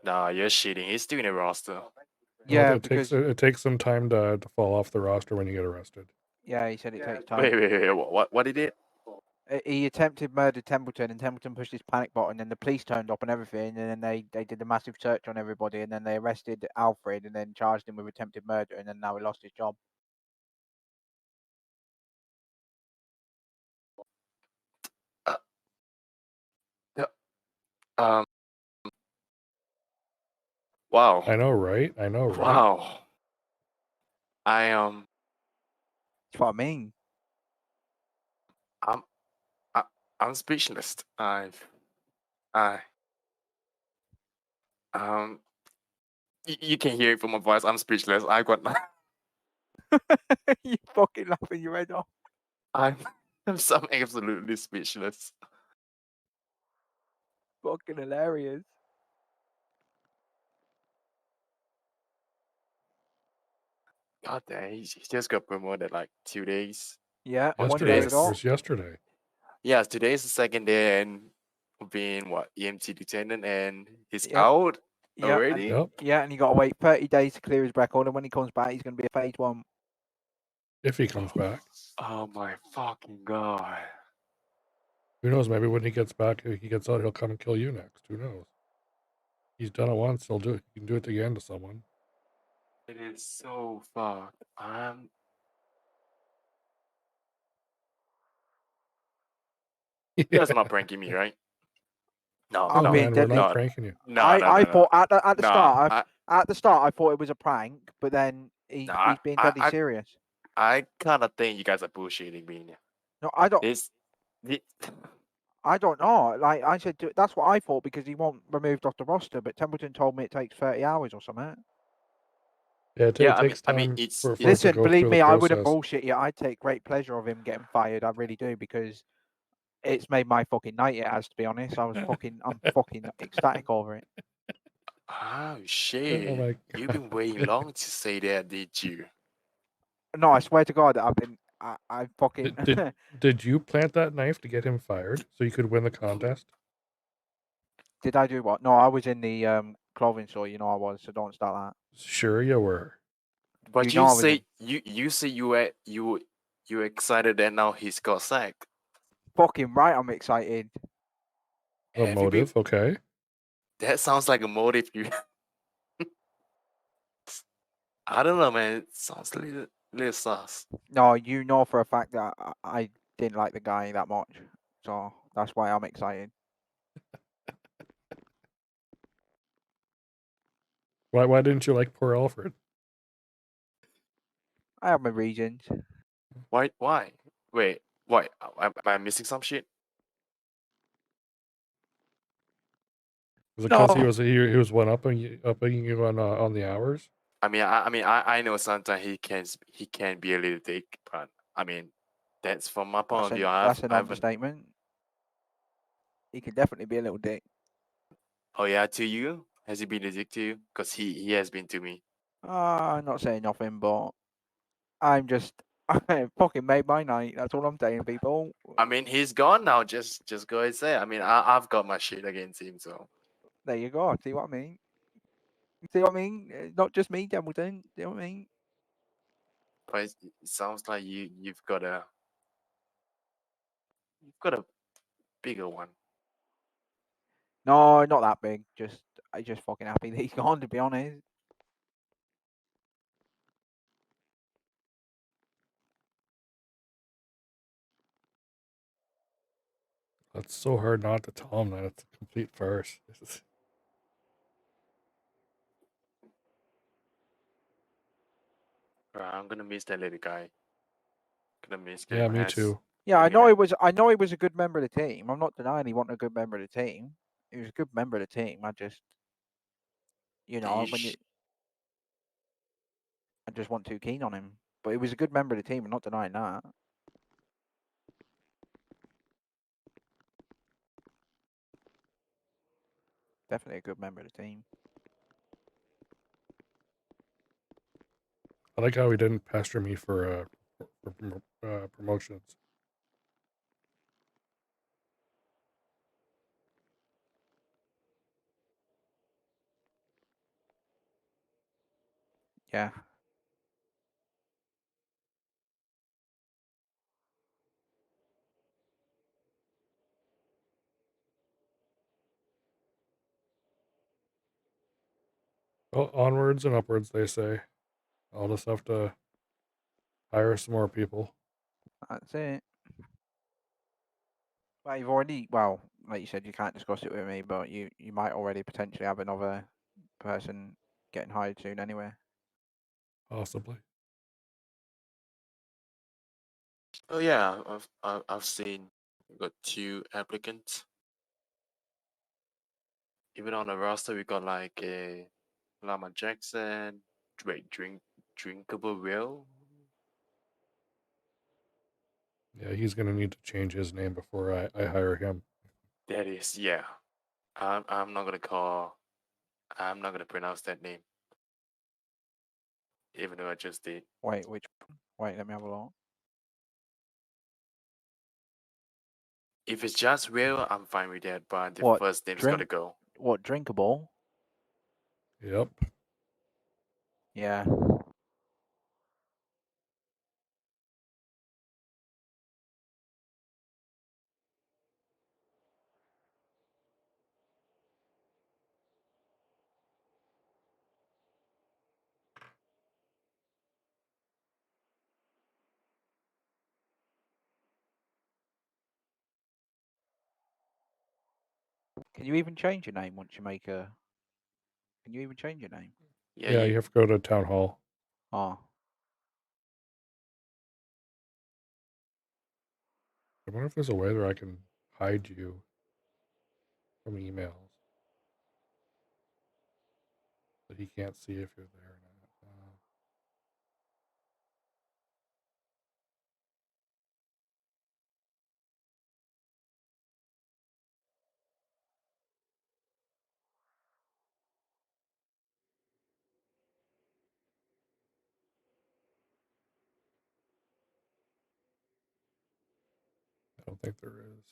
Nah, you're cheating. He's still in the roster. Well, Yeah, it because takes it takes some time to fall off the roster when you get arrested. yeah, he said it takes time. Wait. What he did? He attempted murder Templeton, and Templeton pushed his panic button, and the police turned up and everything, and then they did a massive search on everybody, and then they arrested Alfred, and then charged him with attempted murder, and then now he lost his job. Um. Wow. I know, right? I know, right? Wow. That's what I mean. I'm speechless. You can hear it from my voice. I'm speechless. I got. You fucking laughing your head off. I'm so absolutely speechless. Fucking hilarious. God damn, he just got promoted like 2 days. Yeah, one Yesterday, day it ago. was yesterday. Yeah, today's the second day and being what EMT lieutenant and he's Yep. out Yeah, already. Yep. yeah, and you got to wait 30 days to clear his record, and when he comes back, he's going to be a phase 1. If he comes back, Oh my fucking god! who knows? Maybe when he gets back, he gets out, he'll come and kill you next. Who knows? He's done it once. He'll do it. He can do it again to someone. It is so fucked. You guys are not pranking me, right? No, I'm No, being man, we're deadly. not no, pranking you. no, I thought at the no, start, I, at the start, I thought it was a prank, but then he's being deadly serious. I kind of think you guys are bullshitting me. No, I don't. This, I don't know. Like I said, that's what I thought because he won't removed off the roster. But Templeton told me it takes 30 hours or something. Yeah, it Yeah, takes I mean, time it's- for it to Listen, go believe through me, the I wouldn't process. bullshit you. I take great pleasure of him getting fired. I really do because it's made my fucking night. It has, to be honest. I'm fucking ecstatic over it. oh Oh shit! my You've God. been waiting long to say that, did you? No, I swear to God, I fucking. Did you plant that knife to get him fired so you could win the contest? Did I do what? No, I was in the clothing store. You know I was. So don't start Sure, you were. But You know I was say you say you were excited that now he's got sacked. that. Fucking right, I'm excited. A Have you been- motive, okay. That sounds like a motive. You. I don't know, man. It sounds a little sus. No, you know for a fact that I didn't like the guy that much. So that's why I'm excited. Why didn't you like poor Alfred? I have my reasons. Why? Wait, why? Am I missing some shit? Was it because No. he was one upping you on the hours? I mean, I know sometimes he can be a little dick, but I mean, that's from my point of view. That's an I've understatement. He could definitely be a little dick. Oh yeah, to you? Has he been a dick to you? Because he has been to me. I'm not saying nothing, but I'm just I fucking made my night. That's all I'm saying, people. I mean, he's gone now. Just go and say. I mean, I've got my shit against him, so. There you go. See what I mean? See what I mean? Not just me, Templeton. See what I mean? But it sounds like you've got a bigger one. No, not that big. I'm just fucking happy that he's gone, to be honest. It's so hard not to tell him that it's a complete farce. I'm gonna miss that little guy. Gonna miss Yeah, getting my me ass. too. Yeah, I mean, know I- he was. I know he was a good member of the team. I'm not denying he wasn't a good member of the team. He was a good member of the team. I just, you when you, sh- I just wasn't too keen on him. But he was a good member of the team. I'm not denying that. Definitely a good member of the team. I like how he didn't pester me for promotions. Yeah. Well, onwards and upwards, they say. I'll just have to hire some more people. That's it. Well, you've already. Well, like you said, you can't discuss it with me, but you might already potentially have another person getting hired soon anyway. Possibly. oh yeah, I've seen we got 2 applicants. Even on the roster, we got like a Lama Jackson, drinkable will. Yeah, he's gonna need to change his name before I hire him. That is, yeah. I'm not gonna call. I'm not gonna pronounce that name, even though I just did. Wait, which one? Wait, let me have a look. If it's just will, I'm fine with that. But the What, first name's drink- gotta go. What, drinkable? Yep. Yeah. Can you even change your name once you make a? Can you even change your name? Yeah, you have to go to town hall. Oh, I wonder if there's a way that I can hide you from emails that he can't see if you're there or not. I don't think there is.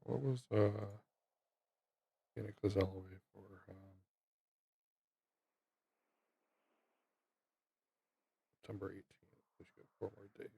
What was Phoenix Elevate for? September 18th. We should get 4 more days.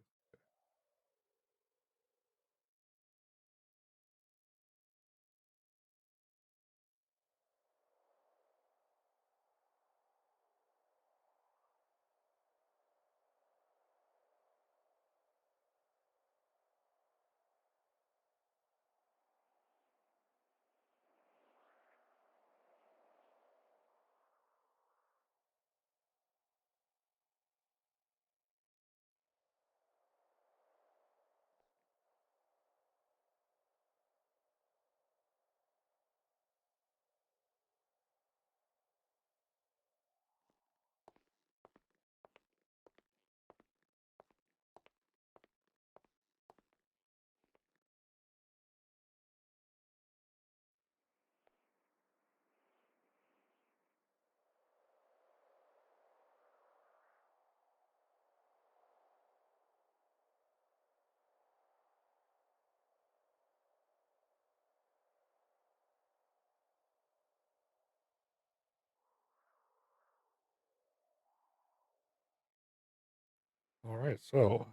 All right, so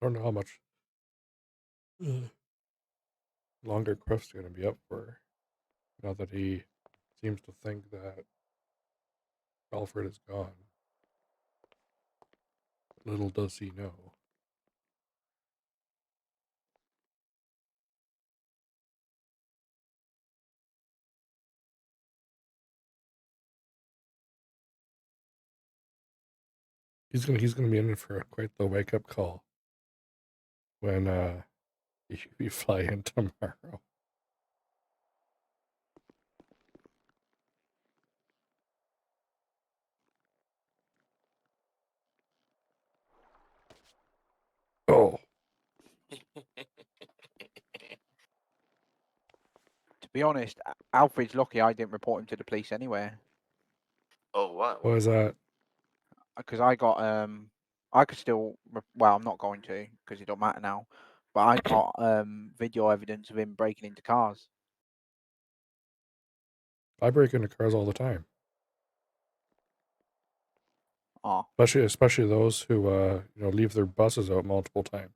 I don't know how much Longer Cliff's gonna be up for, now that he seems to think that Alfred is gone. Little does he know. He's gonna be in for quite the wake up call when you fly in tomorrow. Oh, To be honest, Alfred's lucky I didn't report him to the police anyway. Oh, what? what is that? Because I got I could still well, I'm not going to because it don't matter now. But I got video evidence of him breaking into cars. I break into cars all the time, Oh, especially those who leave their buses out multiple times.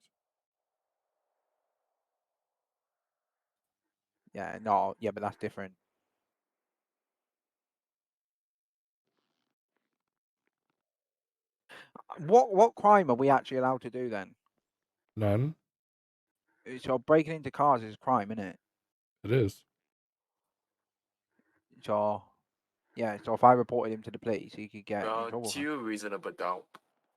yeah, no, yeah, but that's different. What crime are we actually allowed to do then? None. So breaking into cars is a crime, isn't it? It is. So yeah, so if I reported him to the police, he could get in Well, trouble. to reasonable doubt,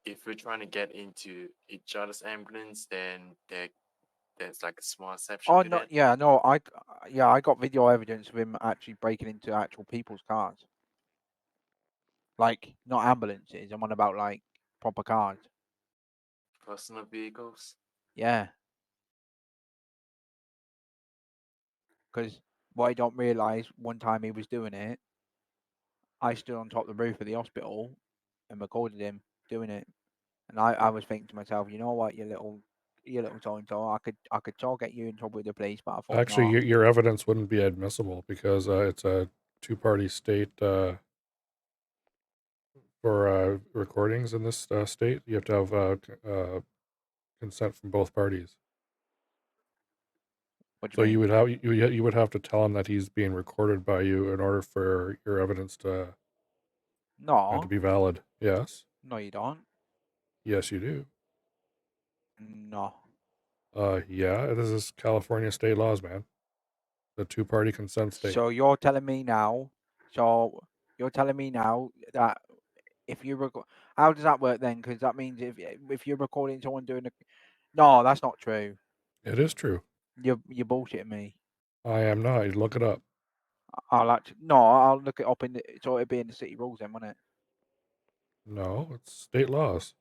if we're trying to get into each other's ambulance, then there's like a small exception Oh to no, that. yeah, no, I got video evidence of him actually breaking into actual people's cars. Like not ambulances. I'm on about like proper cars. Personal vehicles. Yeah. Because what I don't realise, one time he was doing it, I stood on top of the roof of the hospital and recorded him doing it. And I was thinking to myself, you know what, you little so-and-so, I could so get you in trouble with the police, but I thought, Actually, no. your evidence wouldn't be admissible because it's a two-party state for recordings in this state. You have to have consent from both parties. What do So you mean? you would have to tell him that he's being recorded by you in order for your evidence to No, be valid. Yes. no, you don't. Yes, you do. No. Yeah, this is California state laws, man. The two-party consent state. So you're telling me now? So you're telling me now that if you record, how does that work then? Because that means if you're recording someone doing a, no, that's not true. It is true. You're bullshitting me. I am not. You look it up. I'll look it up so it'd be in the city rules then, wouldn't it? No, it's state laws.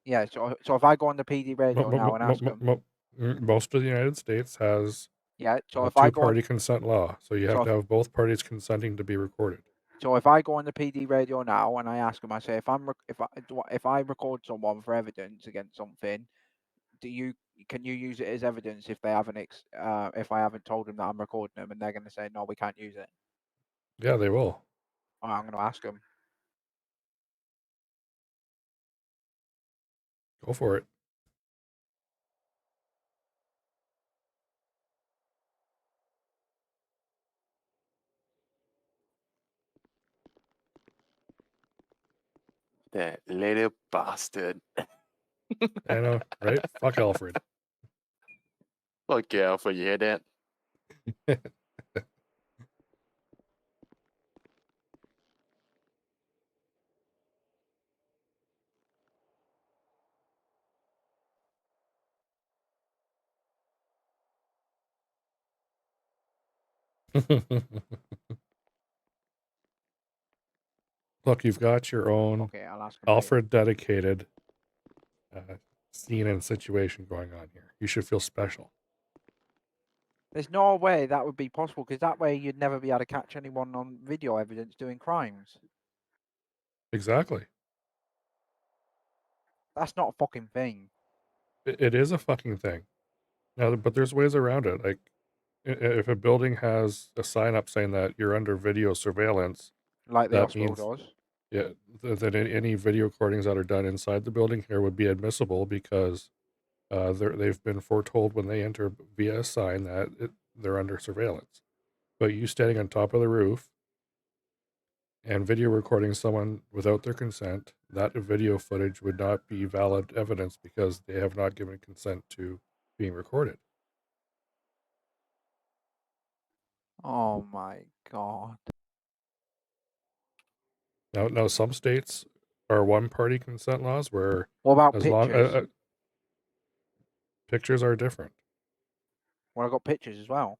Yeah. So if I go on the PD radio now and ask them, Most of the United States has yeah. So a if I go on, two-party consent law, so you have so to have both parties consenting to be recorded. so if I go on the PD radio now and I ask them, I say if I record someone for evidence against something, can you use it as evidence if they haven't if I haven't told them that I'm recording them, and they're going to say no, we can't use it. Yeah, they will. I'm going to ask them. Go for it. That little bastard. I know, right? Fuck Alfred. Fuck yeah, Alfred, you hear that? Look, you've got your own Okay, I'll ask them. Later. Alfred dedicated scene and situation going on here. You should feel special. There's no way that would be possible because that way you'd never be able to catch anyone on video evidence doing crimes. Exactly. That's not a fucking thing. It is a fucking thing. Now, but there's ways around it. Like, if a building has a sign up saying that you're under video surveillance, Like the that hospital means, does. yeah, that any video recordings that are done inside the building here would be admissible because they've been foretold when they enter via a sign that they're under surveillance. But you standing on top of the roof and video recording someone without their consent, that video footage would not be valid evidence because they have not given consent to being recorded. Oh my god. Now some states are one-party consent laws where What about as long pictures? pictures are different. Well, I got pictures as well.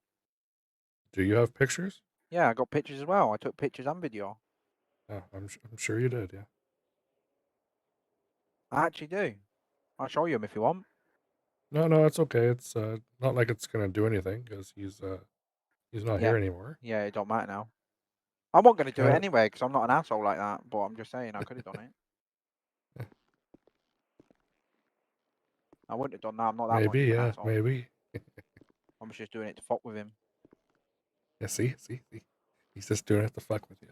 Do you have pictures? Yeah, I got pictures as well. I took pictures and video. Yeah, I'm sure you did. Yeah. I actually do. I'll show you them if you want. No, it's okay. It's not like it's gonna do anything because he's not Yeah. here anymore. Yeah, it don't matter now. I'm not going to do it Yeah. anyway because I'm not an asshole like that. But I'm just saying I could have done it. I wouldn't have done that. I'm not that much Maybe, of an yeah, asshole. maybe. I was just doing it to fuck with him. Yeah, see, he's just doing it to fuck with you.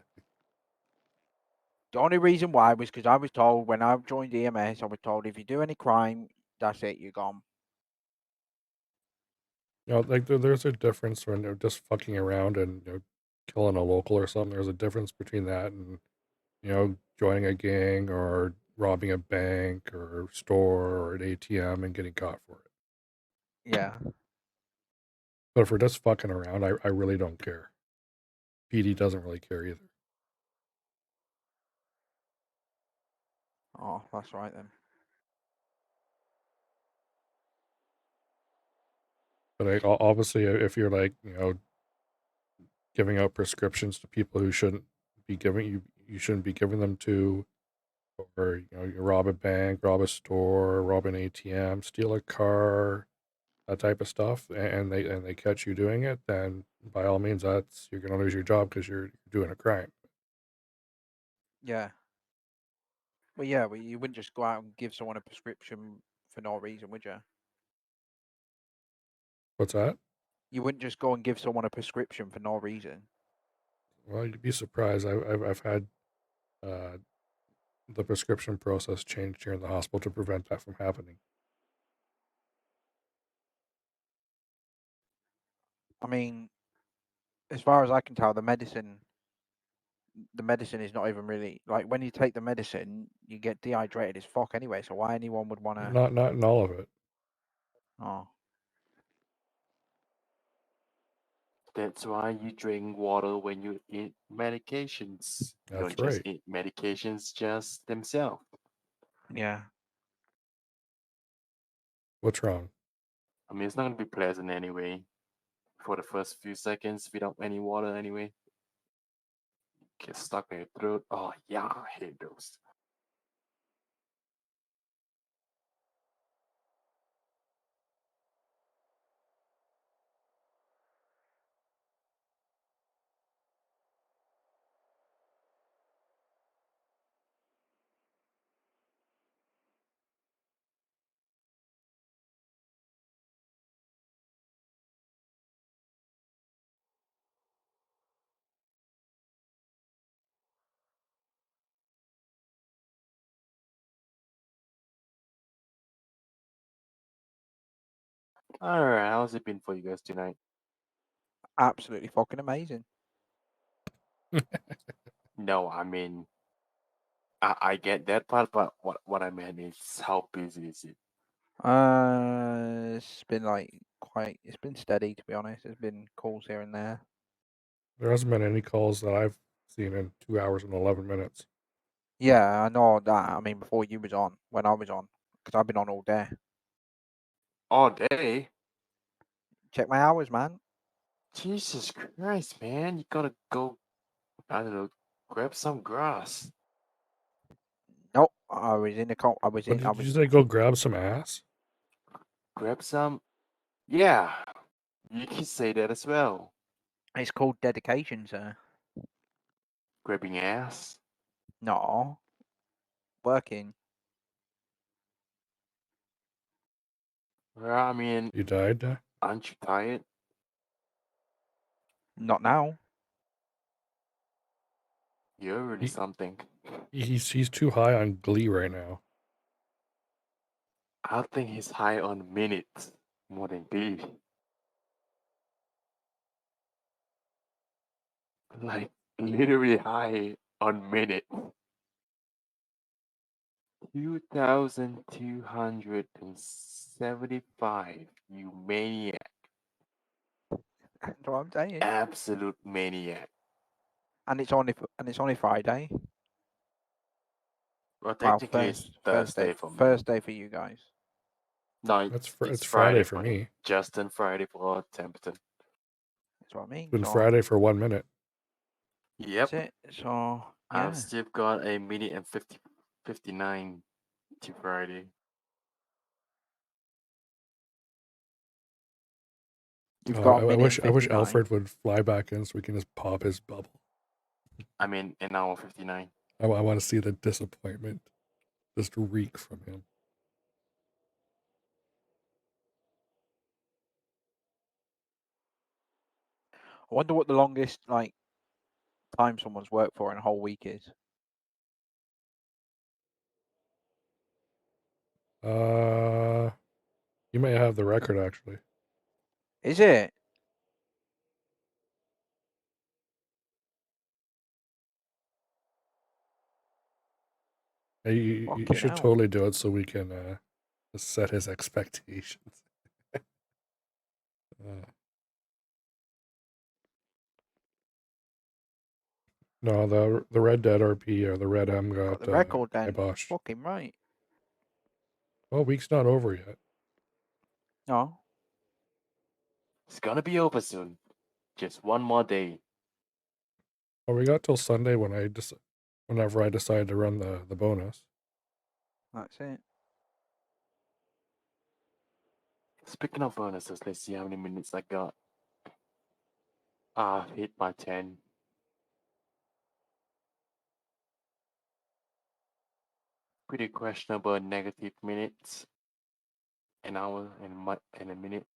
The only reason why was because I was told when I joined EMS, I was told if you do any crime, that's it, you're gone. You know, like there's a difference when they're just fucking around and killing a local or something. There's a difference between that and joining a gang or robbing a bank or store or an ATM and getting caught for it. Yeah. But if we're just fucking around, I really don't care. PD doesn't really care either. Oh, that's right then. But obviously, if you're like giving out prescriptions to people who shouldn't be giving you shouldn't be giving them to, or you rob a bank, rob a store, rob an ATM, steal a car, that type of stuff, and they catch you doing it, then by all means, you're gonna lose your job because you're doing a crime. Yeah. Well, yeah, well, you wouldn't just go out and give someone a prescription for no reason, would you? What's that? You wouldn't just go and give someone a prescription for no reason. Well, you'd be surprised. I've had the prescription process changed here in the hospital to prevent that from happening. I mean, as far as I can tell, the medicine is not even really like when you take the medicine, you get dehydrated as fuck anyway. So why anyone would want to? Not in all of it. Oh, That's why you drink water when you eat medications. You That's don't just right. eat medications just themselves. yeah. What's wrong? I mean, it's not gonna be pleasant anyway. For the first few seconds without any water anyway. Get stuck in your throat. Oh yeah, I hate those. Alright, how's it been for you guys tonight? Absolutely fucking amazing. No, I mean, I get that part, but what I meant is how busy is it? It's been it's been steady to be honest. There's been calls here and there. There hasn't been any calls that I've seen in 2 hours and 11 minutes. Yeah, I know that. I mean, before you was on, when I was on, because I've been on all day. All day? Check my hours, man. Jesus Christ, man, you gotta go, I don't know, grab some grass. Nope, I was in the call. I was What in. I did was. you say? Go grab some ass? Grab some? Yeah, you can say that as well. It's called dedication, sir. Grabbing ass? No, working. Well, I mean, You died? aren't you tired? Not now. You're really He- something. He's too high on Glee right now. I think he's high on minutes more than daily. Like literally high on minutes. 2,275. You maniac. That's what I'm saying. Absolute maniac. And it's only Friday. Well, Well, technically it's Thursday Thursday for me. Thursday for you guys. No, It's it's Friday for him. me. Justin Friday for Templeton. That's what I mean. It's been So Friday for 1 minute. Yep. that's it. So yeah, I've still got a minute and 59 to Friday. you've got a I minute. wish 59. Alfred would fly back in so we can just pop his bubble. I mean, an hour 59. I want to see the disappointment just reek from him. I wonder what the longest time someone's worked for in a whole week is. You may have the record actually. Is it? You Fucking should hell. totally do it so we can set his expectations. No, the Red Dead RP or the Red M got the record then. kiboshed. Fucking right. Well, week's not over yet. No. It's gonna be over soon. Just one more day. Well, we got till Sunday whenever I decide to run the bonus. That's it. Speaking of bonuses, let's see how many minutes I got. Hit by 10. Pretty questionable negative minutes. An hour and a minute.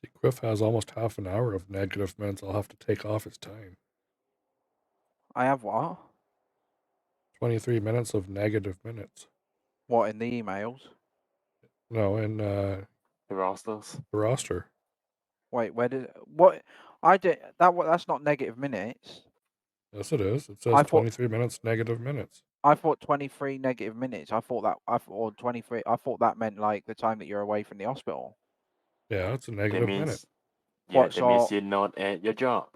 See, Quiff has almost half an hour of negative minutes. I'll have to take off his time. I have what? 23 minutes of negative minutes. What in the emails? No, in The rosters. the roster. Wait, where did what? I did that. That's not negative minutes. Yes, it is. It says I thought- 23 minutes negative minutes. I thought 23 negative minutes. I thought 23. I thought that meant like the time that you're away from the hospital. Yeah, it's a That negative minute. means, yeah, What, that means so- you're not at your job.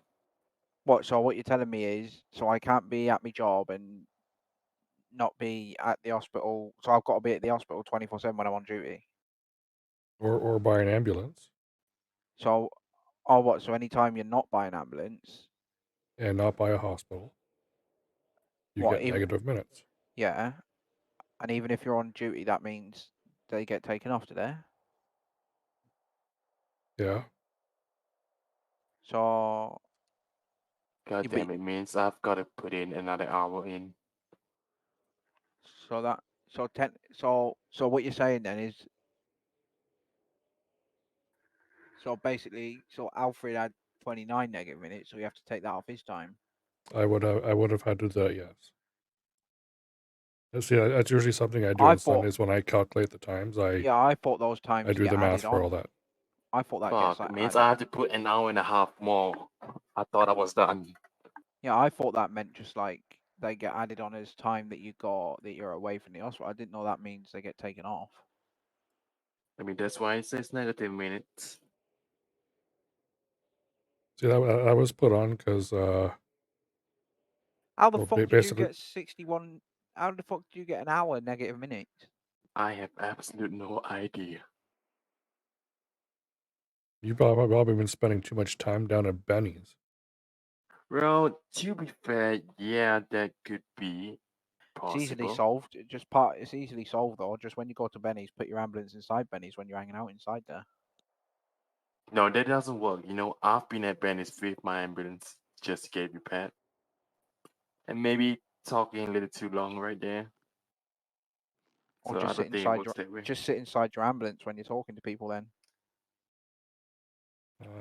What? So what you're telling me is, so I can't be at my job and not be at the hospital. So I've got to be at the hospital 24/7 when I'm on duty. Or by an ambulance So, oh what? So anytime you're not by an ambulance, and not by a hospital, you What, get even- negative minutes. yeah. And even if you're on duty, that means they get taken off today. Yeah. So God Yeah, damn, but- it means I've got to put in another hour in. So that so what you're saying then is so basically Alfred had 29 negative minutes, so we have to take that off his time. I would have had to do that, yes. See, that's usually something I do I on thought- Sundays when I calculate the times. Yeah, I thought those times I do get the math added for on. all that. I thought that Fuck, gets it means added. I have to put an hour and a half more. I thought I was done. Yeah, I thought that meant just like they get added on as time that you're away from the hospital. I didn't know that means they get taken off. I mean, that's why it says negative minutes. See, that was put on because How the Well, fuck did you basically- get 61? How the fuck do you get an hour negative minutes? I have absolute no idea. you've probably been spending too much time down at Benny's. Well, to be fair, yeah, that could be possible. It's easily solved. It's easily solved though. Just when you go to Benny's, put your ambulance inside Benny's when you're hanging out inside there. No, that doesn't work. You know, I've been at Benny's with my ambulance just to get repaired. And maybe talking a little too long right there. Or So I just don't sit think it inside works that way. Just sit inside your ambulance when you're talking to people. Then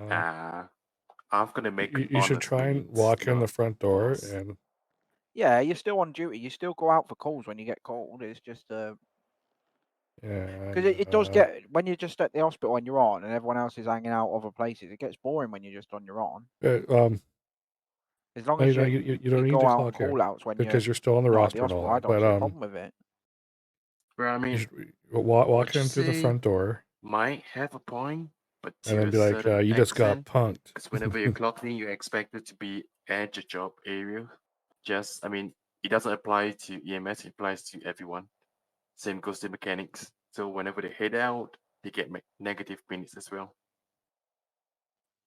Uh, I'm gonna make. You should try and walk in the front door and Yeah, you're still on duty. You still go out for calls when you get called. It's just because it does get when you're just at the hospital and you're on, and everyone else is hanging out other places. It gets boring when you're just on your own. As long as you don't need go to out clock call outs when because you're still on the roster and all I that. don't see a But problem with it. Well, I you mean, should walk what you in through the say front door might have a point, but and to then a be like, certain "You just got extent, punked." because whenever you're clocked in, you're expected to be at your job area. I mean, it doesn't apply to EMS; it applies to everyone. Same goes to mechanics. So whenever they head out, they get negative minutes as well.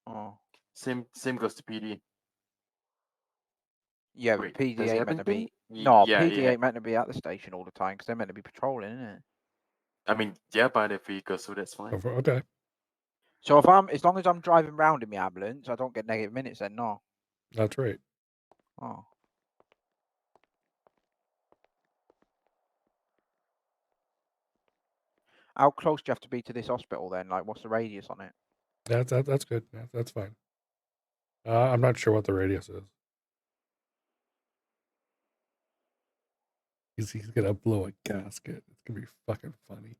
Oh. Same goes to PD. Yeah, Wait, but PD does it ain't happen meant to to be. me? No, Yeah, PD yeah. ain't meant to be at the station all the time because they're meant to be patrolling, isn't it? I mean, yeah, by the vehicle, so that's fine. Okay. So as long as I'm driving round in my ambulance, I don't get negative minutes. Then no. That's right. Oh. How close do you have to be to this hospital then? Like, what's the radius on it? That's good. That's fine. I'm not sure what the radius is. He's gonna blow a gasket. It's gonna be fucking funny.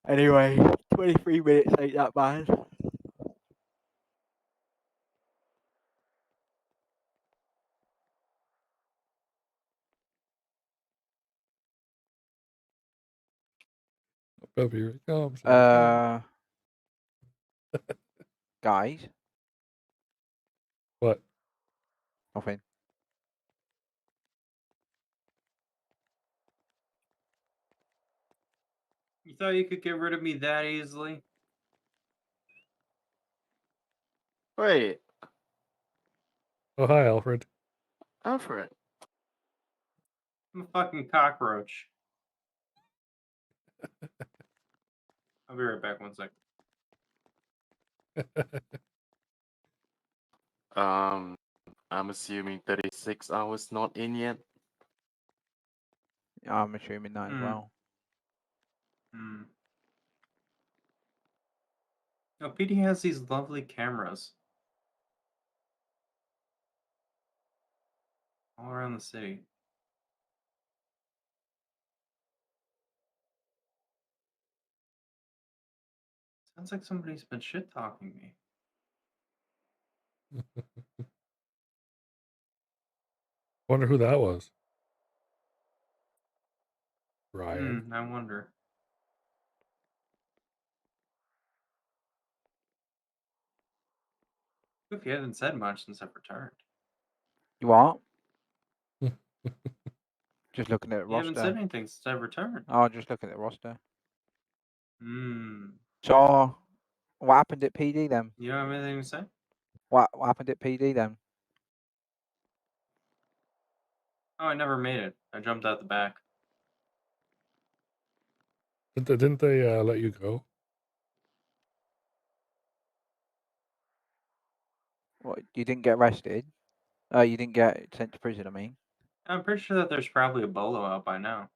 Anyway, 23 minutes ain't that bad. Oh, here it comes. Guys. What? Nothing. You thought you could get rid of me that easily? Wait. Oh, hi, Alfred. Alfred. I'm a fucking cockroach. I'll be right back 1 second. I'm assuming 36 hours not in yet. I'm assuming that as well. No, PD has these lovely cameras all around the city. Sounds like somebody's been shit talking me. Wonder who that was. Ryan. I wonder. If you haven't said much since I've returned. You what? Just looking at the You haven't roster. said anything since I've returned. Oh, just looking at the roster. Hmm. So, what happened at PD then? You don't have anything to say? What happened at PD then? Oh, I never made it. I jumped out the back. Didn't they let you go? What, you didn't get arrested? You didn't get sent to prison, I mean. I'm pretty sure that there's probably a bolo out by now.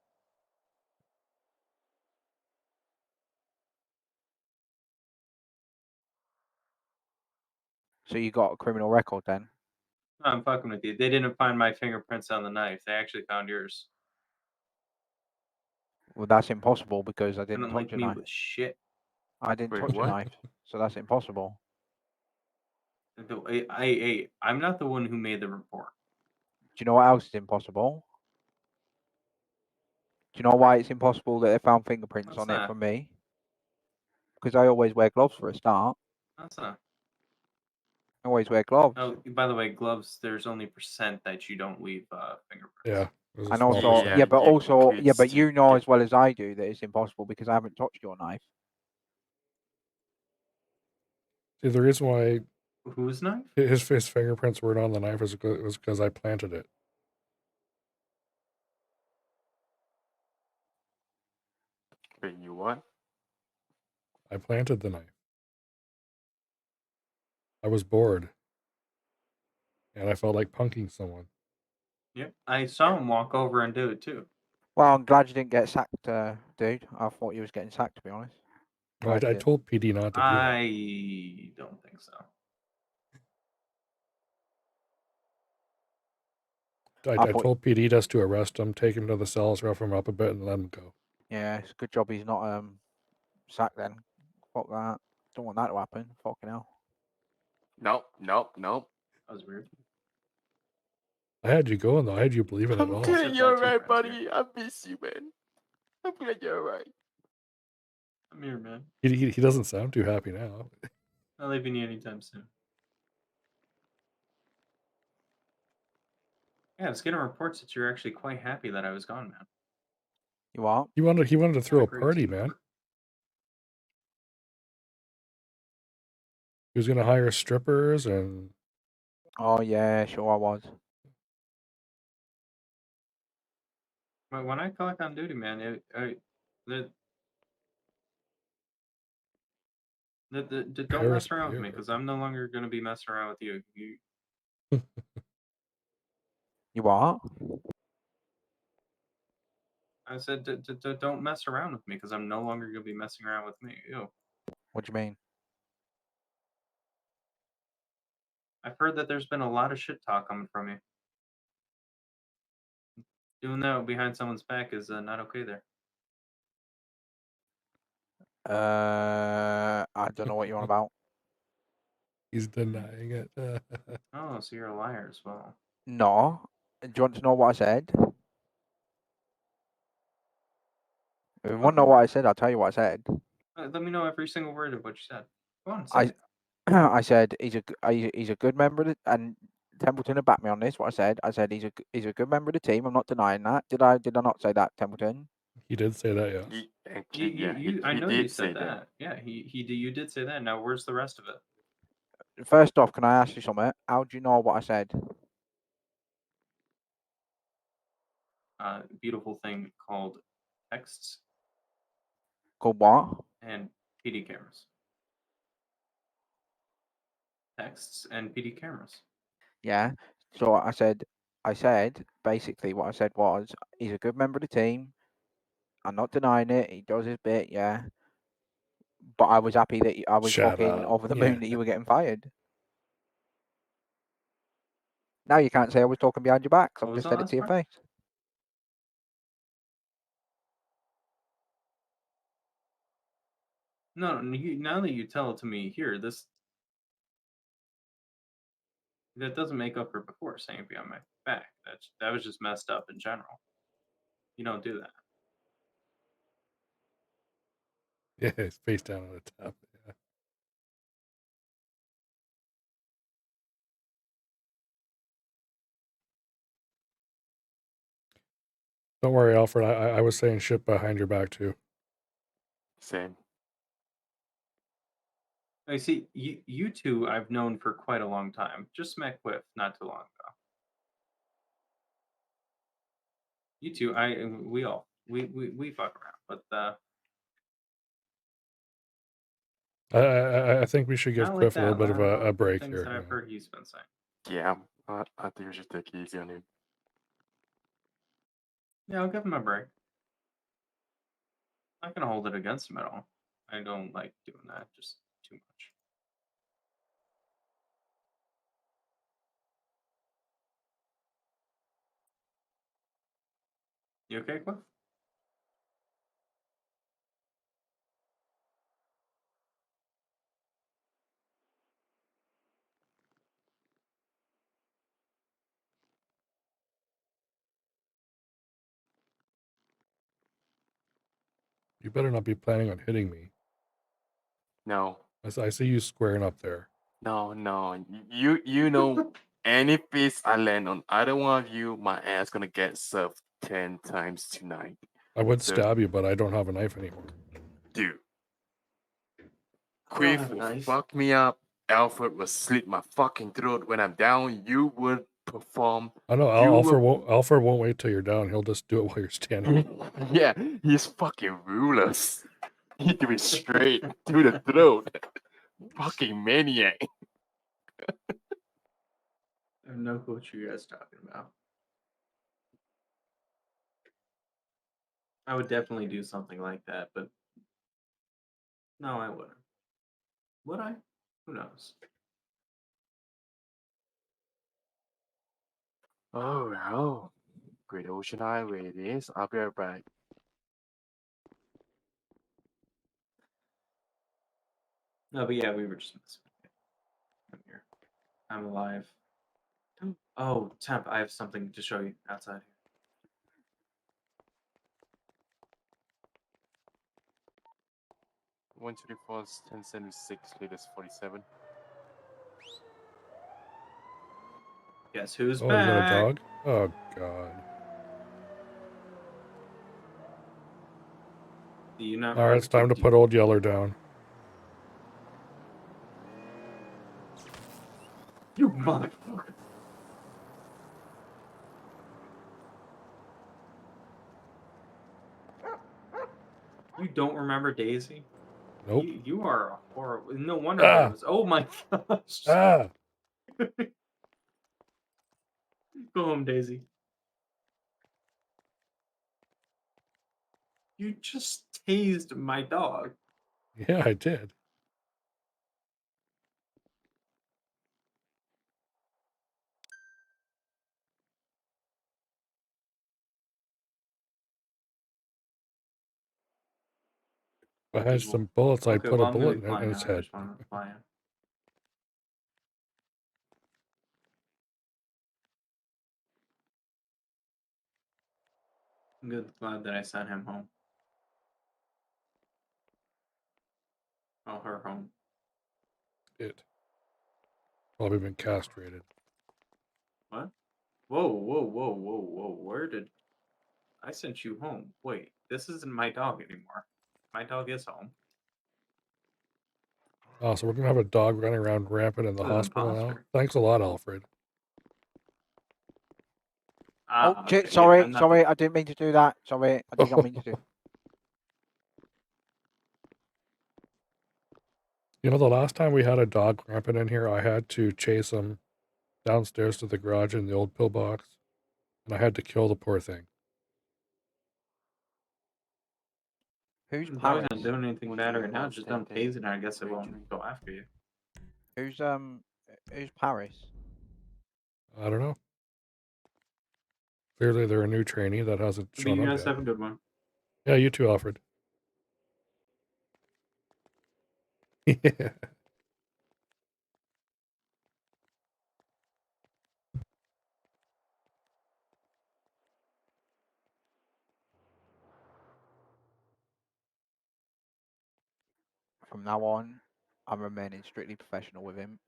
So you got a criminal record then? No, I'm fucking with you. They didn't find my fingerprints on the knife. They actually found yours. Well, that's impossible because I didn't Didn't touch like the me knife. with shit. I didn't Wait, touch the what? knife, so that's impossible. I'm not the one who made the report. Do you know what else is impossible? Do you know why it's impossible that they found fingerprints What's on that? it from me? Because I always wear gloves for a start. That's not. I always wear gloves. Oh, by the way, gloves. There's only % that you don't leave fingerprints. Yeah. There's a And small also, percentage. yeah, but you also, could yeah, but still you know get- as well as I do that it's impossible because I haven't touched your knife. See, the reason why Whose knife? his fingerprints weren't on the knife was because I planted it. Wait, you what? I planted the knife. I was bored. And I felt like punking someone. Yep. I saw him walk over and do it too. Well, I'm glad you didn't get sacked, dude. I thought you was getting sacked, to be honest. Well, I Corrected. told PD not to do that. I don't think so. I I thought- told PD just to arrest him, take him to the cells, rough him up a bit, and let him go. Yeah, it's a good job he's not sacked then. Fuck that. Don't want that to happen. Fucking hell. Nope, nope, nope. That was weird. I had you going though. I had you believing it I'm all. glad Except you're that two alright, friends here. buddy. I miss you, man. I'm glad you're alright. I'm here, man. He doesn't sound too happy now. Not leaving you anytime soon. Yeah, I was getting reports that you're actually quite happy that I was gone, man. You are? He wanted to throw a Great party, team. man. He was gonna hire strippers and Oh yeah, sure I was. But when I clock on duty, man, don't Paris mess around with me beer. because I'm no longer going to be messing around with you. You are? I said, don't mess around with me because I'm no longer going to be messing around with me. Ew. What do you mean? I've heard that there's been a lot of shit talk coming from you. Doing that behind someone's back is not okay there. I don't know what you're on about. He's denying it. Oh, so you're a liar as well. No. Do you want to know what I said? If you want to know Okay. what I said, I'll tell you what I said. Let me know every single word of what you said. Go on, say I it. I said he's a good member of the, and Templeton had backed me on this. What I said he's a good member of the team. I'm not denying that. Did I not say that, Templeton? He did say that, yeah. He actually, yeah, I he know you did say said that. Yeah, you did say that. Now, where's the rest of it? First off, can I ask you something? How do you know what I said? Beautiful thing called texts Called what? and PD cameras. Texts and PD cameras. Yeah. So I said basically what I said was he's a good member of the team. I'm not denying it. He does his bit, yeah. But I was happy that I was Shut fucking up. over the Yeah. moon that you were getting fired. Now you can't say I was talking behind your back. 'Cause What I've was just the said it last to your part? face. No, now that you tell it to me here, that doesn't make up for before saying it behind my back. That was just messed up in general. You don't do that. Yeah, he's face down on the top. Yeah. Don't worry, Alfred. I was saying shit behind your back too. same. I see you two I've known for quite a long time. Just met with not too long ago. You two, we fuck around, but I think we should give not like Cliff a little that. bit of Not a like the break things here. that I've Yeah. heard he's been saying. Yeah, I think we should take it easy on him. Yeah, I'll give him a break. I'm not gonna hold it against him at all. I don't like doing that just too much. You okay, Cliff? You better not be planning on hitting me. No, I see you squaring up there. no. You know, any piece I land on either one of you, my ass gonna get served 10 times tonight. I would So- stab you, but I don't have a knife anymore. Dude. don't Quiff have a will knife. fuck me up. Alfred will slit my fucking throat when I'm down. You would perform. I know You Alfred won't wait till you're down. He'll just do it while you're standing. Yeah, he's fucking ruthless. He can be straight to the throat. Fucking maniac. I have no clue what you guys are talking about. I would definitely do something like that, but No, I wouldn't. Would I? Who knows? Oh wow. Great Ocean Highway it is. I'll be right back. No, but yeah, we were just messing with you. I'm here. I'm alive. Oh, Temp, I have something to show you outside here. One twenty four 1076 latest 47. Guess who's Oh, back? you got a dog? Oh, God. Do you not? All right, it's time to put Old Yeller down. You motherfucker! You don't remember Daisy? Nope. You are a horrible. No wonder Ah! it was. Oh my gosh! Ah! Go home, Daisy. You just tased my dog. Yeah, I did. If I had Okay, some bullets, I'd okay, put well, a I'm gonna bullet be in fine his now. I head. just want to fly him. I'm glad that I sent him home. Oh, her home. It. Probably been castrated. What? Whoa, whoa, whoa, whoa, whoa. Where did I sent you home? Wait, this isn't my dog anymore. My dog is home. Oh, so we're gonna have a dog running around rampant in the This is hospital now? imposter. Thanks a lot, Alfred. Oh, Okay, yeah, sorry, I'm not sorry, I didn't mean to do that. Sorry, I did not mean to do. You know, the last time we had a dog rampant in here, I had to chase him downstairs to the garage in the old pillbox, and I had to kill the poor thing. Who's The dog's Paris? not doing anything bad right now. Just don't 1010. tase it, and I guess it won't go after you. Who's Paris? I don't know. Clearly, they're a new trainee that hasn't But shown you up guys yet. have a good one. Yeah, you too, Alfred. Yeah. From now on, I'm remaining strictly professional with him.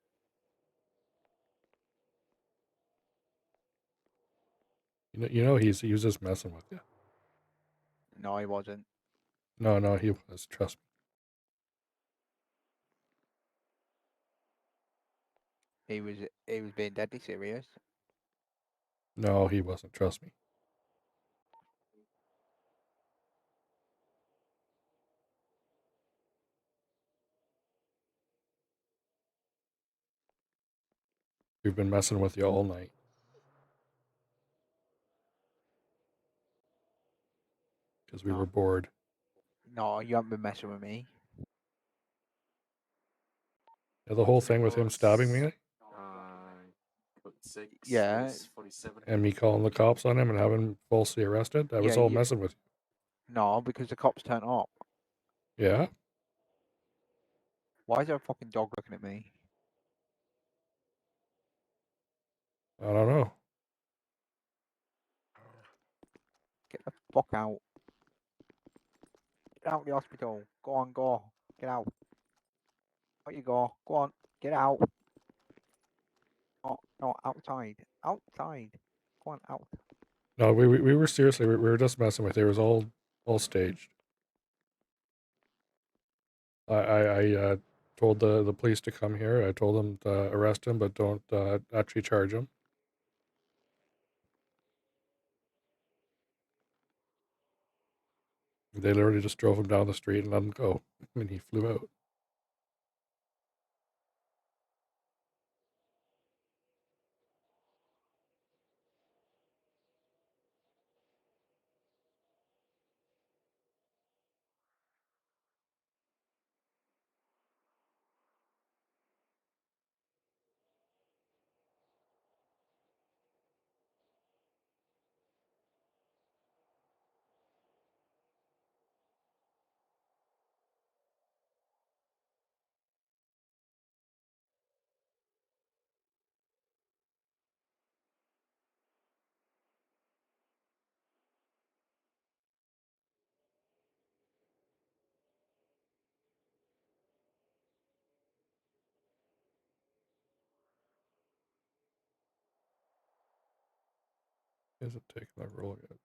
You know he was just messing with you. No, he wasn't. No, he was. Trust He was being deadly serious. me. No, he wasn't. Trust me. We've been messing with you all night. Because we No. were bored. No, you haven't been messing with me. Yeah, the whole thing with him stabbing me Code 6 Yeah. latest 47. and me calling the cops on him and having him falsely arrested, I was Yeah, all you- messing with No, because the cops turned up. you. Yeah? Why is there a fucking dog looking at me? I don't know. Get the fuck out. Get out of the hospital. Go on, go. Get out. Out you go. Go on. Get out. No, outside. Outside. Go on, out. No, we were seriously, we were just messing with you. It was all staged. I told the police to come here. I told them to arrest him, but don't actually charge him. They literally just drove him down the street and let him go. And he flew out. Isn't taking that roll yet.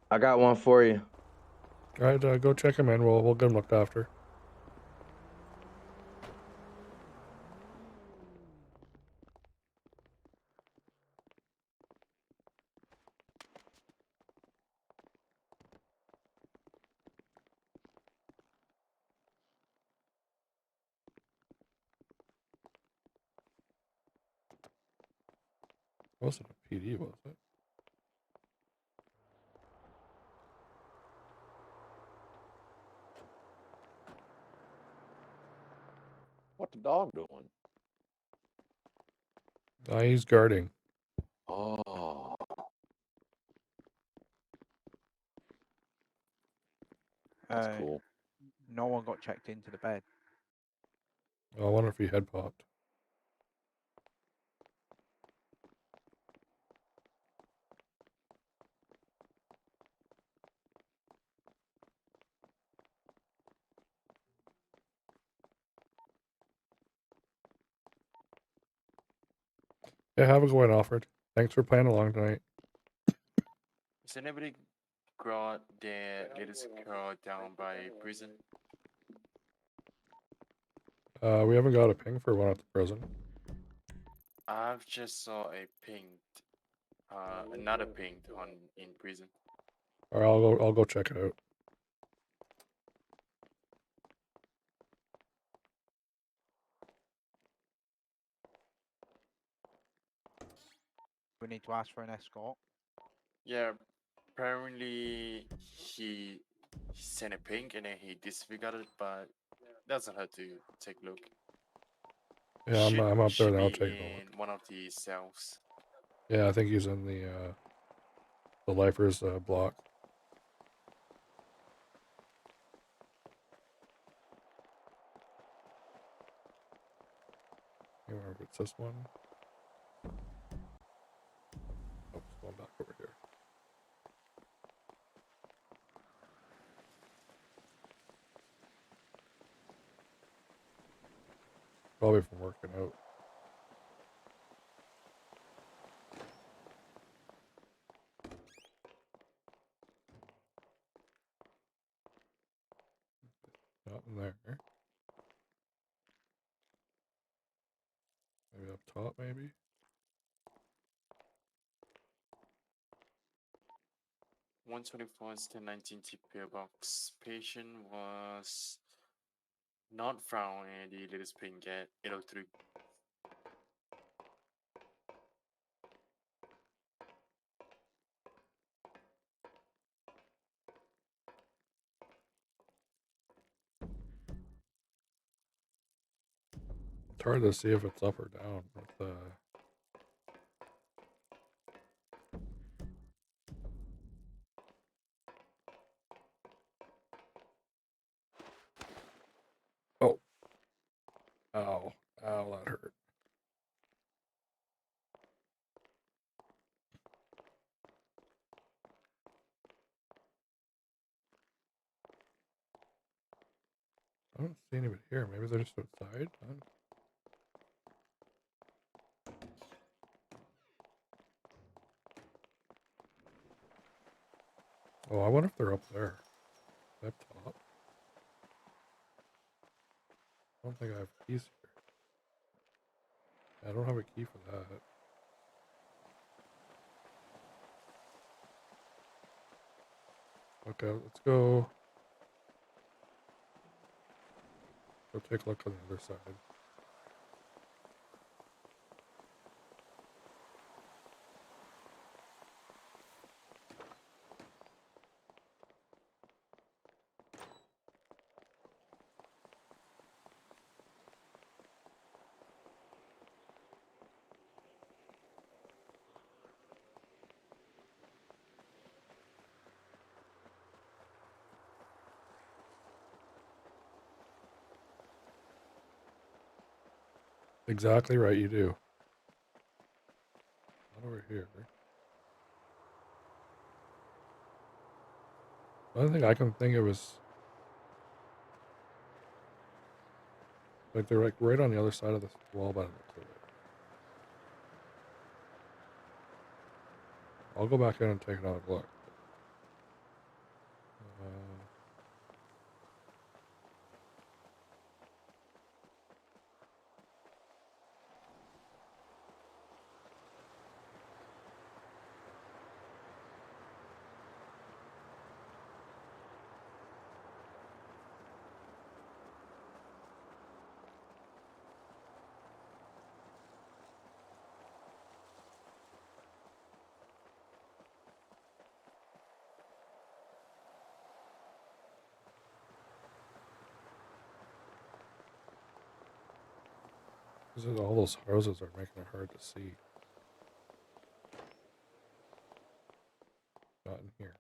I got one for you. All right, go check him in. We'll get him looked after. Wasn't a PD, was it? What the dog doing? He's guarding. Oh. That's cool. No one got checked into the bed. Oh, I wonder if he head popped. Yeah, have a good one, Alfred. Thanks for playing along tonight. Is anybody got their latest girl down by prison? We haven't got a ping for one at the prison. I've just saw a pinged, another pinged on in prison. All right, I'll go check it out. We need to ask for an escort. Yeah, apparently he sent a ping and then he disregarded it, but doesn't hurt to take a look. Yeah, I'm up there Should now be taking a look. in one of the cells. Yeah, I think he's in the lifers block. I don't remember if it's this one. Oh, it's going back over here. Probably from working out. Nothing there. Maybe up top, maybe? One 124 is 1019 TPO box. Patient was not found in the latest ping at 803. It's hard to see if it's up or down with the. Oh. Ow. Ow, that hurt. I don't see anybody here. Maybe they're just outside. Oh, I wonder if they're up there. Up top. I don't think I have keys here. I don't have a key for that. Okay, let's go. Go take a look on the other side. Exactly right, you do. Not over here. The only thing I can think of is like they're like right on the other side of this wall by the looks of it. I'll go back in and take another look. Because all those houses are making it hard to see. Not in here.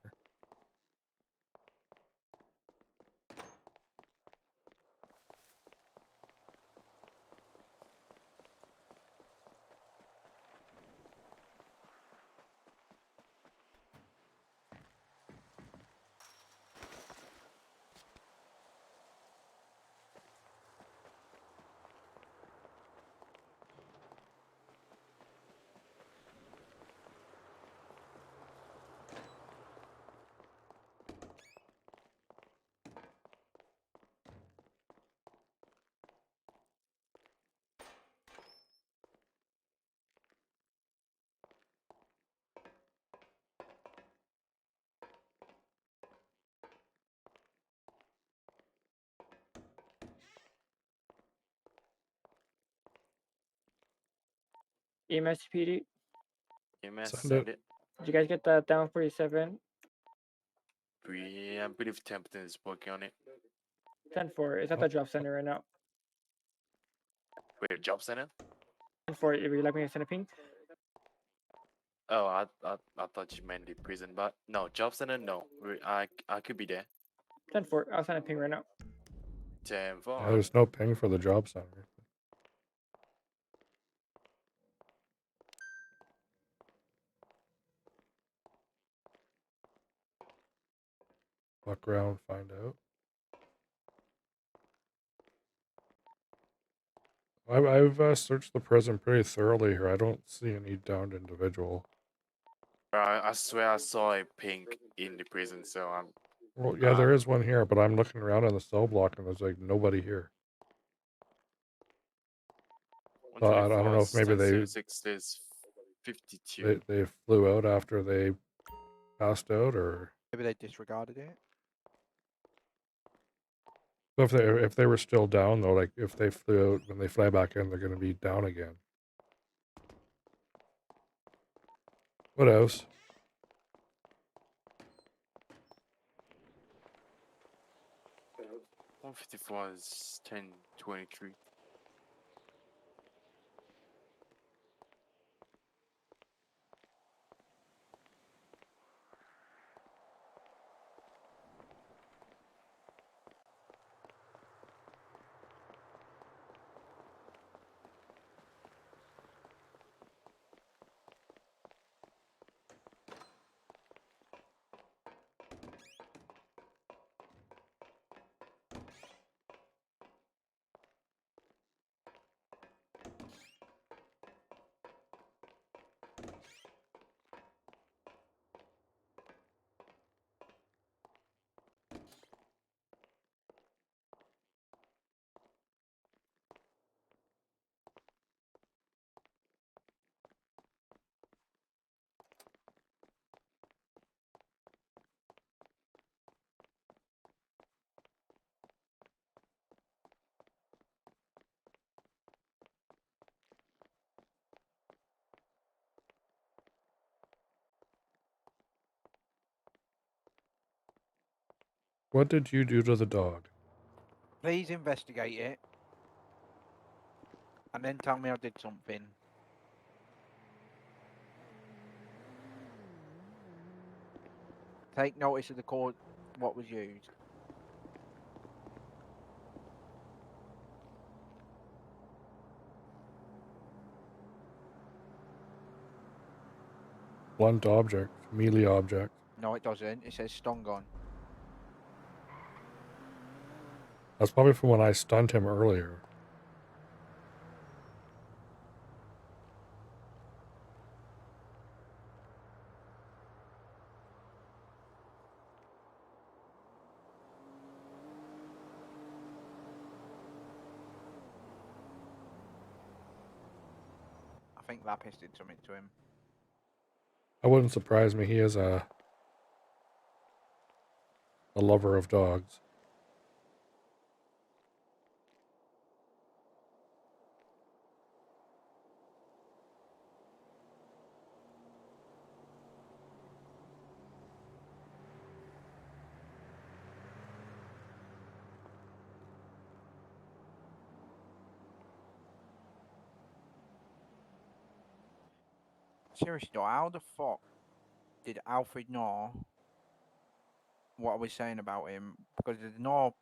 EMS PD. EMS, Send send it. it. Did you guys get the down 47? I believe Templeton is working on it. 10-4. It's at the drop center right now. Wait, job center? 10-4. If you like me to send a ping. Oh, I thought you meant the prison, but no, job center, no. I could be there. 10-4. I'll send a ping right now. 10-4. Yeah, there's no ping for the job center. Walk around, find out. I've searched the prison pretty thoroughly here. I don't see any downed individual. I swear I saw a pink in the prison, so I'm. Well, yeah, there is one here, but I'm looking around in the cell block and there's like nobody here. I don't know if maybe there's 52. they flew out after they passed out, or Maybe they disregarded it. if they were still down though, like if they flew out when they fly back in, they're going to be down again. What else? Uh, 154 is 1023. What did you do to the dog? Please investigate it. And then tell me I did something. Take notice of the code, what was used. Blunt object, melee object. No, it doesn't. It says stun gun. That's probably from when I stunned him earlier. I think Lapis did something to him. That wouldn't surprise me. He is a lover of dogs. Seriously though, how the fuck did Alfred know what I was saying about him? Because there's no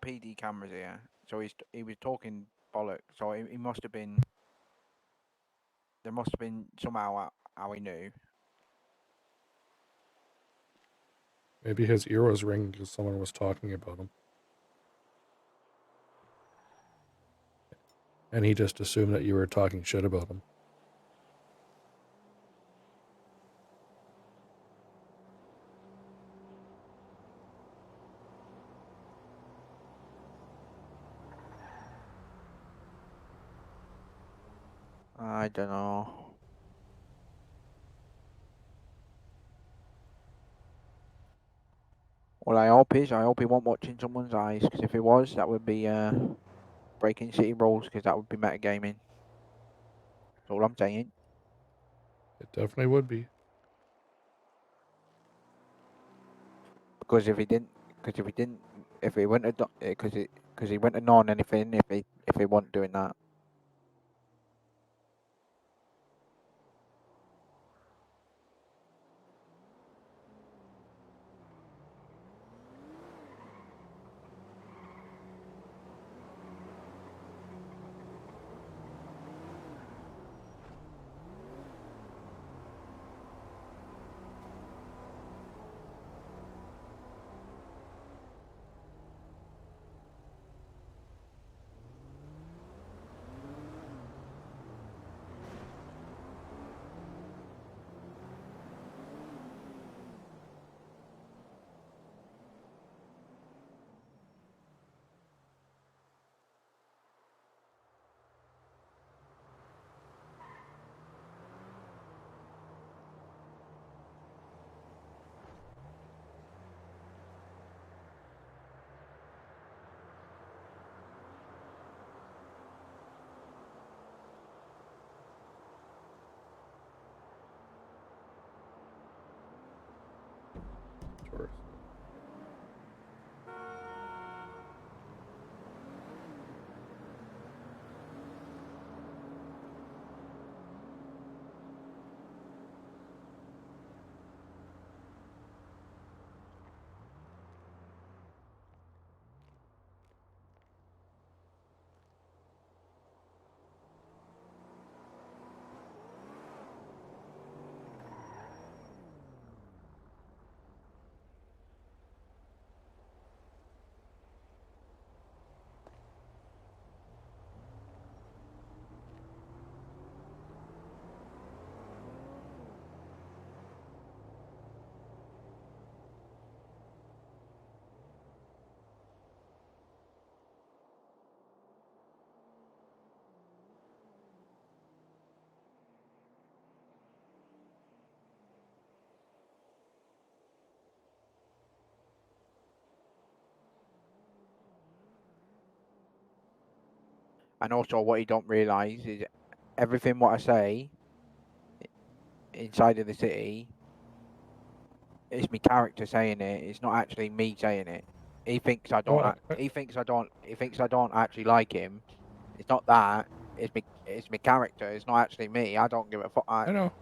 PD cameras here, so he was talking bollocks. So he must have been. There must have been somehow how he knew. Maybe his ear was ringing because someone was talking about him. And he just assumed that you were talking shit about him. I don't know. Well, I hope he won't watching someone's eyes, because if he was, that would be breaking city rules, because that would be metagaming. That's all I'm saying. It definitely would be. Because if he wouldn't have done, because he wouldn't have known anything if he wasn't doing that. Sure. And also, what he don't realise is everything what I say inside of the city, it's my character saying it. It's not actually me saying it. He thinks I don't. He thinks I don't. He thinks I don't actually like him. It's not that. It's my character. It's not actually me. I don't give a fuck. I know.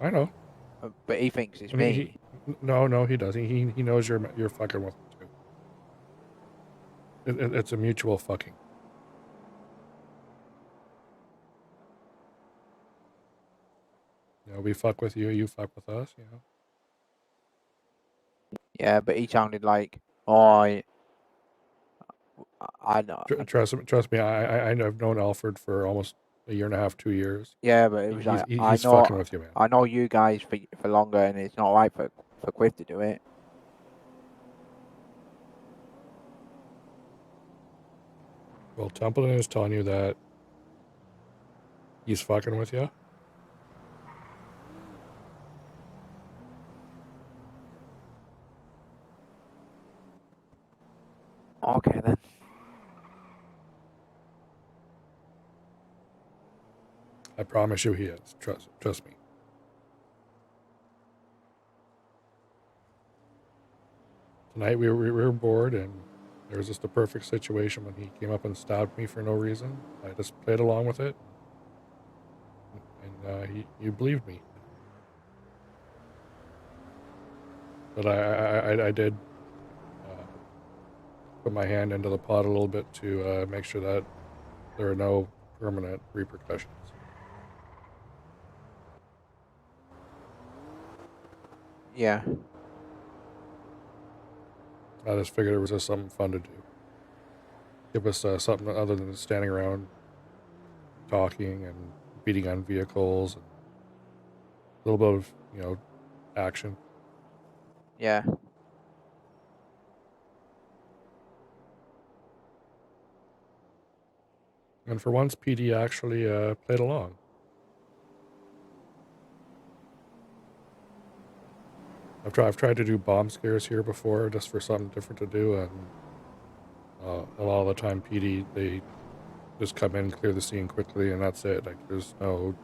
But he thinks it's I mean, me. No, he doesn't. He knows you're fucking with him too. It's a mutual fucking. know, we fuck with you, you fuck with us, you know. Yeah, but he sounded like, oh, I know. Trust me, I've known Alfred for almost a year and a half, 2 years. Yeah, but it was like, He's fucking with you, man. I know you guys for longer, and it's not right for Quiff to do it. Well, Templeton is telling you that he's fucking with you. Okay then. I promise you he is. Trust me. Tonight we were bored, and there was just a perfect situation when he came up and stabbed me for no reason. I just played along with it, and you believed me. But I did put my hand into the pot a little bit to make sure that there are no permanent repercussions. Yeah. I just figured it was just something fun to do. Give us something other than standing around talking and beating on vehicles and a little bit of, you know, action. Yeah. And for once, PD actually played along. I've tried to do bomb scares here before, just for something different to do, and a lot of the time, PD, they just come in, clear the scene quickly, and that's it. Like, there's no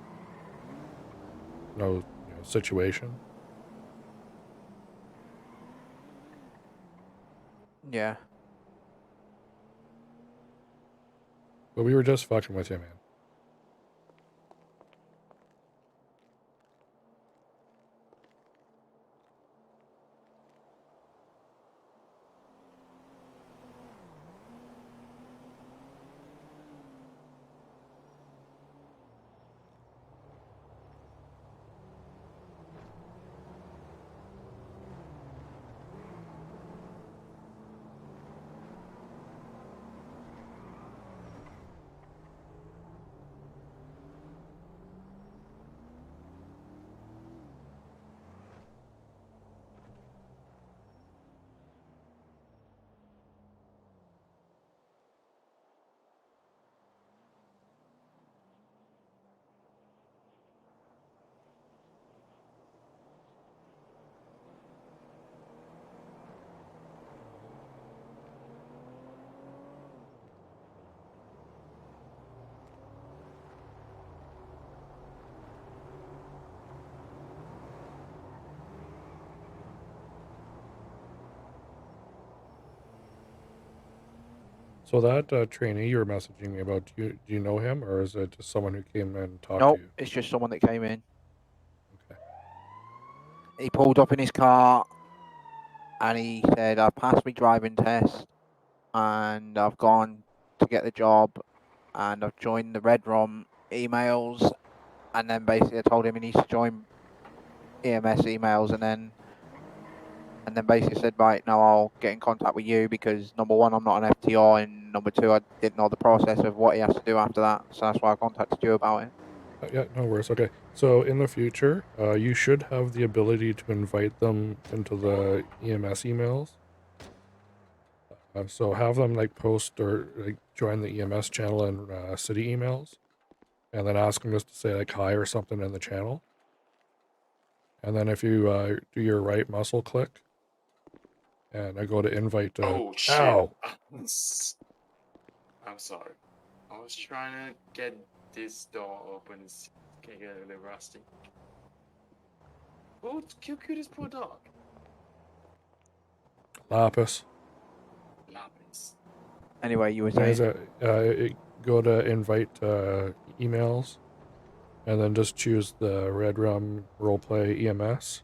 situation. Yeah. But we were just fucking with you, man. So that trainee you were messaging me about, do you know him, or is it just someone who came in and talked Nope, to you? it's just someone that came in. Okay. He pulled up in his car, and he said, "I passed my driving test, and I've gone to get the job, and I've joined the RedRum emails," and then basically I told him he needs to join EMS emails, and then basically said, right, now I'll get in contact with you because number one, I'm not an FTR, and number two, I didn't know the process of what he has to do after that, so that's why I contacted you about it. Yeah, no worries. Okay, so in the future, you should have the ability to invite them into the EMS emails. So have them like post or like join the EMS channel and city emails, and then ask them just to say like hi or something in the channel. And then if you do your right muscle click, and I go to invite. Oh shit! Ow! I'm sorry. I was trying to get this door open. It's getting a little rusty. Oh, kill this poor dog. Lapis. Lapis. Anyway, you were Guys, saying? go to invite emails, and then just choose the RedRum roleplay EMS.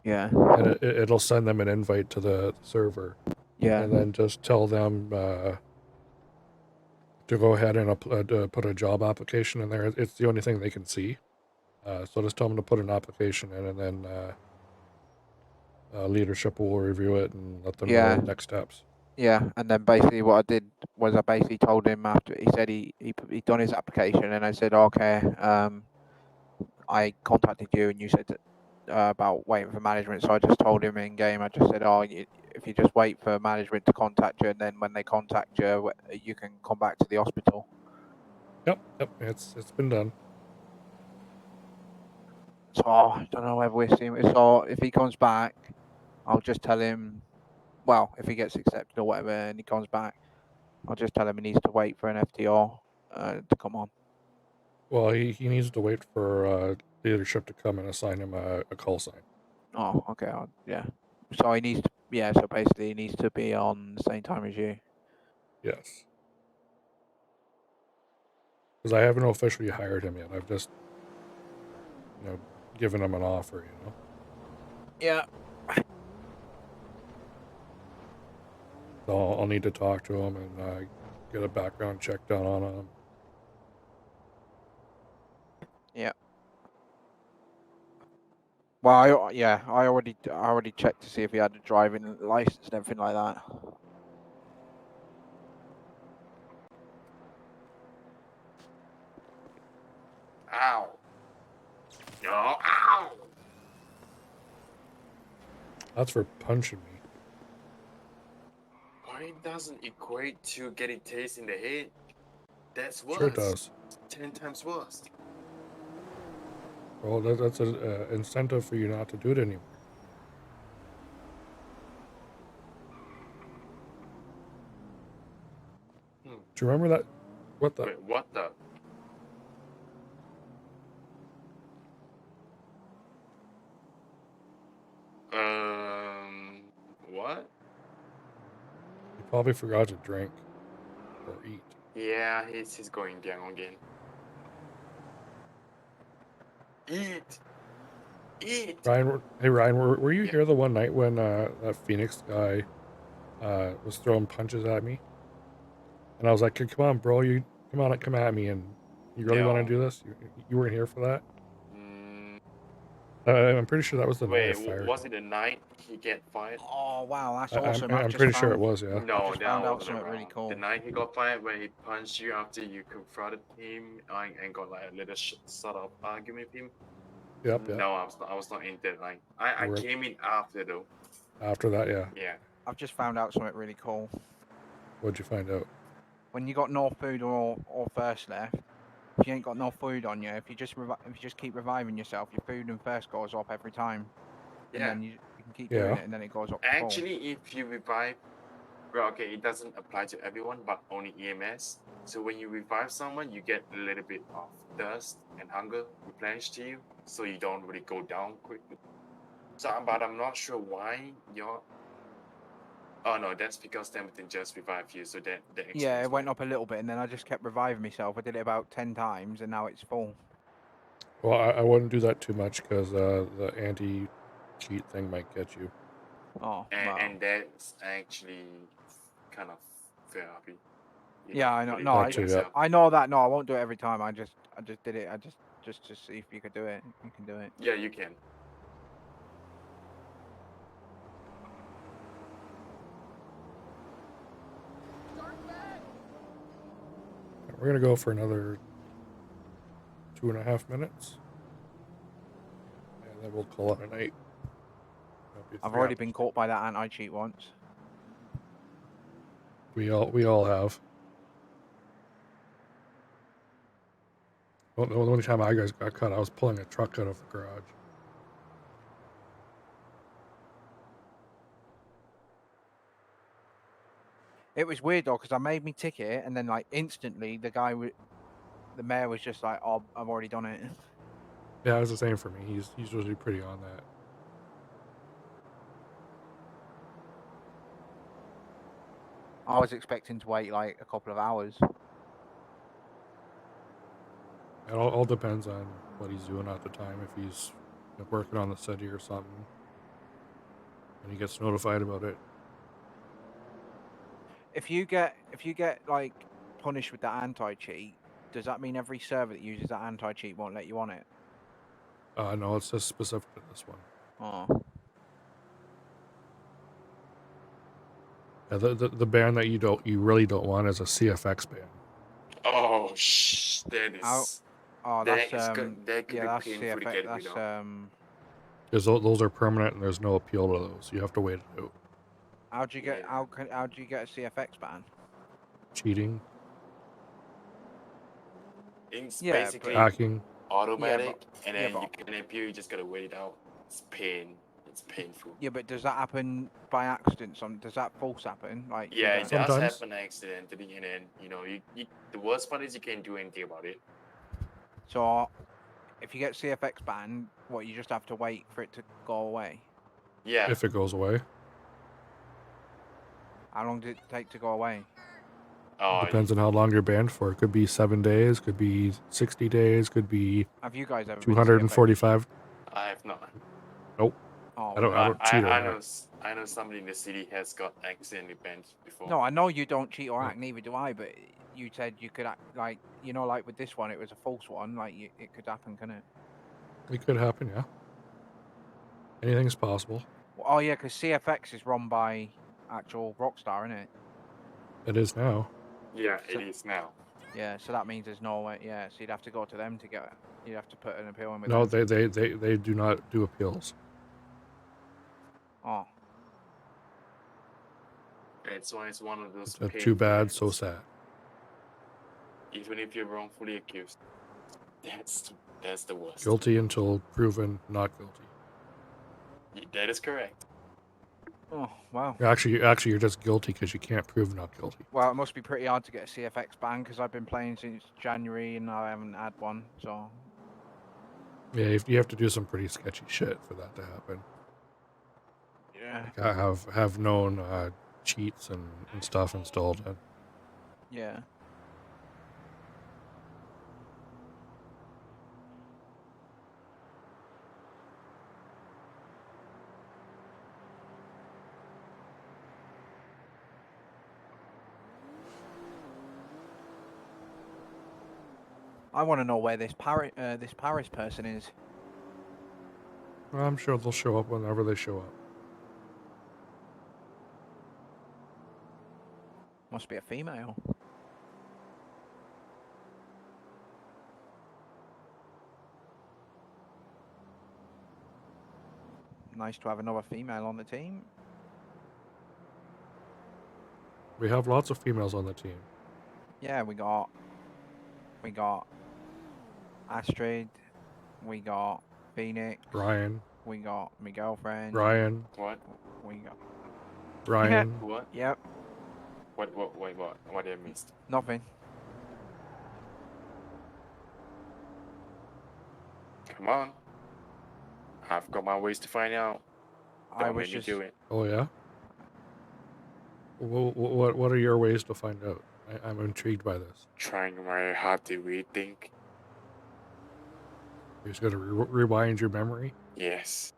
Yeah. And it'll send them an invite to the server. Yeah. And then just tell them to go ahead and put a job application in there. It's the only thing they can see. So just tell him to put an application in, and then leadership will review it and let them Yeah. know next steps. Yeah, and then basically what I did was I basically told him after he said he'd done his application, and I said, okay, I contacted you and you said about waiting for management, so I just told him in game. I just said, if you just wait for management to contact you, and then when they contact you, you can come back to the hospital. Yep, it's been done. So I don't know whether we're seeing it. So if he comes back, I'll just tell him. Well, if he gets accepted or whatever, and he comes back, I'll just tell him he needs to wait for an FTR to come on. Well, he needs to wait for leadership to come and assign him a call sign. Oh, okay. Yeah. So he needs to. Yeah. So basically, he needs to be on the same time as you. Yes. Because I haven't officially hired him yet. I've just, given him an offer. Yeah. So I'll need to talk to him and get a background check done on him. Yeah. Well, I already checked to see if he had a driving license and everything like that. Ow. No, ow. That's for punching me. Why doesn't equate to getting tased in the head? That's worse. Sure it does. 10 times worse. Well, that's an incentive for you not to do it anymore. Do you remember that? What the? Wait, what the? What? You probably forgot to drink or eat. Yeah, he's going down again. Eat! Eat! Ryan, hey Ryan, were you here the one night when that Phoenix guy was throwing punches at me? And I was like, come on, bro, come at me, and you really want to do this? You weren't here for that? I'm pretty sure that was the night I Wait, fired was him. it the night he get fired? Oh wow, that's I'm awesome! pretty sure it was, yeah. No, just that found out wasn't something really around. cool. The night he got fired, where he punched you after you confronted him and got like a little sort of argument with him. Yep. No, I was not in that night. I came in after though. After that, yeah. Yeah. I've just found out something really cool. What'd you find out? When you got no food or thirst left, if you ain't got no food on you, if you just keep reviving yourself, your food and thirst goes up every time. And Yeah. then you can keep doing it, and then it goes up to full. Actually, if you revive, well, okay, it doesn't apply to everyone, but only EMS. So when you revive someone, you get a little bit of thirst and hunger replenished to you, so you don't really go down quickly. So, but I'm not sure why you're. Oh no, that's because Templeton just revived you, so that explains. Yeah, it went up a little bit, and then I just kept reviving myself. I did it about 10 times, and now it's full. Well, I wouldn't do that too much because the anti-cheat thing might get you. Oh, and that's actually kind of therapy. Yeah, I know. Really No, like yourself. I know that. No, I won't do it every time. I just did it. Just to see if you could do it. You can do it. Yeah, you can. We're gonna go for another 2.5 minutes, and then we'll call it a night. I've already been caught by that anti-cheat once. We all have. Well, the only time I guys got caught, I was pulling a truck out of the garage. It was weird though, because I made me ticket, and then like instantly, the mayor was just like, "Oh, I've already done it." Yeah, it was the same for me. He's usually pretty on that. I was expecting to wait like a couple of hours. It all depends on what he's doing at the time. If he's working on the city or something, and he gets notified about it. If you get like punished with that anti-cheat, does that mean every server that uses that anti-cheat won't let you on it? No, it's just specific to this one. Oh. Yeah, the band that you really don't want is a CFX band. Oh, that How- is. Oh, that that's is go- that could yeah, be that's painful to CFX. get rid That's of. Because those are permanent and there's no appeal to those. You have to wait it out. How do you get Yeah. how do you get a CFX ban? Cheating, It's Yeah, basically but- hacking. automatic, and yeah, then you but- can appeal. You just gotta wait it out. It's painful. Yeah, but does that happen by accident? Does that false happen? Like you Yeah, don't- it does Sometimes. happen accidentally, and then you the worst part is you can't do anything about it. So, if you get CFX banned, what you just have to wait for it to go away. Yeah. If it goes away. How long did it take to go away? Depends on how long you're banned for. It could be 7 days, could be 60 days, could be Have you guys ever been 245. I have not. Nope. Oh, I don't cheat or I hack. know. I know somebody in the city has got accidentally banned before. No, I know you don't cheat or Oh. hack, neither do I. But you said you could act like like with this one, it was a false one. Like it could happen, couldn't it? It could happen, yeah. Anything's possible. Oh yeah, because CFX is run by actual Rockstar, isn't it? It is now. Yeah, So- it is now. Yeah, so that means there's no way. Yeah, so you'd have to go to them to get it. You'd have to put an appeal in with No, them. they do not do appeals. Oh, It's why it's one of those. Too painful bad, so bans. sad. Even if you're wrongfully accused, that's the worst. Guilty until proven not guilty. That is correct. oh wow. Actually, you're just guilty because you can't prove not guilty. Well, it must be pretty hard to get a CFX ban because I've been playing since January and I haven't had one. So Yeah, you have to do some pretty sketchy shit for that to happen. yeah, I have known cheats and stuff installed in. yeah. I want to know where this Paris person is. Well, I'm sure they'll show up whenever they show up. Must be a female. Nice to have another female on the team. We have lots of females on the team. Yeah, we got Astrid, we got Phoenix, Ryan, we got my girlfriend. Ryan, What? We got Ryan. What? yep, What? Wait, what? What did I miss? nothing. Come on. I've got my ways to find out. I Don't was make me just do it. Oh yeah. What are your ways to find out? I'm intrigued by this. Trying very hard to rethink. You're just gonna rewind your memory. Yes.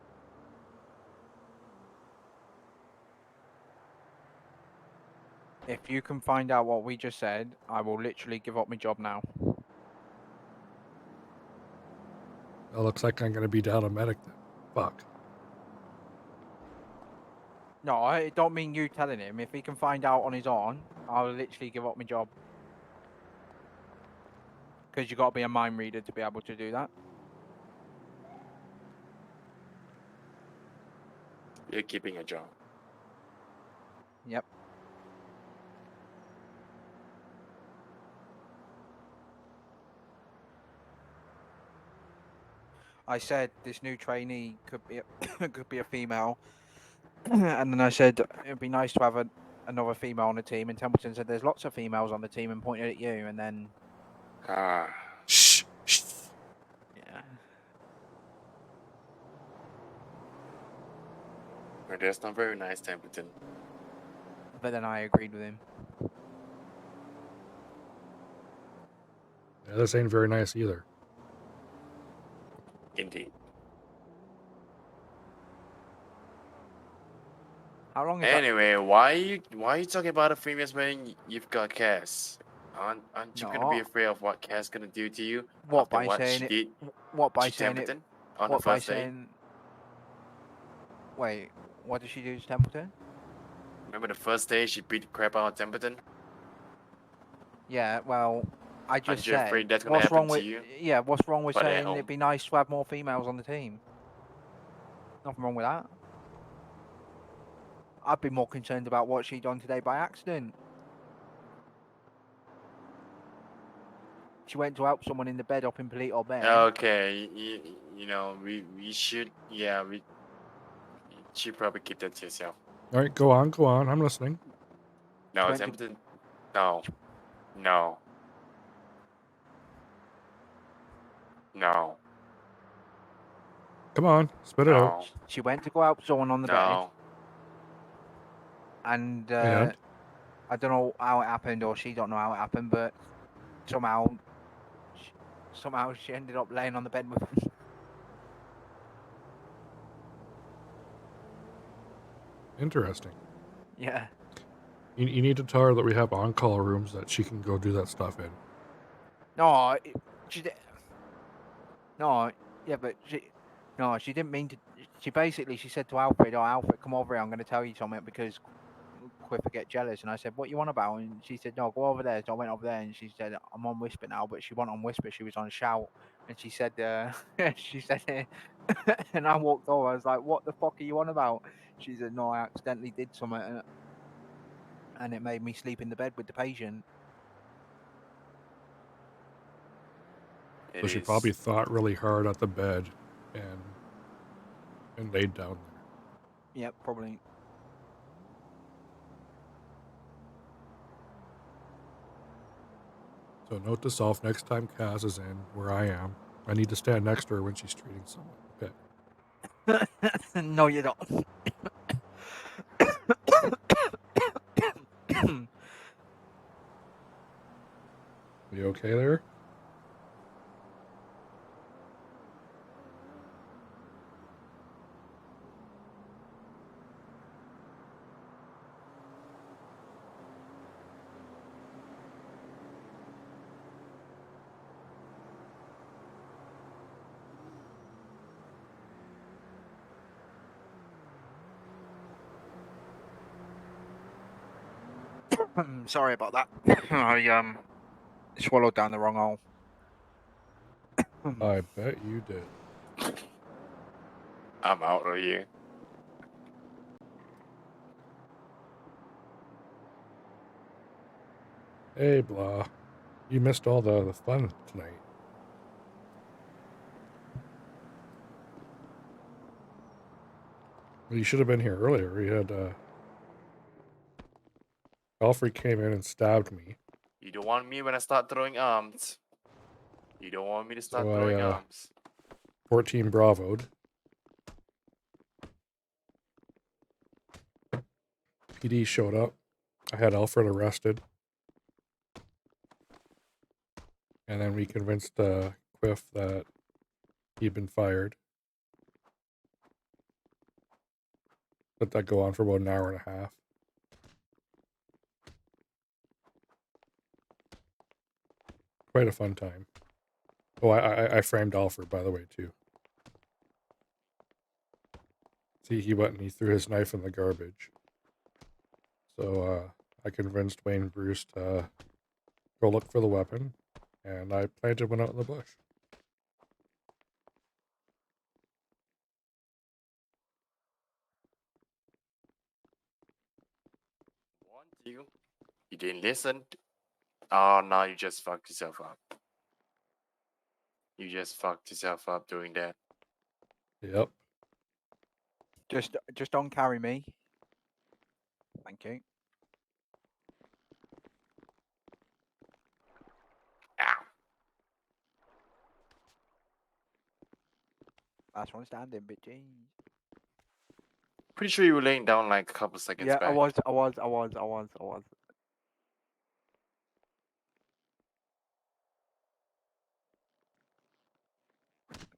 if you can find out what we just said, I will literally give up my job now. It looks like I'm gonna be down a medic then. Fuck. No, I don't mean you telling him. If he can find out on his own, I'll literally give up my job. Because you got to be a mind reader to be able to do that. You're keeping a job. Yep. I said this new trainee could be could be a female, and then I said it'd be nice to have another female on the team. And Templeton said there's lots of females on the team and pointed at you. And then Ah. Shh. yeah, Well, that's not very nice, Templeton. but then I agreed with him. Yeah, this ain't very nice either. Indeed. How long is that? Anyway, why are you talking about a females when you've got Cass? Aren't you gonna be No. afraid of what Cass gonna do to you? What after by what saying she it? did What by to saying it? Templeton? On What the by first day. saying? Wait, what did she do to Templeton? Remember the first day she beat the crap out of Templeton? Yeah, well, I just Aren't you said. afraid that's gonna What's happen wrong to with? you? Yeah, what's wrong with But at saying home. it'd be nice to have more females on the team? Nothing wrong with that. I'd be more concerned about what she done today by accident. She went to help someone in the bed up in Polito bed. Okay, you know, we should, yeah, we should probably keep that to yourself. All right, go on, go on. I'm listening. No, Went to- Templeton, no, no, no, Come on, spit it out. no, She went to go help someone on the bed, no. and And? I don't know how it happened, or she don't know how it happened, but somehow she ended up laying on the bed with him. Interesting. Yeah. You need to tell her that we have on-call rooms that she can go do that stuff in. No, she did. No, yeah, but she didn't mean to. She said to Alfred, "Oh, Alfred, come over here. I'm going to tell you something because Quiff will get jealous." And I said, "What you on about?" And she said, "No, go over there." So I went over there, and she said, "I'm on whisper now," but she wasn't on whisper. She was on shout, and she said, "She said," and I walked over. I was like, "What the fuck are you on about?" She said, "No, I accidentally did something, and it made me sleep in the bed with the patient." So she probably thought really hard at the bed and laid down there. Yep, probably. So note to self, next time Kaz is in where I am, I need to stand next to her when she's treating someone. Okay. No, you don't. You okay there? Sorry about that. I swallowed down the wrong hole. I bet you did. I'm out of here. Hey, blah. You missed all the fun tonight. Well, you should have been here earlier. We had, Alfred came in and stabbed me. You don't want me when I start throwing arms. You don't want me to start So throwing I, arms. 14 bravoed. PD showed up. I had Alfred arrested. And then we convinced Quiff that he'd been fired. Let that go on for about an hour and a half. Quite a fun time. Oh, I framed Alfred, by the way, too. See, he went and he threw his knife in the garbage. So I convinced Wayne Bruce to go look for the weapon, and I planted one out in the bush. Want you? You didn't listen. Oh, now you just fucked yourself up. You just fucked yourself up doing that. Yep. Just don't carry me. Thank you. Ow. Last one standing, bitches. Pretty sure you were laying down like a couple seconds Yeah, back. I was.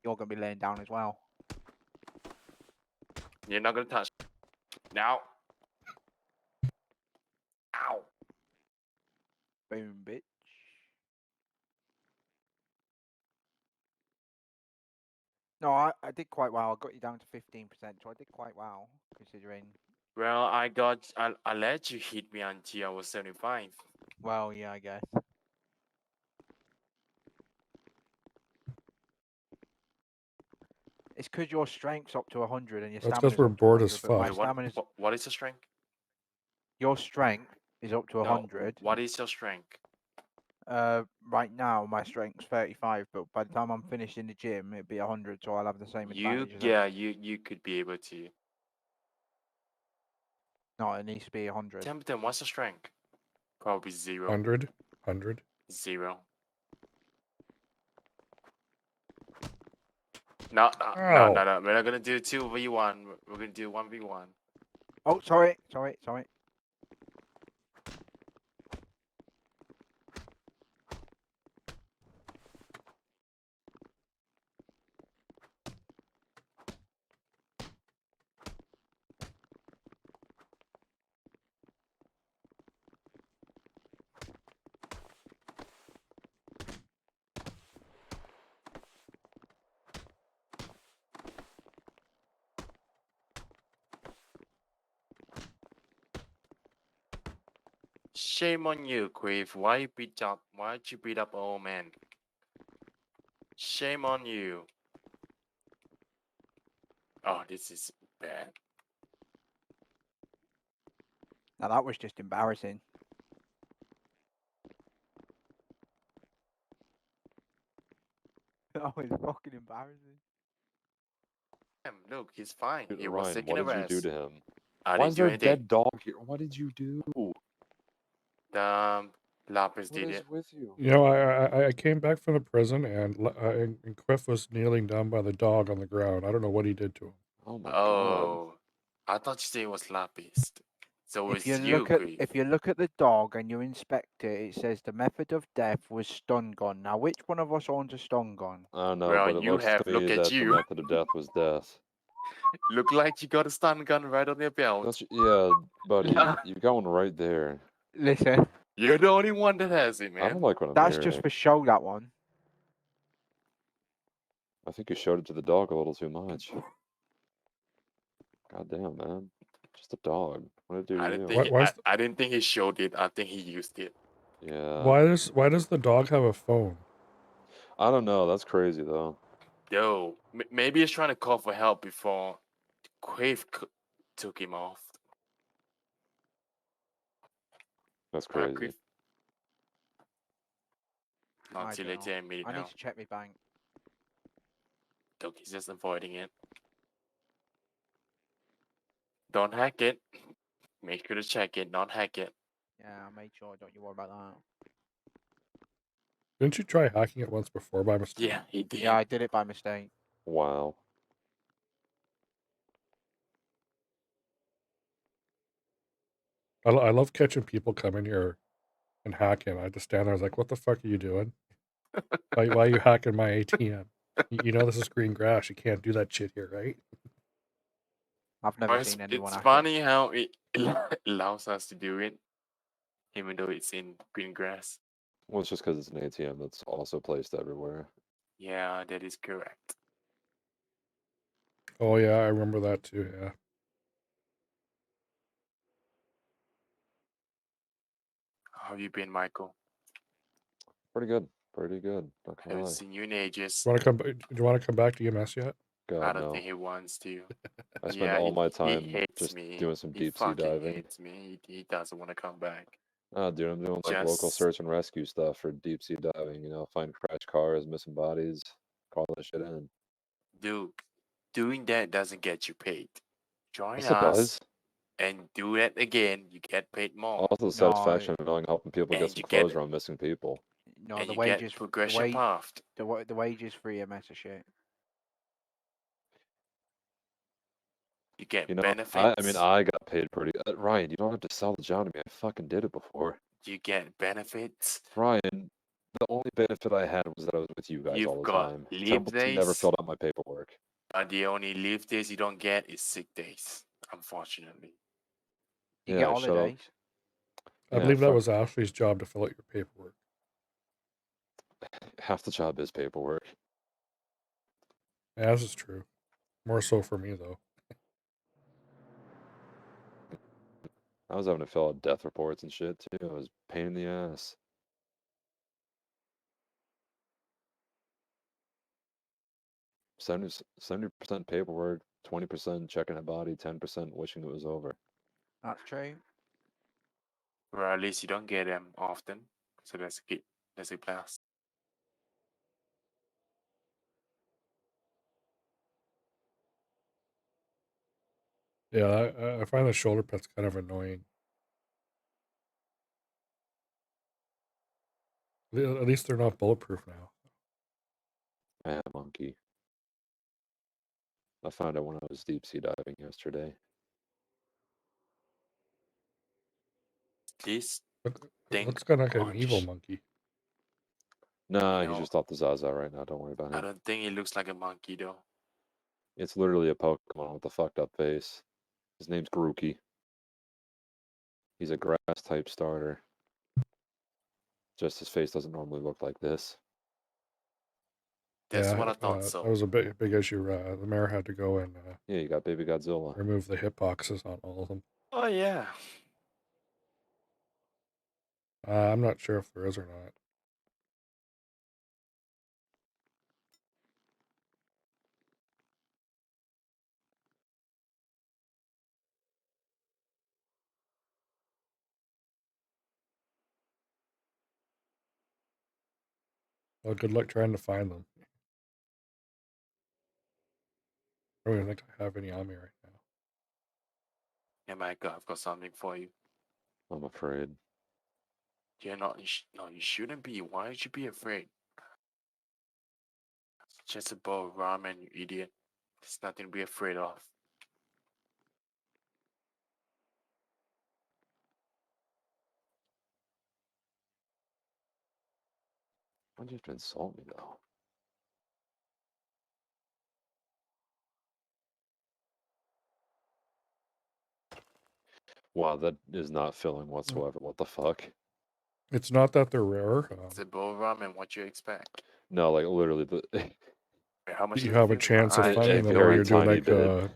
You're gonna be laying down as well. You're not gonna touch. Now. Ow. Boom, bitch. No, I did quite well. I got you down to 15%, so I did quite well considering. Well, I let you hit me until I was 75. Well, yeah, I guess. It's because your strength's up to 100 and your That's 'cause stamina's we're up to bored 100, as but my fuck. Wait, stamina's what is your strength? your strength is up to No, 100. what is your strength? Right now my strength's 35, but by the time I'm finished in the gym, it'd be 100, so I'll have the same advantage. You could be able to. No, it needs to be 100. Templeton, what's your strength? Probably 0. 100. 0. No. Ow. We're not gonna do 2v1. We're gonna do 1v1. Oh, sorry. Shame on you, Quave. Why'd you beat up old man? Shame on you. Oh, this is bad. Now that was just embarrassing. That was fucking embarrassing. Look, he's fine. Dude, He was Ryan, taking what a did you rest. do to him? I Why didn't is do there a anything. dead dog here? What did you do? Lapis What did is it. with you? You know, I came back from the prison and Quiff was kneeling down by the dog on the ground. I don't know what he did to him. Oh my god. Oh, I thought you said it was Lapis. So If it's you Quave. look at the dog and you inspect it, it says the method of death was stun gun. Now, which one of us owns a stun gun? I don't know, Well, but it you looks have. to Look me at that the you. method of death was death. Look like you got a stun gun right on your belt. Yeah, buddy, you got one right there. Listen, You're the only one that has it, I man. don't like what I'm that's hearing. just for show, that one. I think you showed it to the dog a little too much. God damn, man. Just a dog. What did it do I to didn't you? think he, Why I, is I didn't think he showed it. I think he used it. Yeah. why does the dog have a phone? I don't know. That's crazy, though. Yo, maybe he's trying to call for help before Quave took him off. That's crazy. I Not till dunno. they tell me I now. need to check my bank. Look, he's just avoiding it. Don't hack it. Make sure to check it. Don't hack it. Yeah, I made sure. Don't you worry about that. Didn't you try hacking it once before by mistake? Yeah, he did. Yeah, I did it by mistake. Wow. I love catching people coming here and hacking. I just stand there. I was like, "What the fuck are you doing? Why are you hacking my ATM? You know this is green grass. You can't do that shit here, right?" I've never seen anyone It's hack it. funny how it allows us to do it, even though it's in green grass. Well, it's just because it's an ATM that's also placed everywhere. Yeah, that is correct. Oh yeah, I remember that too. Yeah. How have you been, Michael? Pretty good. Pretty good. Not I gonna haven't lie. seen you in ages. Do you want to come back to EMS yet? I God, don't no. think he wants to. I spend Yeah, all my he time hates just me. doing some He deep sea fucking diving. hates me. He doesn't want to come back. Ah, dude, I'm doing like local Just search and rescue stuff for deep sea diving. You know, find crashed cars, missing bodies, call that shit in. dude, doing that doesn't get you paid. Join Yes, it us does. and do it again. You get paid more. Also, the satisfaction of knowing helping people get And some you get closure on missing people. No, and the you wages, get progression path. the wages for EMS are shit. You get You know, benefits. I mean, I got paid pretty. Ryan, you don't have to sell the job to me. I fucking did it before. You get benefits. Ryan, the only benefit I had was that I was with you guys all You've the got time. leave Templeton never days. filled out my paperwork. The only leave days you don't get is sick days, unfortunately. You Yeah, get shut up. holidays. I Yeah, believe that fuck. was Ashley's job to fill out your paperwork. Half the job is paperwork. Yeah, this is true. More so for me though. I was having to fill out death reports and shit too. It was a pain in the ass. 70% paperwork, 20% checking a body, 10% wishing it was over. That's true. Or at least you don't get them often. So that's a good. That's a plus. Yeah, I find the shoulder pads kind of annoying. At least they're not bulletproof now. Ah, monkey. I found it when I was deep sea diving yesterday. This It thing. looks kind of like Oh, an evil monkey. Nah, You he's know- just off the Zaza right now. Don't worry about I him. don't think it looks like a monkey though. It's literally a Pokemon with a fucked up face. His name's Grookey. He's a grass type starter. Just his face doesn't normally look like this. That's Yeah, what I thought. that So was a big issue. The mayor had to go and Yeah, you got Baby Godzilla. remove the hitboxes on all of them. oh yeah. I'm not sure if there is or not. Well, good luck trying to find them. I don't even think I have any on me right now. Yeah, Michael, I've got something for you. I'm afraid. You're not. No, you shouldn't be. Why would you be afraid? It's just a bowl of ramen, you idiot. There's nothing to be afraid of. Why'd you have to insult me though? Wow, that is not filling whatsoever. What the fuck? It's not that they're rare. It's a bowl of ramen. What you expect? No, like literally the Wait, how much You is have it a for? chance of I finding a them very while you're doing tiny like bit.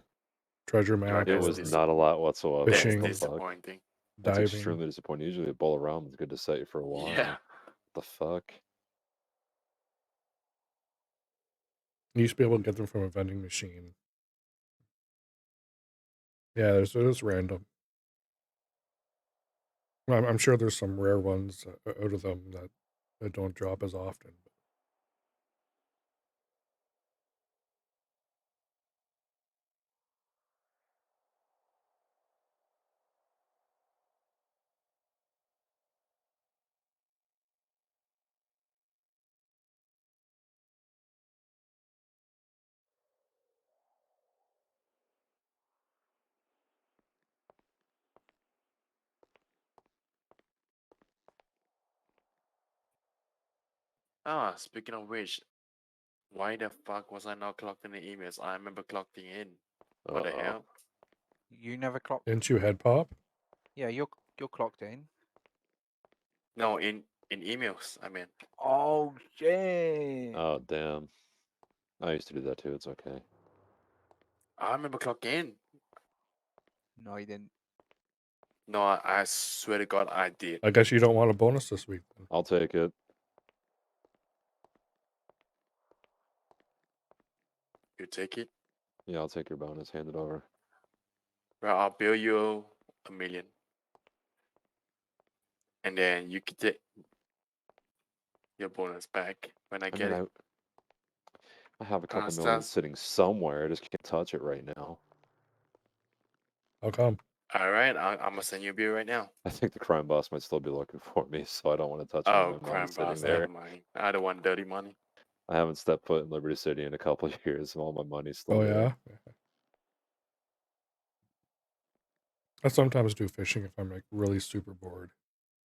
treasure God, map It that's was or not a lot whatsoever. That's fishing. What the fuck? disappointing. That's diving. extremely disappointing. Usually a bowl of ramen is good to set you for a while. Yeah. What the fuck? You used to be able to get them from a vending machine. Yeah, it is random. I'm sure there's some rare ones out of them that don't drop as often. Ah, speaking of which, why the fuck was I not clocked in the emails? I remember clocking in. What the Uh-oh. hell? You never clocked. Didn't you head pop? Yeah, you're clocked in. No, in emails. I mean, Oh shit! Oh damn. I used to do that too. It's okay. I remember clocking in. No, you didn't. No, I swear to God, I did. I guess you don't want a bonus this week then. I'll take it. You take it. Yeah, I'll take your bonus. Hand it over. Well, I'll bill you $1 million, and then you can take your bonus back when I I get mean, it. I have a couple million Understand? sitting somewhere. I just can't touch it right now. How come? All right, I'm gonna send you a bill right now. I think the crime boss might still be looking for me, so I don't want to touch any Oh, of my money crime sitting boss, there. never mind. I don't want dirty money. I haven't stepped foot in Liberty City in a couple of years, and all my money's still Oh there. yeah. I sometimes do fishing if I'm like really super bored,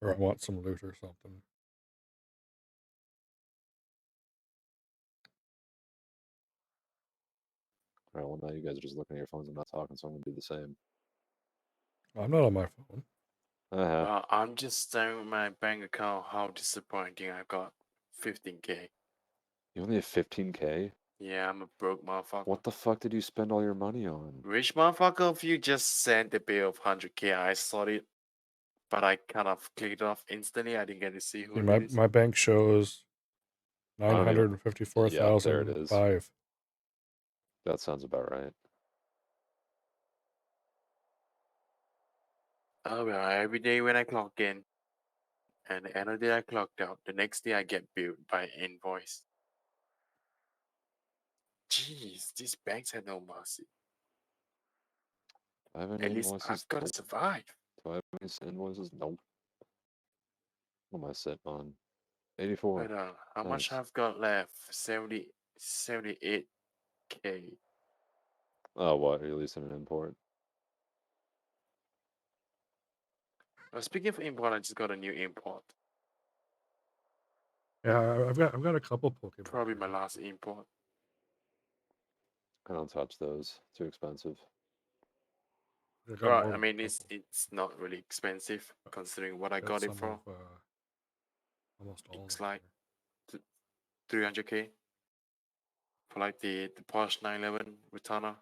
or I want some loot or something. All right, well, now you guys are just looking at your phones and not talking, so I'm going to do the same. I'm not on my phone. Uh-huh. Well, I'm just staring at my bank account. How disappointing! I got 15K. You only have 15K? Yeah, I'm a broke motherfucker. What the fuck did you spend all your money on? Rich motherfucker, if you just sent the bill of 100K, I saw it, but I kind of clicked it off instantly. I didn't get to see who See, it is. my bank shows I mean, yeah, there it is. 954,005. That sounds about right. Oh well, every day when I clock in, and the end of the day I clocked out. The next day I get billed by invoice. Jeez, these banks have no mercy. Do I have any At least invoices? I've got to Nope. survive. Do I have any invoices? Nope. What am I sitting on? 84. But how much Nice. I've got left? 78K. Oh, what? Are you leasing an import? Speaking of import, I just got a new import. Yeah, I've got a couple Pokemon. Probably my cards. last import. I don't touch those. Too expensive. I got Right, more I than mean a it's couple. not really expensive considering what I Got got it some for. of almost all It's of them like here. 300K for like the Porsche 911 Returner.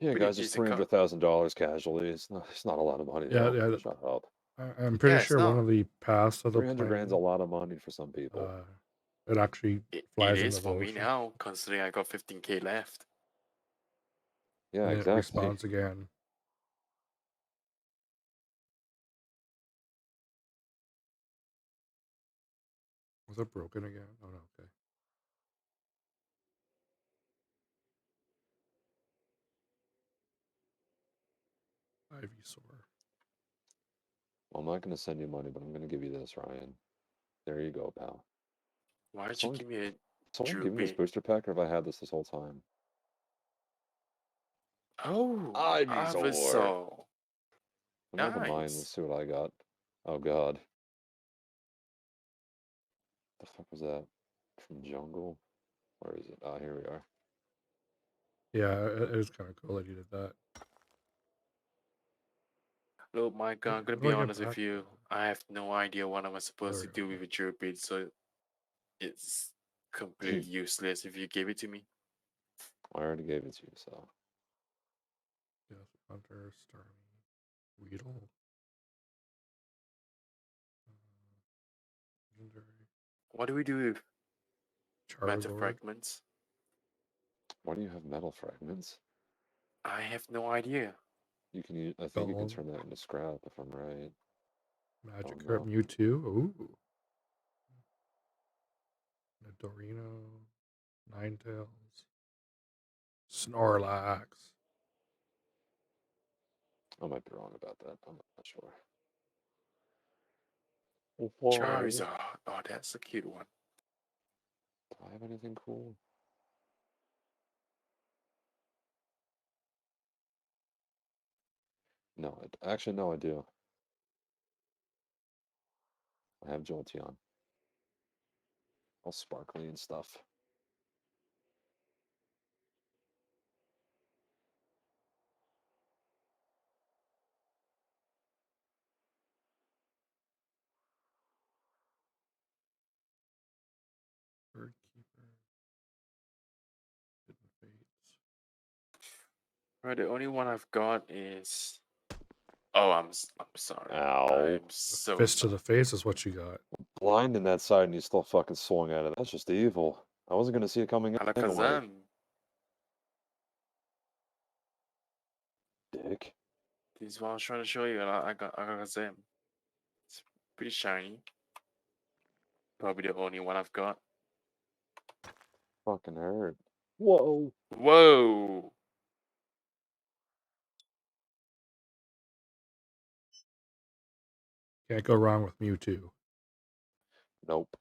Yeah, Pretty guys, it's decent car. $300,000 casually. It's not a lot of money Yeah, though. yeah. Shut up. I'm pretty Yeah, it's sure one not. of the paths of the 300 grand's a plane, lot of money for some people. it actually It flies is into the for me ocean. now, considering I got 15K left. Yeah, And exactly. it respawns again. Was it broken again? Oh no, okay. Ivysaur. Well, I'm not going to send you money, but I'm going to give you this, Ryan. There you go, pal. Why did Someone, you give me a someone give me this droopy? booster pack, or have I had this whole time? Oh, Ivysaur. Ivysaur. Let me open mine. Let's Nice. see what I got. Oh, God. The fuck was that? From Jungle? Where is it? Ah, here we are. Yeah, it was kind of cool that you did that. Look, Mike, I'm gonna How do be I get honest with back? you. I have no idea what I'm supposed There to we do go. with a droopy, so it's completely useless if you give it to me. I already gave it to you, so. Yes, Hunter, Starmie, Weedle. Legendary. What do we do with meta Charizard. fragments? Why do you have metal fragments? I have no idea. You can use, I think you can Golem. turn that into scrap if I'm right. Magikarp, no. Mewtwo. Ooh. Nidorino. Ninetales. Snorlax. I might be wrong about that. I'm not sure. Charizard. Oh, that's a cute one. Do I have anything cool? No, actually, no, I do. I have Jolteon. All sparkly and stuff. Bird Keeper. Hidden Fates. Right, the only one I've got is. Oh, I'm sorry. Ow. I'm so Fist to sorry. the face is what you got. Blind in that side and you still fucking swung at it. That's just evil. I wasn't going to see it coming anyway. Alakazam. Dick. This is what I was trying to show you. I got Alakazam. It's pretty shiny. Probably the only one I've got. Fucking hurt. Whoa. Whoa! Can't go wrong with Mewtwo. Nope.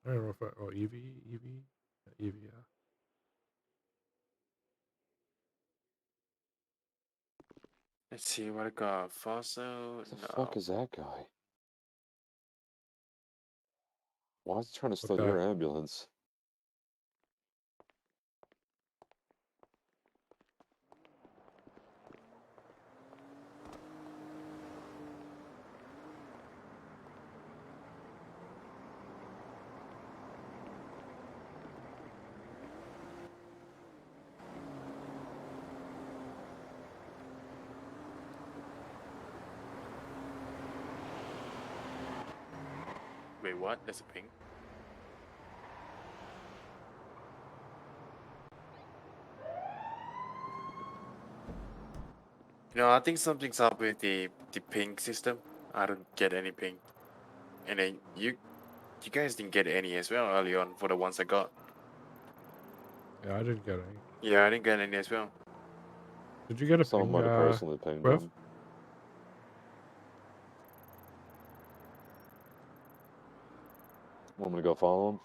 I don't know if oh, Eevee? Yeah, Eevee, yeah. Let's see what I got. Fossil? What the No. fuck is that guy? Why is he trying to steal Okay. your ambulance? Wait, what? There's a ping. No, I think something's up with the ping system. I don't get any ping. And then you guys didn't get any as well early on for the ones I got. Yeah, I didn't get any. Yeah, I didn't get any as well. Did you get a Someone ping, might have personally pinged Cliff? him. Want me to go follow him?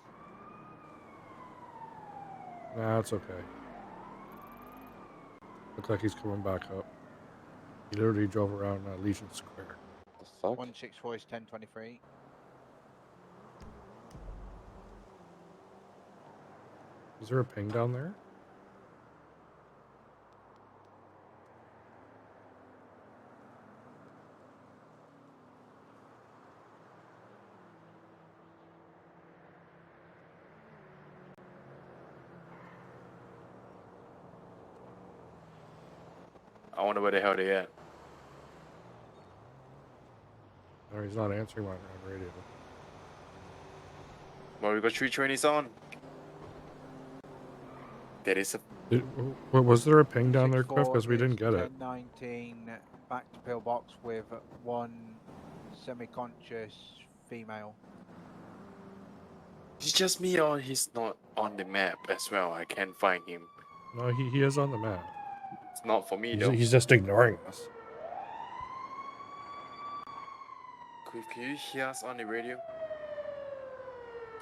Nah, it's okay. Looks like he's coming back up. He literally drove around Legion Square. The fuck? 164 is 1023. Is there a ping down there? I wonder where the hell they at. No, he's not answering my radio. Well, we got 3 trainees on. There is a... Was there a ping down there, Cliff? Because we didn't get it. 1019, back to pillbox with one semi-conscious female. It's just me or he's not on the map as well. I can't find him. No, he is on the map. It's not for me though. He's just ignoring us. Can you hear us on the radio?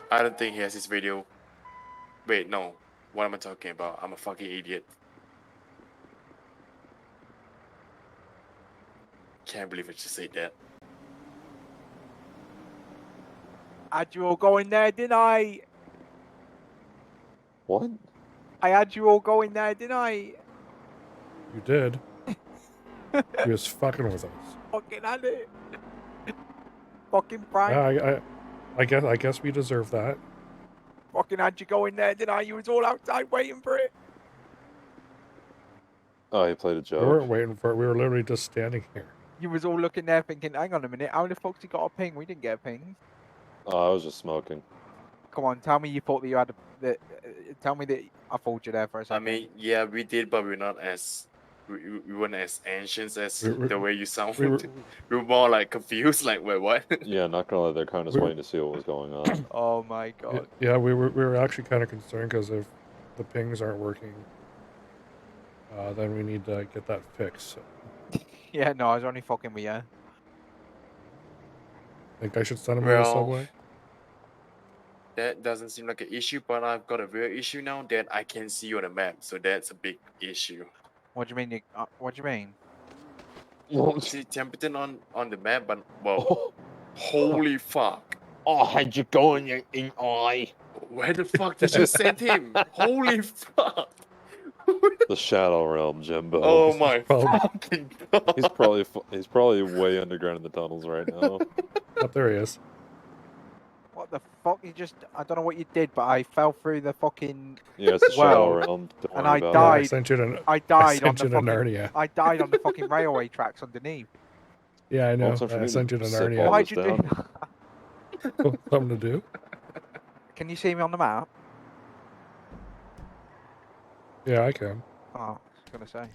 I don't think he has his radio. Wait, no. What am I talking about? I'm a fucking idiot. Can't believe I just said that. Had you all go in there, didn't I? What? I had you all go in there, didn't I? You did. He was fucking with us. Fucking had it. Fucking prank. Yeah, I guess we deserve that. Fucking had you go in there, didn't I? You was all outside waiting for it. Oh, he played a We joke. weren't waiting for it. We were literally just standing here. You was all looking there thinking, hang on a minute, how the fuck's he got a ping? We didn't get a ping. Oh, I was just smoking. Come on, tell me you thought that you had tell me that I fooled you there for a I second. mean, yeah, we did, but we're not as... We weren't as anxious as We- the way you sound. we were- We were more like confused, like, wait, what? Yeah, not gonna lie, they're kind of We- waiting to see what was going on. Oh my god. Yeah, we were actually kind of concerned because if the pings aren't working, then we need to get that fixed. So Yeah, no, I was only fucking with you. think I should send him to the Well, subway. That doesn't seem like an issue, but I've got a real issue now that I can see you on the map, so that's a big issue. What do you mean? What do you mean? See Templeton on the map, but well, holy fuck! Oh, how'd you go in your eye? Where the fuck did you send him? Holy fuck! The Shadow Realm, Jimbo. Oh my Probably- fucking god! He's probably way underground in the tunnels right now. Up there he is. What the fuck? You just, I don't know what you did, but I fell through the fucking, Yeah, it's the Shadow Well, Realm. Don't and worry I about Yeah, I died. sent you to. I I died on sent the you to fucking, Narnia. I died on the fucking railway tracks underneath. Yeah, I know. it's time for I me sent you to sip Narnia. all Why'd this you do down. that? Something to do? Can you see me on the map? Yeah, I can. Oh, I was gonna say.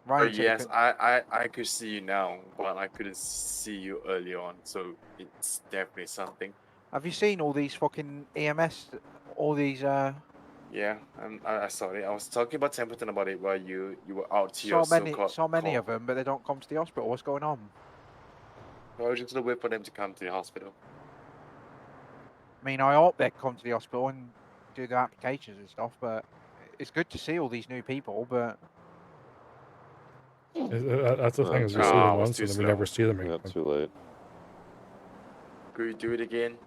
But Ryan said he yes, couldn't- I could see you now, but I couldn't see you early on, so it's definitely something. Have you seen all these fucking EMS? All these Yeah, I saw it. I was talking about Templeton about it while you were out to so your many, so-called so many call. of them, but they don't come to the hospital. What's going on? I was just gonna wait for them to come to the hospital. I mean, I hope they come to the hospital and do their applications and stuff, but it's good to see all these new people, but That's the thing, is we see Ah, them I was once too and then we slow. never see them Yeah, again. too late. Could we do it again?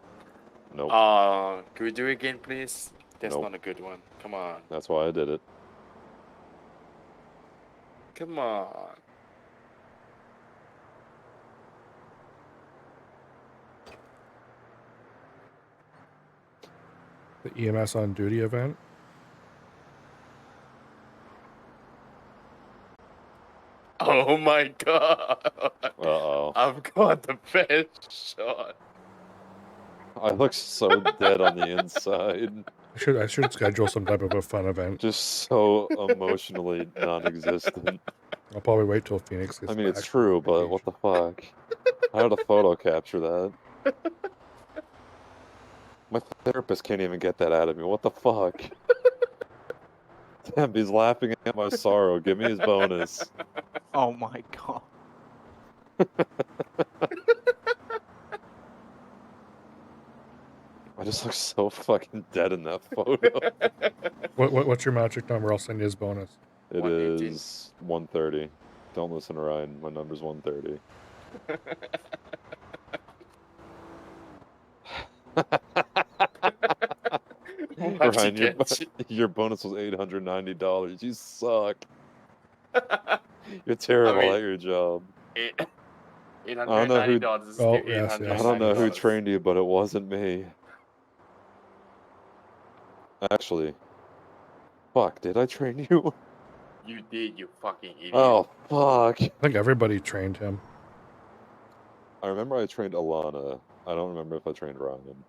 Nope. Could we do it again, please? That's Nope. not a good one. Come on. That's why I did it. Come on. The EMS on duty event. Oh my god. Uh-oh. I've got the best shot. I look so dead on the inside. I should schedule some type of a fun event. Just so emotionally non-existent. I'll probably wait till Phoenix gets I mean, back. it's from true, but what vacation. the fuck? How did a photo capture that? My therapist can't even get that out of me. What the fuck? Damn, he's laughing at my sorrow. Give me his bonus. Oh my god. I just look so fucking dead in that photo. What's your magic number? I'll send you his bonus. It 118. is 130. Don't listen to Ryan. My number's 130. What'd Ryan, you get? your bonus was $890. You suck. You're terrible at your job. $890 is Oh, yes, I yes. don't know who $890. trained you, but it wasn't me. Actually, fuck, did I train you? You did, you fucking idiot. Oh, fuck. I think everybody trained him. I remember I trained Alana. I don't remember if I trained Ryan.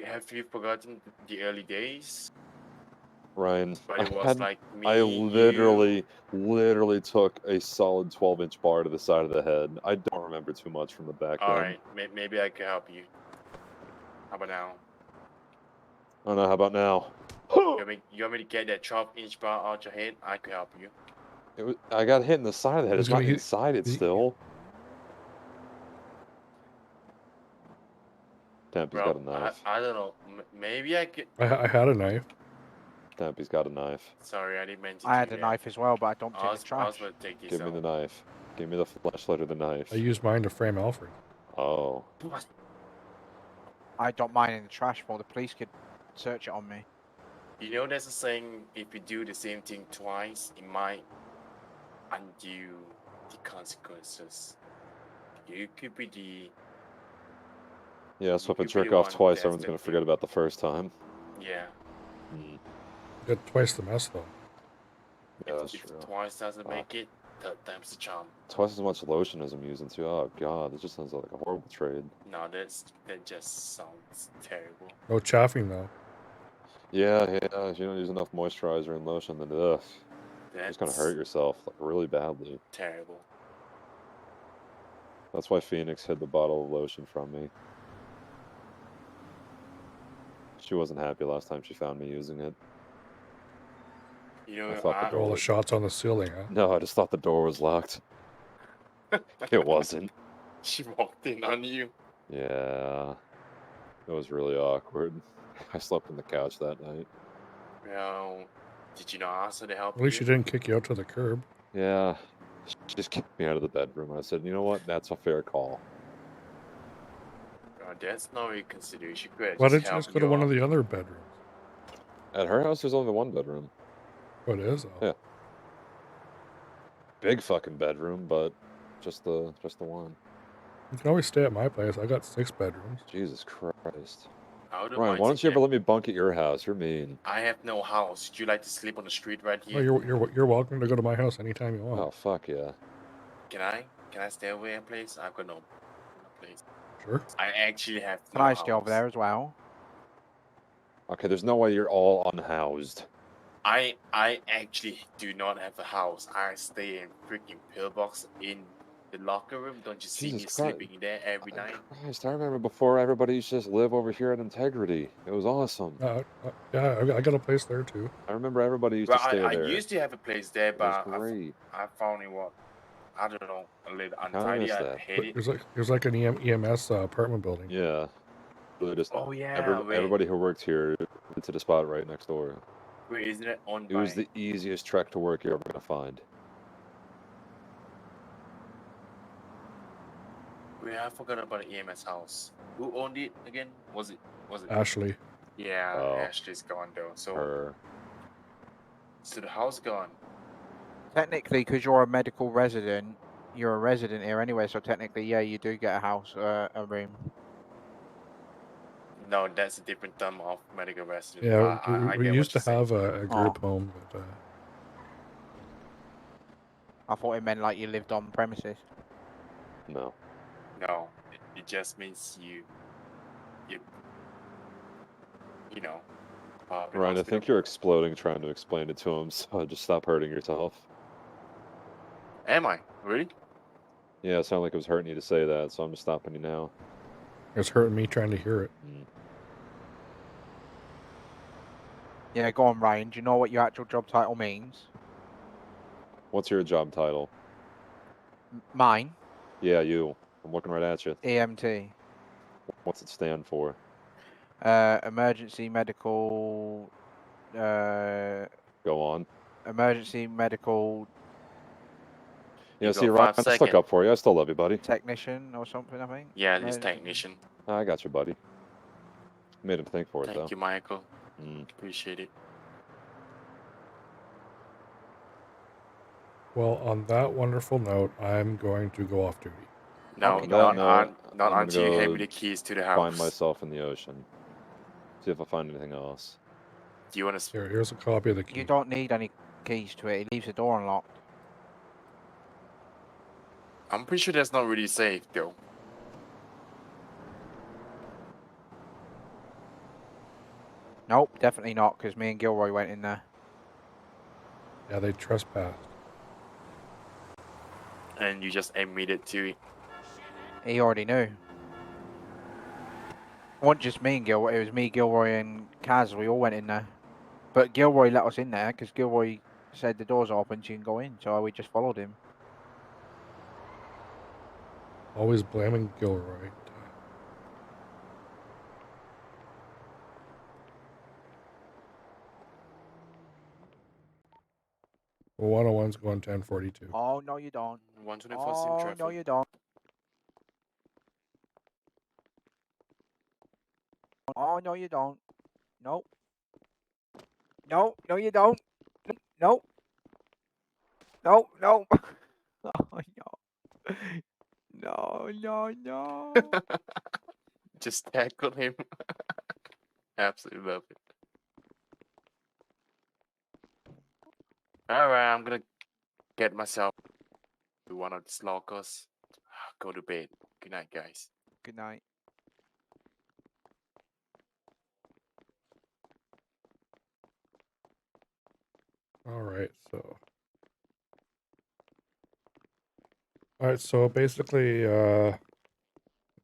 Have you forgotten the early days? Ryan, But it was like me, I you. literally took a solid 12-inch bar to the side of the head. I don't remember too much from the back then. Alright, maybe I can help you. How about now? Oh no, how about now? You want me to get that 12-inch bar out your head? I could help you. I got hit in the side of the head. He's It's not gonna- inside it he- still. Tampy's got a knife. I don't know. Maybe I could. I had a knife. Tampy's got a knife. Sorry, I didn't mean to. I had do a that. knife as well, but I dumped it I in was the trash. about to take this Give me out. the knife. Give me the flashlight or the knife. I used mine to frame Alfred. Oh. I dumped mine in the trash before the police could search it on me. You know, there's a saying: if you do the same thing twice, it might undo the consequences. You could be the. Yeah, so if I You could be jerk the off one twice, that's everyone's the gonna forget about the first time. Yeah. Got twice the mess though. Yeah, that's If true. twice doesn't make it, third time's the charm. Twice as much lotion as I'm using too. Oh god, this just sounds like a horrible trade. No, that just sounds terrible. No chaffing though. Yeah, if you don't use enough moisturizer and lotion, then you're just gonna hurt yourself like really badly. Terrible. That's why Phoenix hid the bottle of lotion from me. She wasn't happy last time she found me using it. You know, I thought the door All the was... shots on the ceiling, huh? No, I just thought the door was locked. It wasn't. She walked in on you. Yeah. It was really awkward. I slept on the couch that night. Well, did you not ask her to help At least she you? didn't kick you out to the curb. Yeah. She just kicked me out of the bedroom. I said, you know what? That's a fair call. That's not what you consider. She could have Why just didn't you helped just go to you one out. of the other bedrooms? At her house, there's only one bedroom. What is? Yeah. Big fucking bedroom, but just the one. You can always stay at my place. I got 6 bedrooms. Jesus Christ. Out of Ryan, my why don't you ever ticket. let me bunk at your house? You're mean. I have no house. Would you like to sleep on the street right Oh, here? you're welcome to go to my house anytime you want. Oh, fuck yeah. Can I? Can I stay over at a place? I've got no place. Sure. I actually have Can no I stay over house. there as well? Okay, there's no way you're all unhoused. I actually do not have a house. I stay in freaking pillbox in the locker room. Don't you see me Jesus Christ. sleeping there every night? Christ, I remember before everybody used to just live over here at Integrity. It was awesome. Yeah, I got a place there too. I remember everybody used Well, to stay I there. used to have a place there, It was but great. I found it a little Kinda untidy. miss I that. hate it. It was like an EMS apartment building. Yeah. Really just Oh yeah, wait. everybody who worked here went to the spot right next door. Wait, isn't it owned It by? was the easiest trek to work you're ever gonna find. Wait, I forgot about the EMS house. Who owned it again? Was it? Ashley. Yeah, Oh. Ashley's gone though. So Her. the house gone. Technically, because you're a medical resident, you're a resident here anyway, so technically, yeah, you do get a house, a room. No, that's a different term of medical resident. Yeah, I we get used to what you're have saying. a group home, but I thought it meant like you lived on premises. No. No, it just means you know, in Ryan, I hospital. think you're exploding trying to explain it to him, so just stop hurting yourself. Am I really? Yeah, it sounded like it was hurting you to say that, so I'm just stopping you now. It's hurting me trying to hear it. Yeah, go on, Ryan. Do you know what your actual job title means? What's your job title? Mine, Yeah, you. I'm looking right at you. EMT. What's it stand for? Emergency medical. Go on. Emergency medical Yeah, You see, got Ryan, 5 I stuck seconds. up for you. I still love you, buddy. technician or something, I think. Yeah, this Emergency- technician. I got you, buddy. Made him think for it, though. Thank you, Michael. Mm. Appreciate it. Well, on that wonderful note, I'm going to go off duty. No, Okay, not no, not I'm gonna until you hand go me the keys to the Find house. myself in the ocean. See if I find anything else. Do you want to? Here's a copy of the key. You don't need any keys to it. It leaves the door unlocked. I'm pretty sure that's not really safe, though. Nope, definitely not, because me and Gilroy went in there. Yeah, they trespassed. And you just admitted to it. He already knew. It wasn't just me and Gilroy. It was me, Gilroy, and Kaz. We all went in there. But Gilroy let us in there because Gilroy said the door's open, so you can go in. So we just followed him. Always blaming Gilroy. Well, 101's going 1042. Oh, no, you don't. 124 sim Oh, traffic. no, you don't. Oh, no, you don't. Nope. No, no, you don't. Nope. No, no. Oh, no. No, no, no. Just tackle him. Absolutely love it. Alright, I'm gonna get myself to one of these lockers. Go to bed. Good night, guys. Good night. Alright, so basically,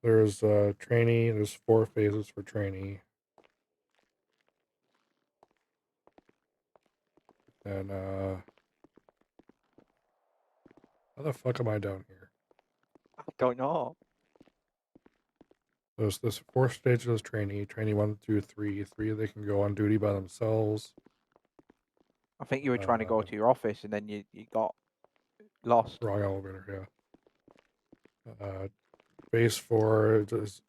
there's trainee, there's 4 phases for trainee. And, how the fuck am I down here? I don't know. There's this 4 stages of trainee, trainee 1, 2, 3. 3, they can go on duty by themselves. I think you were trying to go to your office and then you got lost. Wrong elevator, yeah. Phase 4 is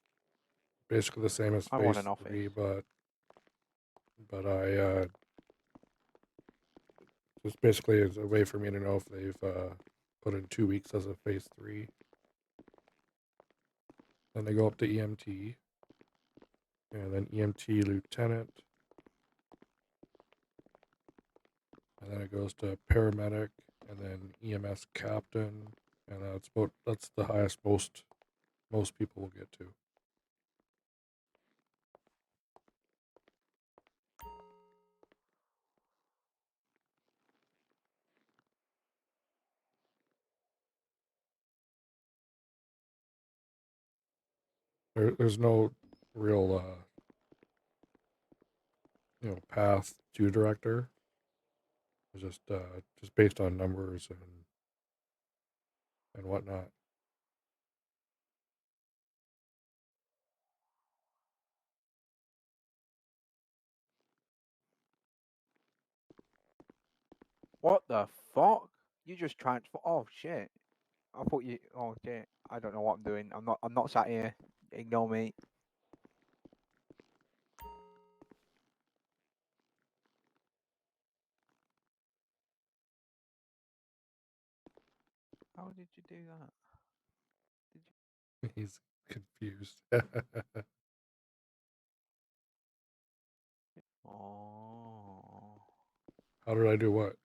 basically the same as I want phase an 3, office. but I just basically is a way for me to know if they've put in 2 weeks as a phase 3. Then they go up to EMT, and then EMT lieutenant, and then it goes to paramedic, and then EMS captain, and that's the highest most people will get to. There's no real path to director. It's just based on numbers and whatnot. What the fuck? You just transfer. Oh shit! I thought you. Oh shit! I don't know what I'm doing. I'm not sat here. Ignore me. How did you do that? He's confused. Oh. How did I do what?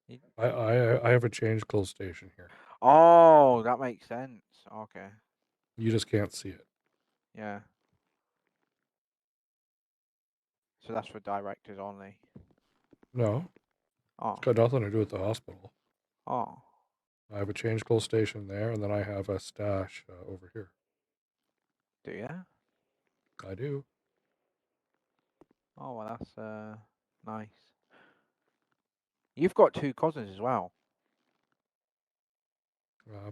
You- I have a change clothes station here. Oh, that makes sense. Okay. You just can't see it. Yeah. So that's for directors only. No, Oh. it's got nothing to do with the hospital. Oh. I have a change clothes station there, and then I have a stash over here. Do you? I do. Oh, well, that's nice. You've got 2 cousins as well.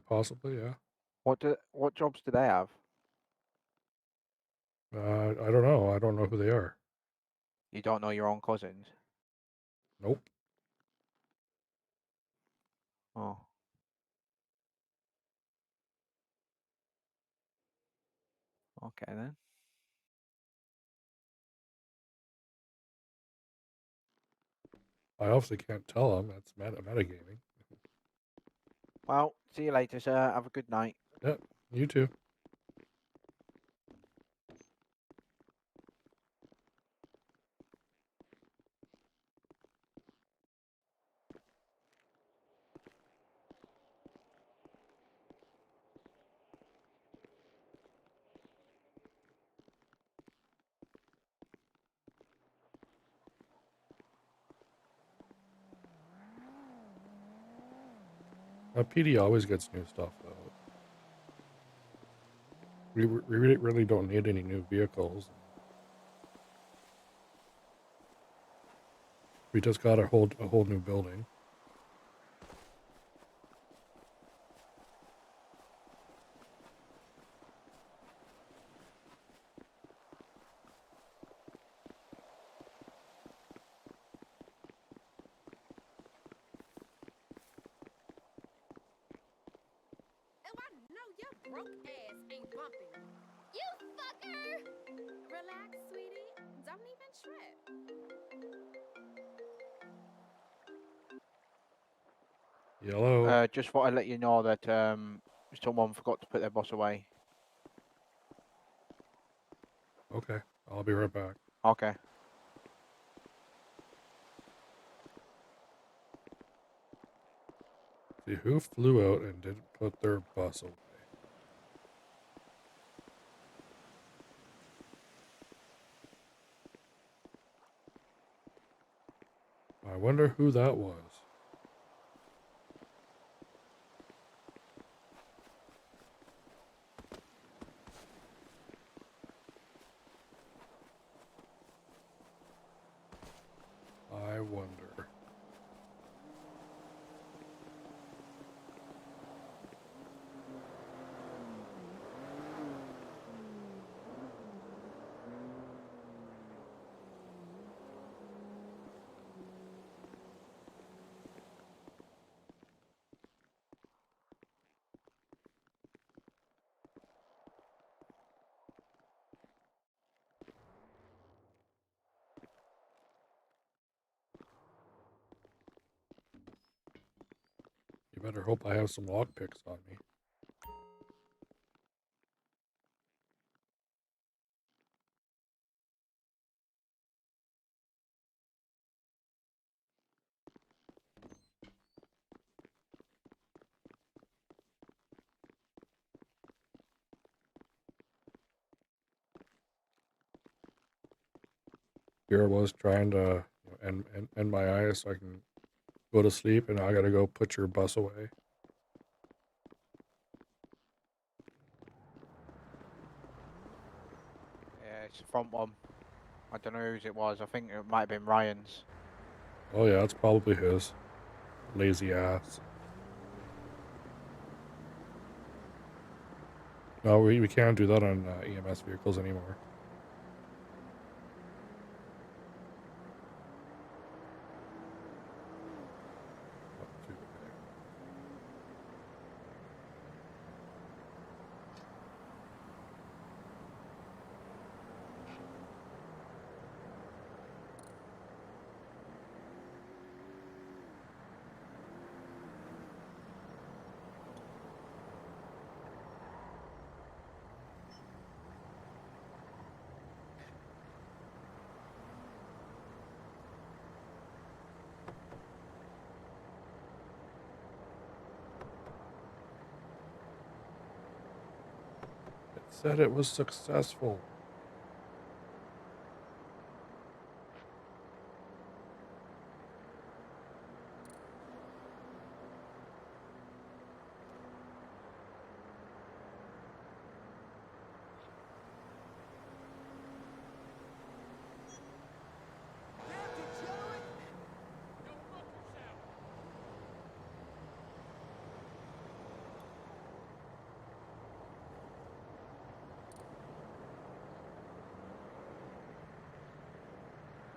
Possibly, yeah. What jobs do they have? I don't know. I don't know who they are. You don't know your own cousins? Nope. Oh. Okay then. I obviously can't tell them. That's metagaming. Well, see you later, sir. Have a good night. Yep, you too. PD always gets new stuff, though. We really don't need any new vehicles. We just got a whole new building. Oh, I know your broke ass ain't bumping. You fucker! Relax, sweetie. Don't even trip. Yellow. Just thought I'd let you know that someone forgot to put their boss away. Okay, I'll be right back. Okay. See who flew out and didn't put their bus away. I wonder who that was. I wonder. You better hope I have some lockpicks on me. Here I was trying to end my eyes so I can go to sleep, and I gotta go put your bus away. Yeah, it's the front one. I don't know whose it was. I think it might have been Ryan's. Oh yeah, it's probably his. Lazy ass. No, we can't do that on EMS vehicles anymore. Oh, too bad. Said it was successful.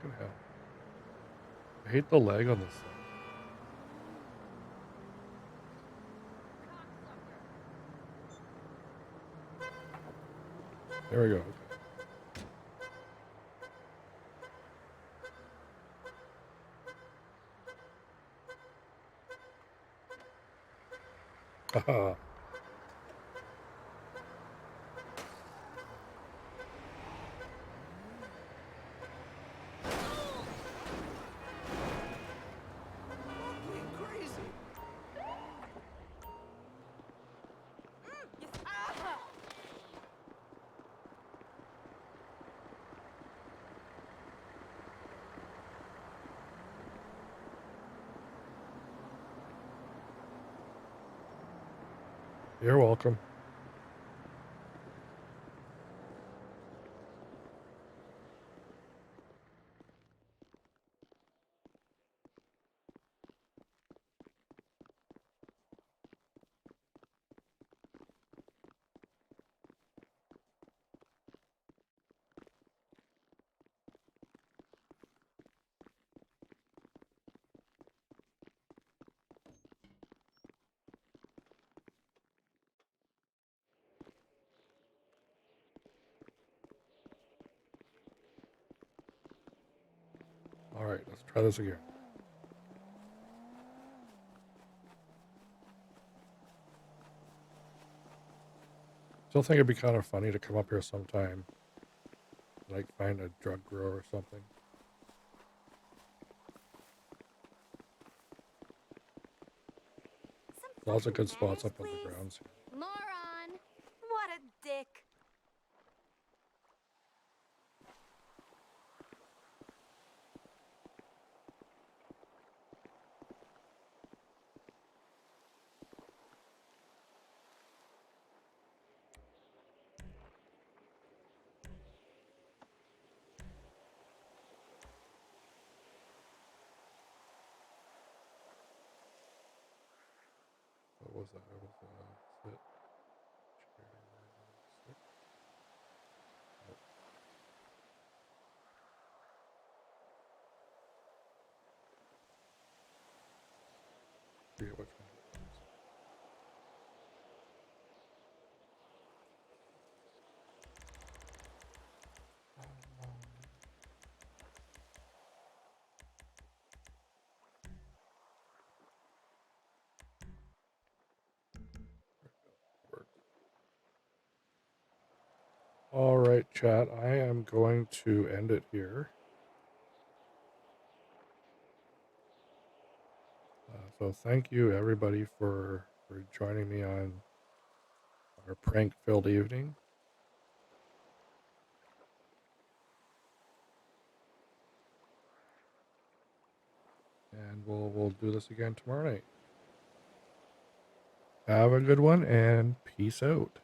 Good hell. I hate the lag on this thing. There we go. Haha. You're welcome. All right, let's try this again. Still think it'd be kind of funny to come up here sometime, like find a drug grower or something. Lots of good spots up on the grounds here. Moron! What a dick! What was that? That was sit. Sit. Nope. Forget which one it was. All right, chat. I am going to end it here. So thank you everybody for joining me on our prank-filled evening. And we'll do this again tomorrow night. Have a good one and peace out.